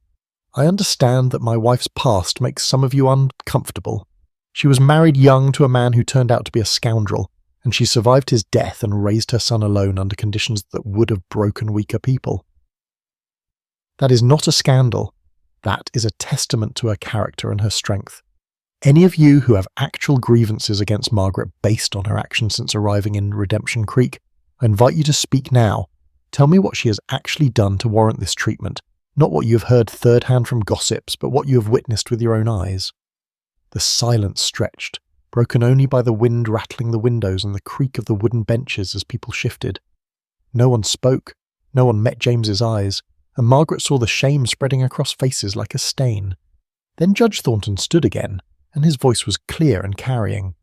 "I understand that my wife's past makes some of you uncomfortable. She was married young to a man who turned out to be a scoundrel, and she survived his death and raised her son alone under conditions that would have broken weaker people. That is not a scandal. That is a testament to her character and her strength. Any of you who have actual grievances against Margaret based on her actions since arriving in Redemption Creek, I invite you to speak now. Tell me what she has actually done to warrant this treatment, not what you have heard third-hand from gossips, but what you have witnessed with your own eyes. The silence stretched, broken only by the wind rattling the windows and the creak of the wooden benches as people shifted. No one spoke, no one met James's eyes, and Margaret saw the shame spreading across faces like a stain. Then Judge Thornton stood again, and his voice was clear and carrying.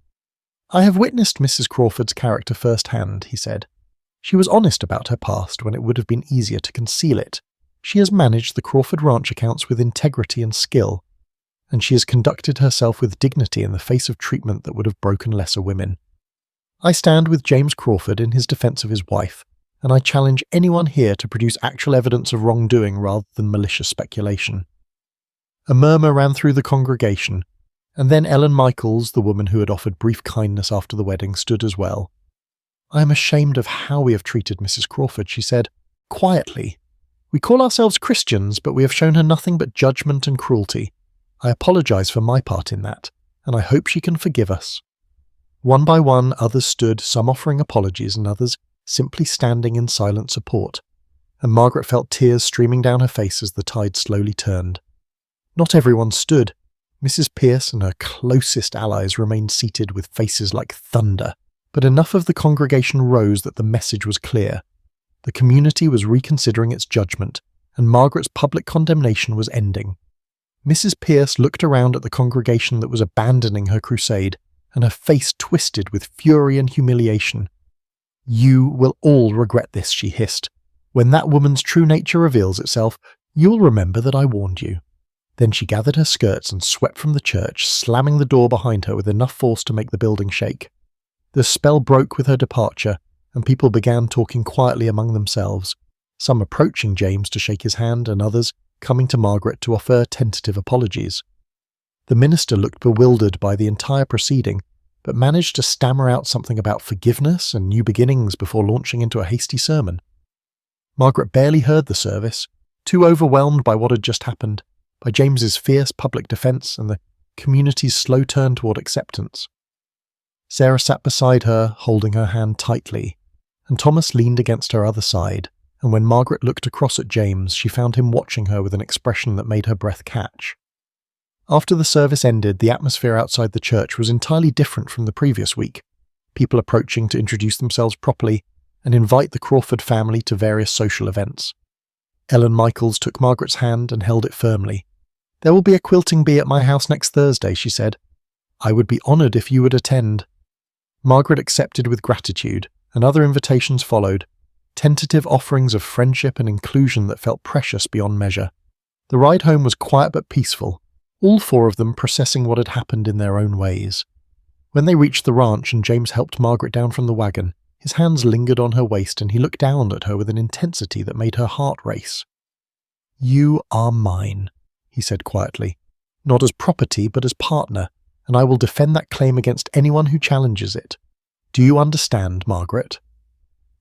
"I have witnessed Mrs. Crawford's character firsthand," he said. "She was honest about her past when it would have been easier to conceal it. She has managed the Crawford ranch accounts with integrity and skill, and she has conducted herself with dignity in the face of treatment that would have broken lesser women. I stand with James Crawford in his defense of his wife, and I challenge anyone here to produce actual evidence of wrongdoing rather than malicious speculation." A murmur ran through the congregation, and then Ellen Michaels, the woman who had offered brief kindness after the wedding, stood as well. "I am ashamed of how we have treated Mrs. Crawford," she said, quietly. "We call ourselves Christians, but we have shown her nothing but judgment and cruelty. I apologize for my part in that, and I hope she can forgive us." One by one, others stood, some offering apologies and others simply standing in silent support, and Margaret felt tears streaming down her face as the tide slowly turned. Not everyone stood. Mrs. Pierce and her closest allies remained seated with faces like thunder, but enough of the congregation rose that the message was clear. The community was reconsidering its judgment, and Margaret's public condemnation was ending. Mrs. Pierce looked around at the congregation that was abandoning her crusade, and her face twisted with fury and humiliation. "You will all regret this," she hissed. "When that woman's true nature reveals itself, you'll remember that I warned you." Then she gathered her skirts and swept from the church, slamming the door behind her with enough force to make the building shake. The spell broke with her departure, and people began talking quietly among themselves, some approaching James to shake his hand and others coming to Margaret to offer tentative apologies. The minister looked bewildered by the entire proceeding, but managed to stammer out something about forgiveness and new beginnings before launching into a hasty sermon. Margaret barely heard the service, too overwhelmed by what had just happened, by James's fierce public defence and the community's slow turn toward acceptance. Sarah sat beside her, holding her hand tightly, and Thomas leaned against her other side, and when Margaret looked across at James, she found him watching her with an expression that made her breath catch. After the service ended, the atmosphere outside the church was entirely different from the previous week, people approaching to introduce themselves properly and invite the Crawford family to various social events. Ellen Michaels took Margaret's hand and held it firmly. "There will be a quilting bee at my house next Thursday," she said. "I would be honoured if you would attend." Margaret accepted with gratitude, and other invitations followed, tentative offerings of friendship and inclusion that felt precious beyond measure. The ride home was quiet but peaceful, all four of them processing what had happened in their own ways. When they reached the ranch and James helped Margaret down from the wagon, his hands lingered on her waist and he looked down at her with an intensity that made her heart race. "You are mine," he said quietly, "not as property but as partner, and I will defend that claim against anyone who challenges it. Do you understand, Margaret?"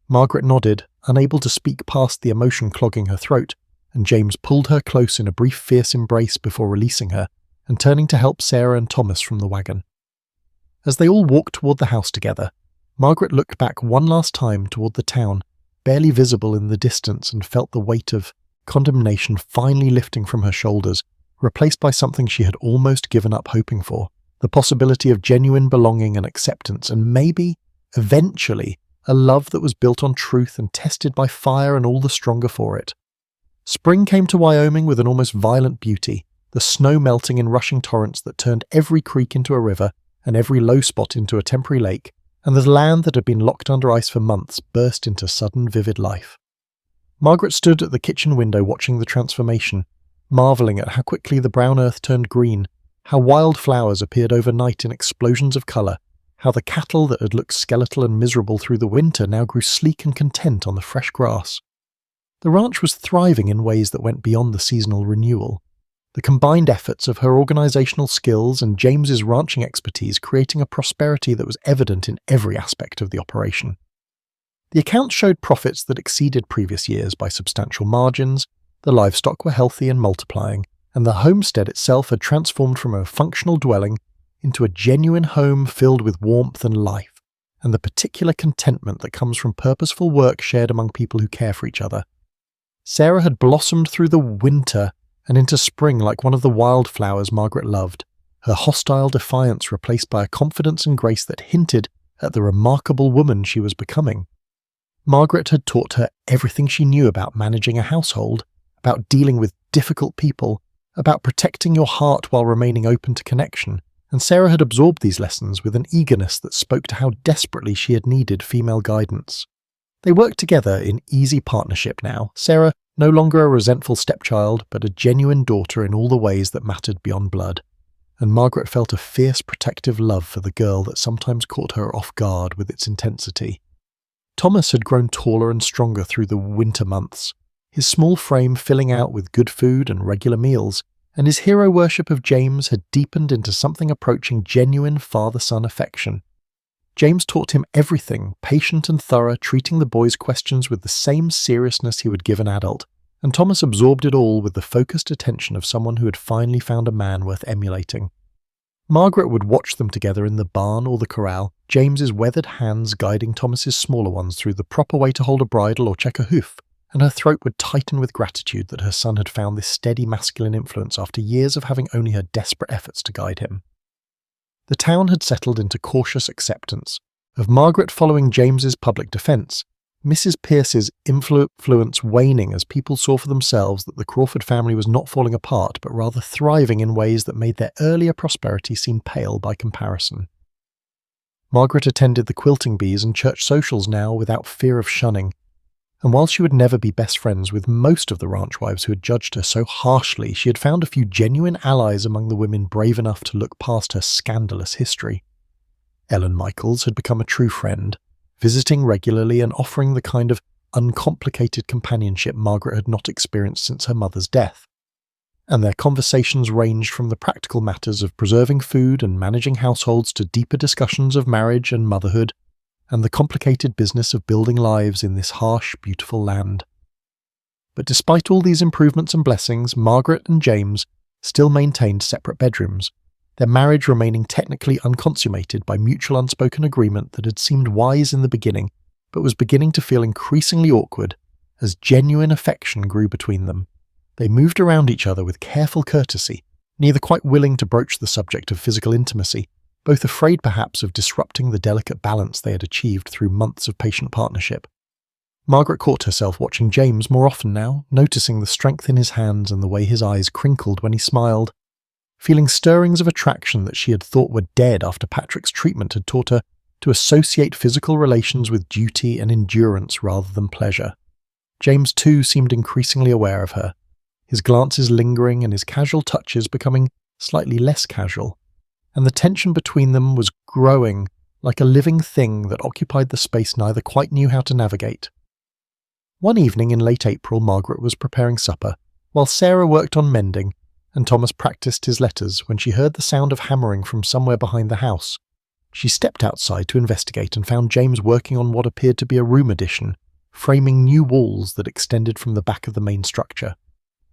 Margaret nodded, unable to speak past the emotion clogging her throat, and James pulled her close in a brief fierce embrace before releasing her and turning to help Sarah and Thomas from the wagon. As they all walked toward the house together, Margaret looked back one last time toward the town, barely visible in the distance, and felt the weight of condemnation finally lifting from her shoulders, replaced by something she had almost given up hoping for. The possibility of genuine belonging and acceptance, and maybe, eventually, a love that was built on truth and tested by fire and all the stronger for it. Spring came to Wyoming with an almost violent beauty, the snow melting in rushing torrents that turned every creek into a river and every low spot into a temporary lake, and the land that had been locked under ice for months burst into sudden vivid life. Margaret stood at the kitchen window watching the transformation, marvelling at how quickly the brown earth turned green, how wildflowers appeared overnight in explosions of colour, how the cattle that had looked skeletal and miserable through the winter now grew sleek and content on the fresh grass. The ranch was thriving in ways that went beyond the seasonal renewal, the combined efforts of her organisational skills and James's ranching expertise creating a prosperity that was evident in every aspect of the operation. The accounts showed profits that exceeded previous years by substantial margins, the livestock were healthy and multiplying, and the homestead itself had transformed from a functional dwelling into a genuine home filled with warmth and life, and the particular contentment that comes from purposeful work shared among people who care for each other. Sarah had blossomed through the winter and into spring like one of the wildflowers Margaret loved, her hostile defiance replaced by a confidence and grace that hinted at the remarkable woman she was becoming. Margaret had taught her everything she knew about managing a household, about dealing with difficult people, about protecting your heart while remaining open to connection, and Sarah had absorbed these lessons with an eagerness that spoke to how desperately she had needed female guidance. They worked together in easy partnership now, Sarah no longer a resentful stepchild, but a genuine daughter in all the ways that mattered beyond blood, and Margaret felt a fierce protective love for the girl that sometimes caught her off guard with its intensity. Thomas had grown taller and stronger through the winter months, his small frame filling out with good food and regular meals, and his hero worship of James had deepened into something approaching genuine father-son affection. James taught him everything, patient and thorough, treating the boy's questions with the same seriousness he would give an adult, and Thomas absorbed it all with the focused attention of someone who had finally found a man worth emulating. Margaret would watch them together in the barn or the corral, James's weathered hands guiding Thomas's smaller ones through the proper way to hold a bridle or check a hoof, and her throat would tighten with gratitude that her son had found this steady masculine influence after years of having only her desperate efforts to guide him. The town had settled into cautious acceptance of Margaret following James's public defence, Mrs. Pierce's influence waning as people saw for themselves that the Crawford family was not falling apart but rather thriving in ways that made their earlier prosperity seem pale by comparison. Margaret attended the quilting bees and church socials now without fear of shunning, and while she would never be best friends with most of the ranch wives who had judged her so harshly, she had found a few genuine allies among the women brave enough to look past her scandalous history. Ellen Michaels had become a true friend, visiting regularly and offering the kind of uncomplicated companionship Margaret had not experienced since her mother's death. And their conversations ranged from the practical matters of preserving food and managing households to deeper discussions of marriage and motherhood, and the complicated business of building lives in this harsh, beautiful land. But despite all these improvements and blessings, Margaret and James still maintained separate bedrooms, their marriage remaining technically unconsummated by mutual unspoken agreement that had seemed wise in the beginning, but was beginning to feel increasingly awkward as genuine affection grew between them. They moved around each other with careful courtesy, neither quite willing to broach the subject of physical intimacy, both afraid perhaps of disrupting the delicate balance they had achieved through months of patient partnership. Margaret caught herself watching James more often now, noticing the strength in his hands and the way his eyes crinkled when he smiled, feeling stirrings of attraction that she had thought were dead after Patrick's treatment had taught her to associate physical relations with duty and endurance rather than pleasure. James too seemed increasingly aware of her, his glances lingering and his casual touches becoming slightly less casual, and the tension between them was growing like a living thing that occupied the space neither quite knew how to navigate. One evening in late April, Margaret was preparing supper, while Sarah worked on mending, and Thomas practiced his letters when she heard the sound of hammering from somewhere behind the house. She stepped outside to investigate and found James working on what appeared to be a room addition, framing new walls that extended from the back of the main structure.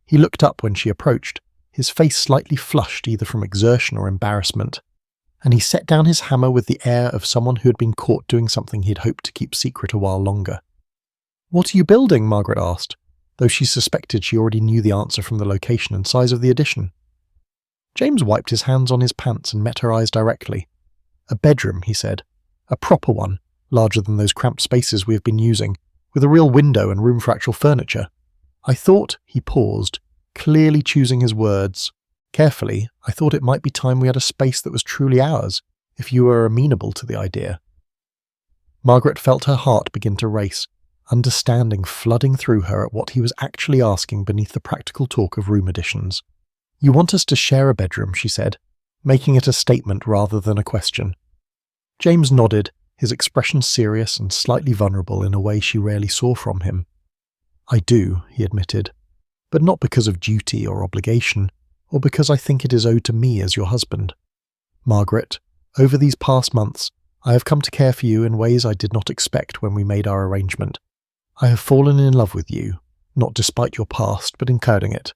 He looked up when she approached, his face slightly flushed either from exertion or embarrassment, and he set down his hammer with the air of someone who had been caught doing something he'd hoped to keep secret a while longer. "What are you building?" Margaret asked, though she suspected she already knew the answer from the location and size of the addition. James wiped his hands on his pants and met her eyes directly. "A bedroom," he said. "A proper one, larger than those cramped spaces we have been using, with a real window and room for actual furniture. I thought," he paused, clearly choosing his words carefully, "I thought it might be time we had a space that was truly ours, if you were amenable to the idea." Margaret felt her heart begin to race, understanding flooding through her at what he was actually asking beneath the practical talk of room additions. "You want us to share a bedroom," she said, making it a statement rather than a question. James nodded, his expression serious and slightly vulnerable in a way she rarely saw from him. "I do," he admitted, "but not because of duty or obligation, or because I think it is owed to me as your husband. Margaret, over these past months, I have come to care for you in ways I did not expect when we made our arrangement. I have fallen in love with you, not despite your past, but including it,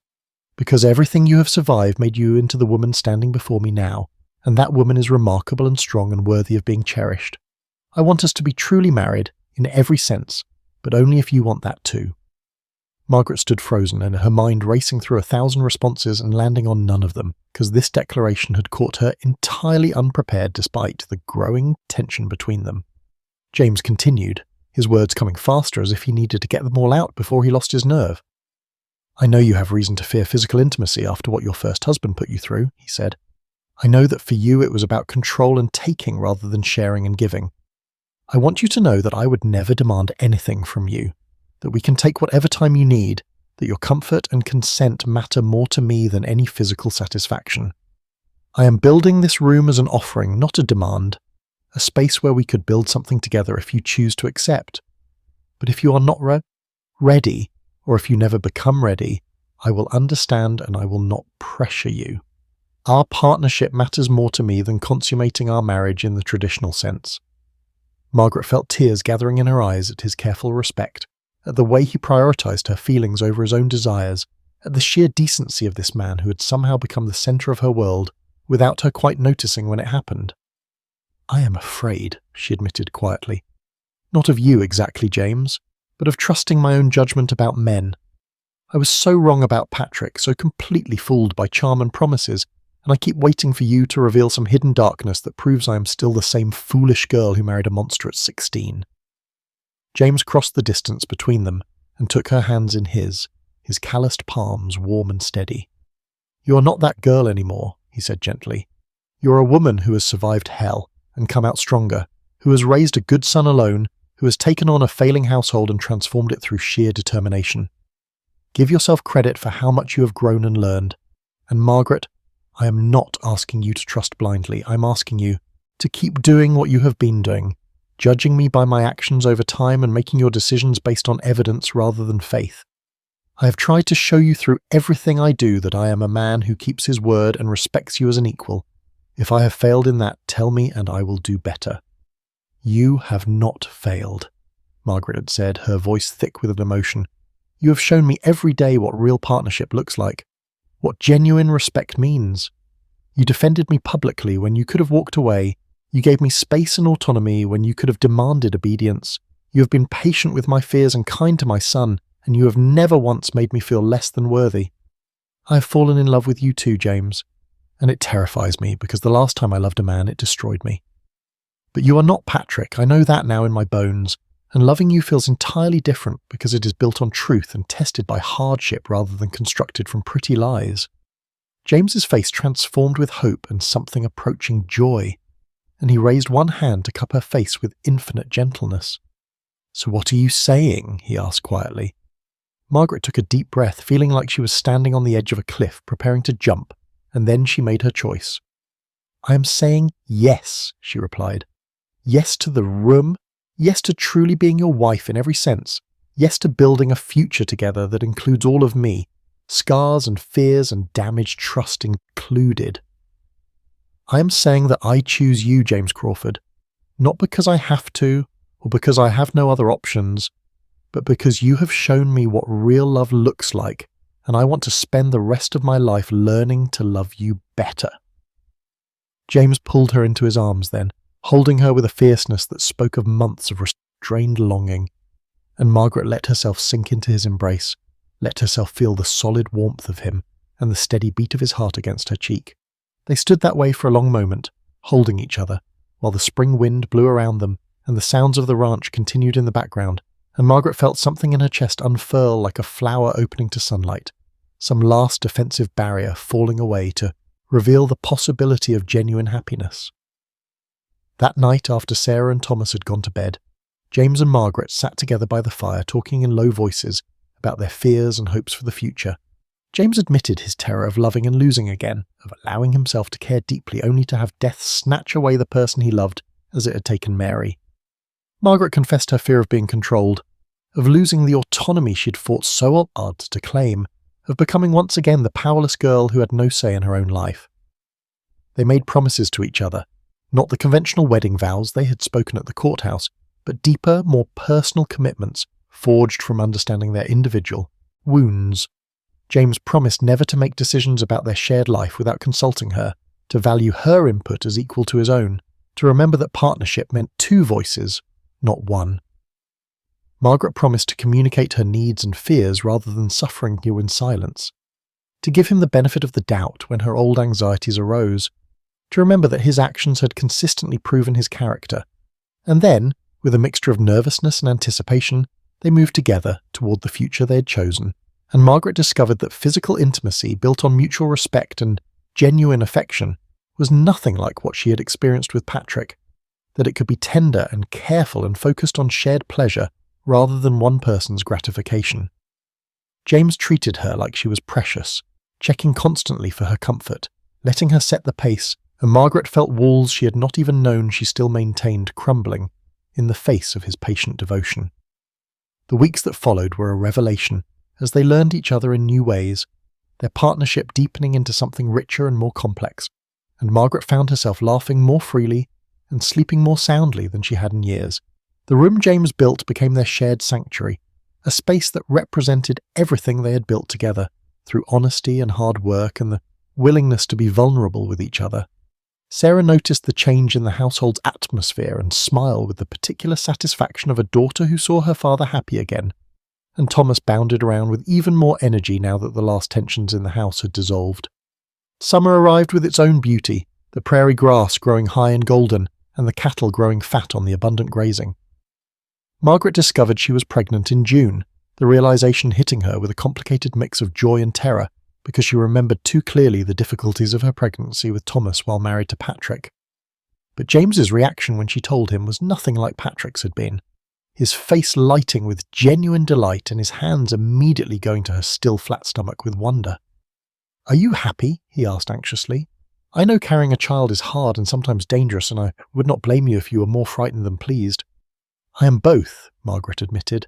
because everything you have survived made you into the woman standing before me now, and that woman is remarkable and strong and worthy of being cherished. I want us to be truly married, in every sense, but only if you want that too." Margaret stood frozen, and her mind racing through 1,000 responses and landing on none of them, because this declaration had caught her entirely unprepared despite the growing tension between them. James continued, his words coming faster as if he needed to get them all out before he lost his nerve. "I know you have reason to fear physical intimacy after what your first husband put you through," he said. "I know that for you it was about control and taking rather than sharing and giving. I want you to know that I would never demand anything from you, that we can take whatever time you need, that your comfort and consent matter more to me than any physical satisfaction. I am building this room as an offering, not a demand, a space where we could build something together if you choose to accept. But if you are not ready, or if you never become ready, I will understand and I will not pressure you. Our partnership matters more to me than consummating our marriage in the traditional sense." Margaret felt tears gathering in her eyes at his careful respect, at the way he prioritized her feelings over his own desires, at the sheer decency of this man who had somehow become the center of her world without her quite noticing when it happened. "I am afraid," she admitted quietly. "Not of you exactly, James, but of trusting my own judgment about men. I was so wrong about Patrick, so completely fooled by charm and promises, and I keep waiting for you to reveal some hidden darkness that proves I am still the same foolish girl who married a monster at 16. James crossed the distance between them and took her hands in his calloused palms warm and steady. "You are not that girl anymore," he said gently. "You are a woman who has survived hell and come out stronger, who has raised a good son alone, who has taken on a failing household and transformed it through sheer determination. Give yourself credit for how much you have grown and learned. And Margaret, I am not asking you to trust blindly. I'm asking you to keep doing what you have been doing, judging me by my actions over time and making your decisions based on evidence rather than faith. I have tried to show you through everything I do that I am a man who keeps his word and respects you as an equal. If I have failed in that, tell me and I will do better." "You have not failed," Margaret had said, her voice thick with an emotion. "You have shown me every day what real partnership looks like, what genuine respect means. You defended me publicly when you could have walked away. You gave me space and autonomy when you could have demanded obedience. You have been patient with my fears and kind to my son, and you have never once made me feel less than worthy. I have fallen in love with you too, James, and it terrifies me because the last time I loved a man, it destroyed me. But you are not Patrick, I know that now in my bones, and loving you feels entirely different because it is built on truth and tested by hardship rather than constructed from pretty lies." James's face transformed with hope and something approaching joy, and he raised one hand to cup her face with infinite gentleness. "So what are you saying?" he asked quietly. Margaret took a deep breath, feeling like she was standing on the edge of a cliff, preparing to jump, and then she made her choice. "I am saying yes," she replied. "Yes to the room, yes to truly being your wife in every sense, yes to building a future together that includes all of me, scars and fears and damaged trust included. I am saying that I choose you, James Crawford, not because I have to or because I have no other options, but because you have shown me what real love looks like, and I want to spend the rest of my life learning to love you better." James pulled her into his arms then, holding her with a fierceness that spoke of months of restrained longing, and Margaret let herself sink into his embrace, let herself feel the solid warmth of him and the steady beat of his heart against her cheek. They stood that way for a long moment, holding each other, while the spring wind blew around them and the sounds of the ranch continued in the background, and Margaret felt something in her chest unfurl like a flower opening to sunlight, some last defensive barrier falling away to reveal the possibility of genuine happiness. That night, after Sarah and Thomas had gone to bed, James and Margaret sat together by the fire talking in low voices about their fears and hopes for the future. James admitted his terror of loving and losing again, of allowing himself to care deeply only to have death snatch away the person he loved as it had taken Mary. Margaret confessed her fear of being controlled, of losing the autonomy she'd fought so hard to claim, of becoming once again the powerless girl who had no say in her own life. They made promises to each other, not the conventional wedding vows they had spoken at the courthouse, but deeper, more personal commitments forged from understanding their individual wounds. James promised never to make decisions about their shared life without consulting her, to value her input as equal to his own, to remember that partnership meant 2 voices, not 1. Margaret promised to communicate her needs and fears rather than suffering you in silence, to give him the benefit of the doubt when her old anxieties arose, to remember that his actions had consistently proven his character, and then, with a mixture of nervousness and anticipation, they moved together toward the future they had chosen, and Margaret discovered that physical intimacy built on mutual respect and genuine affection was nothing like what she had experienced with Patrick, that it could be tender and careful and focused on shared pleasure rather than one person's gratification. James treated her like she was precious, checking constantly for her comfort, letting her set the pace, and Margaret felt walls she had not even known she still maintained crumbling in the face of his patient devotion. The weeks that followed were a revelation as they learned each other in new ways, their partnership deepening into something richer and more complex, and Margaret found herself laughing more freely and sleeping more soundly than she had in years. The room James built became their shared sanctuary, a space that represented everything they had built together, through honesty and hard work and the willingness to be vulnerable with each other. Sarah noticed the change in the household's atmosphere and smiled with the particular satisfaction of a daughter who saw her father happy again, and Thomas bounded around with even more energy now that the last tensions in the house had dissolved. Summer arrived with its own beauty, the prairie grass growing high and golden, and the cattle growing fat on the abundant grazing. Margaret discovered she was pregnant in June, the realization hitting her with a complicated mix of joy and terror, because she remembered too clearly the difficulties of her pregnancy with Thomas while married to Patrick. But James's reaction when she told him was nothing like Patrick's had been, his face lighting with genuine delight and his hands immediately going to her still flat stomach with wonder. "Are you happy?" he asked anxiously. "I know carrying a child is hard and sometimes dangerous, and I would not blame you if you were more frightened than pleased." "I am both," Margaret admitted,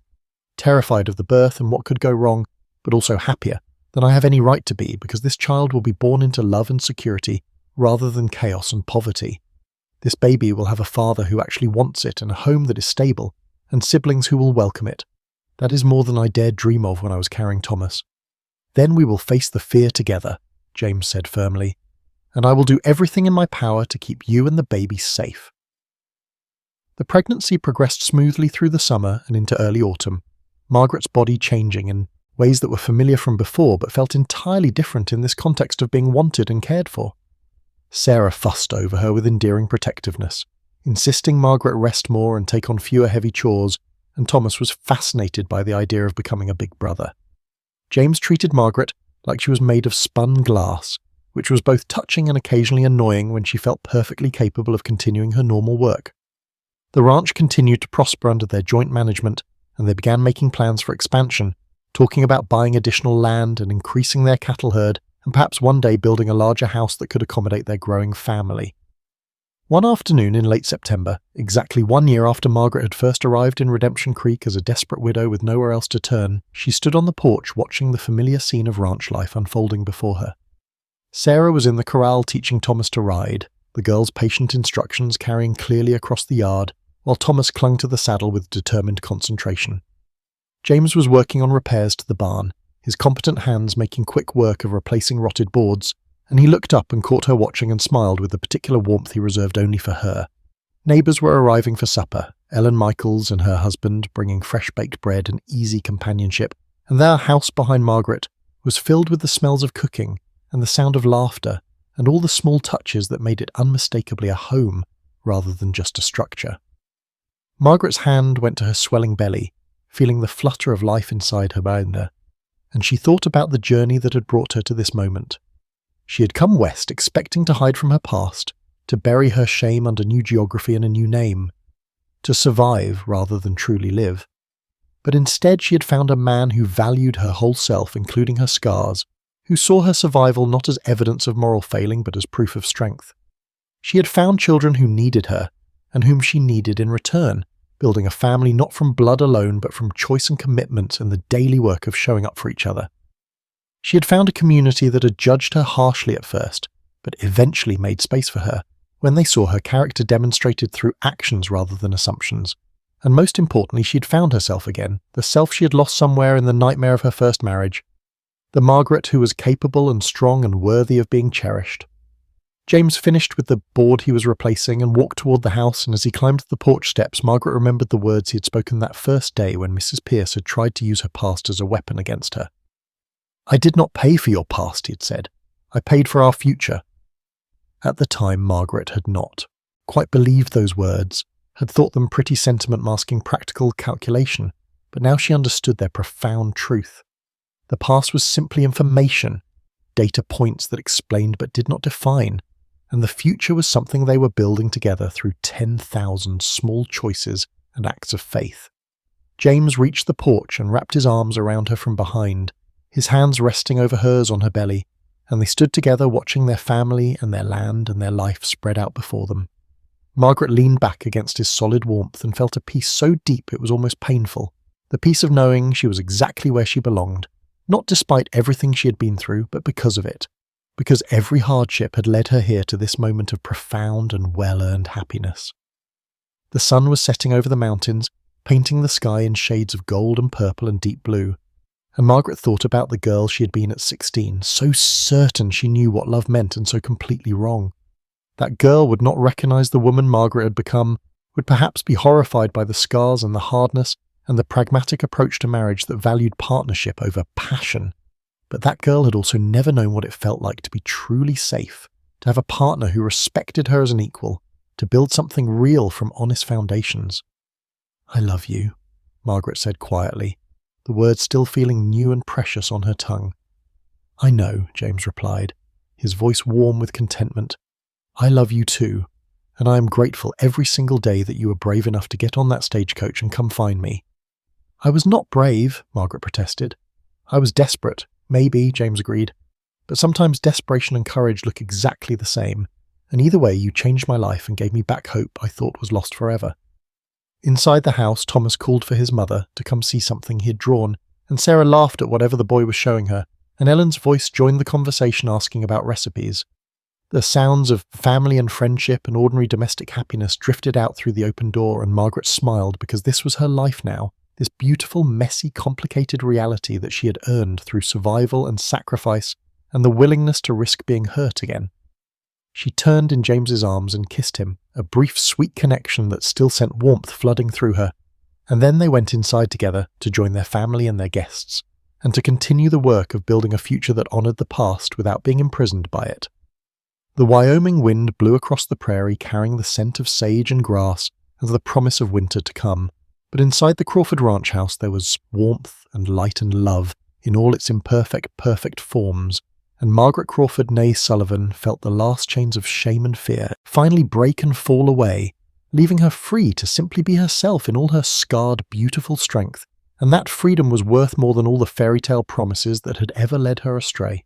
"terrified of the birth and what could go wrong, but also happier than I have any right to be, because this child will be born into love and security rather than chaos and poverty. This baby will have a father who actually wants it and a home that is stable, and siblings who will welcome it. That is more than I dared dream of when I was carrying Thomas. Then we will face the fear together," James said firmly, "and I will do everything in my power to keep you and the baby safe." The pregnancy progressed smoothly through the summer and into early autumn, Margaret's body changing in ways that were familiar from before but felt entirely different in this context of being wanted and cared for. Sarah fussed over her with endearing protectiveness, insisting Margaret rest more and take on fewer heavy chores, and Thomas was fascinated by the idea of becoming a big brother. James treated Margaret like she was made of spun glass, which was both touching and occasionally annoying when she felt perfectly capable of continuing her normal work. The ranch continued to prosper under their joint management, and they began making plans for expansion, talking about buying additional land and increasing their cattle herd, and perhaps one day building a larger house that could accommodate their growing family. One afternoon in late September, exactly 1 year after Margaret had first arrived in Redemption Creek as a desperate widow with nowhere else to turn, she stood on the porch watching the familiar scene of ranch life unfolding before her. Sarah was in the corral teaching Thomas to ride, the girl's patient instructions carrying clearly across the yard, while Thomas clung to the saddle with determined concentration. James was working on repairs to the barn, his competent hands making quick work of replacing rotted boards, and he looked up and caught her watching and smiled with the particular warmth he reserved only for her. Neighbours were arriving for supper, Ellen Michaels and her husband bringing fresh-baked bread and easy companionship, and their house behind Margaret was filled with the smells of cooking and the sound of laughter and all the small touches that made it unmistakably a home rather than just a structure. Margaret's hand went to her swelling belly, feeling the flutter of life inside her behind her, and she thought about the journey that had brought her to this moment. She had come west expecting to hide from her past, to bury her shame under new geography and a new name, to survive rather than truly live. But instead she had found a man who valued her whole self, including her scars, who saw her survival not as evidence of moral failing but as proof of strength. She had found children who needed her, and whom she needed in return, building a family not from blood alone but from choice and commitment and the daily work of showing up for each other. She had found a community that had judged her harshly at first, but eventually made space for her, when they saw her character demonstrated through actions rather than assumptions. And most importantly, she had found herself again, the self she had lost somewhere in the nightmare of her first marriage, the Margaret who was capable and strong and worthy of being cherished. James finished with the board he was replacing and walked toward the house, and as he climbed the porch steps, Margaret remembered the words he had spoken that first day when Mrs. Pierce had tried to use her past as a weapon against her. "I did not pay for your past," he had said. "I paid for our future." At the time, Margaret had not quite believed those words, had thought them pretty sentiment masking practical calculation, but now she understood their profound truth. The past was simply information, data points that explained but did not define, and the future was something they were building together through 10,000 small choices and acts of faith. James reached the porch and wrapped his arms around her from behind, his hands resting over hers on her belly, and they stood together watching their family and their land and their life spread out before them. Margaret leaned back against his solid warmth and felt a peace so deep it was almost painful, the peace of knowing she was exactly where she belonged, not despite everything she had been through, but because of it, because every hardship had led her here to this moment of profound and well-earned happiness. The sun was setting over the mountains, painting the sky in shades of gold and purple and deep blue, and Margaret thought about the girl she had been at 16, so certain she knew what love meant and so completely wrong. That girl would not recognize the woman Margaret had become, would perhaps be horrified by the scars and the hardness and the pragmatic approach to marriage that valued partnership over passion. But that girl had also never known what it felt like to be truly safe, to have a partner who respected her as an equal, to build something real from honest foundations. "I love you," Margaret said quietly, the words still feeling new and precious on her tongue. "I know," James replied, his voice warm with contentment. "I love you too, and I am grateful every single day that you were brave enough to get on that stagecoach and come find me." "I was not brave," Margaret protested. "I was desperate." "Maybe," James agreed, "but sometimes desperation and courage look exactly the same, and either way you changed my life and gave me back hope I thought was lost forever." Inside the house, Thomas called for his mother to come see something he had drawn, and Sarah laughed at whatever the boy was showing her, and Ellen's voice joined the conversation asking about recipes. The sounds of family and friendship and ordinary domestic happiness drifted out through the open door, and Margaret smiled because this was her life now, this beautiful, messy, complicated reality that she had earned through survival and sacrifice and the willingness to risk being hurt again. She turned in James's arms and kissed him, a brief, sweet connection that still sent warmth flooding through her, and then they went inside together to join their family and their guests, and to continue the work of building a future that honoured the past without being imprisoned by it. The Wyoming wind blew across the prairie carrying the scent of sage and grass and the promise of winter to come, but inside the Crawford ranch house there was warmth and light and love in all its imperfect, perfect forms, and Margaret Crawford née Sullivan felt the last chains of shame and fear finally break and fall away, leaving her free to simply be herself in all her scarred, beautiful strength, and that freedom was worth more than all the fairy tale promises that had ever led her astray.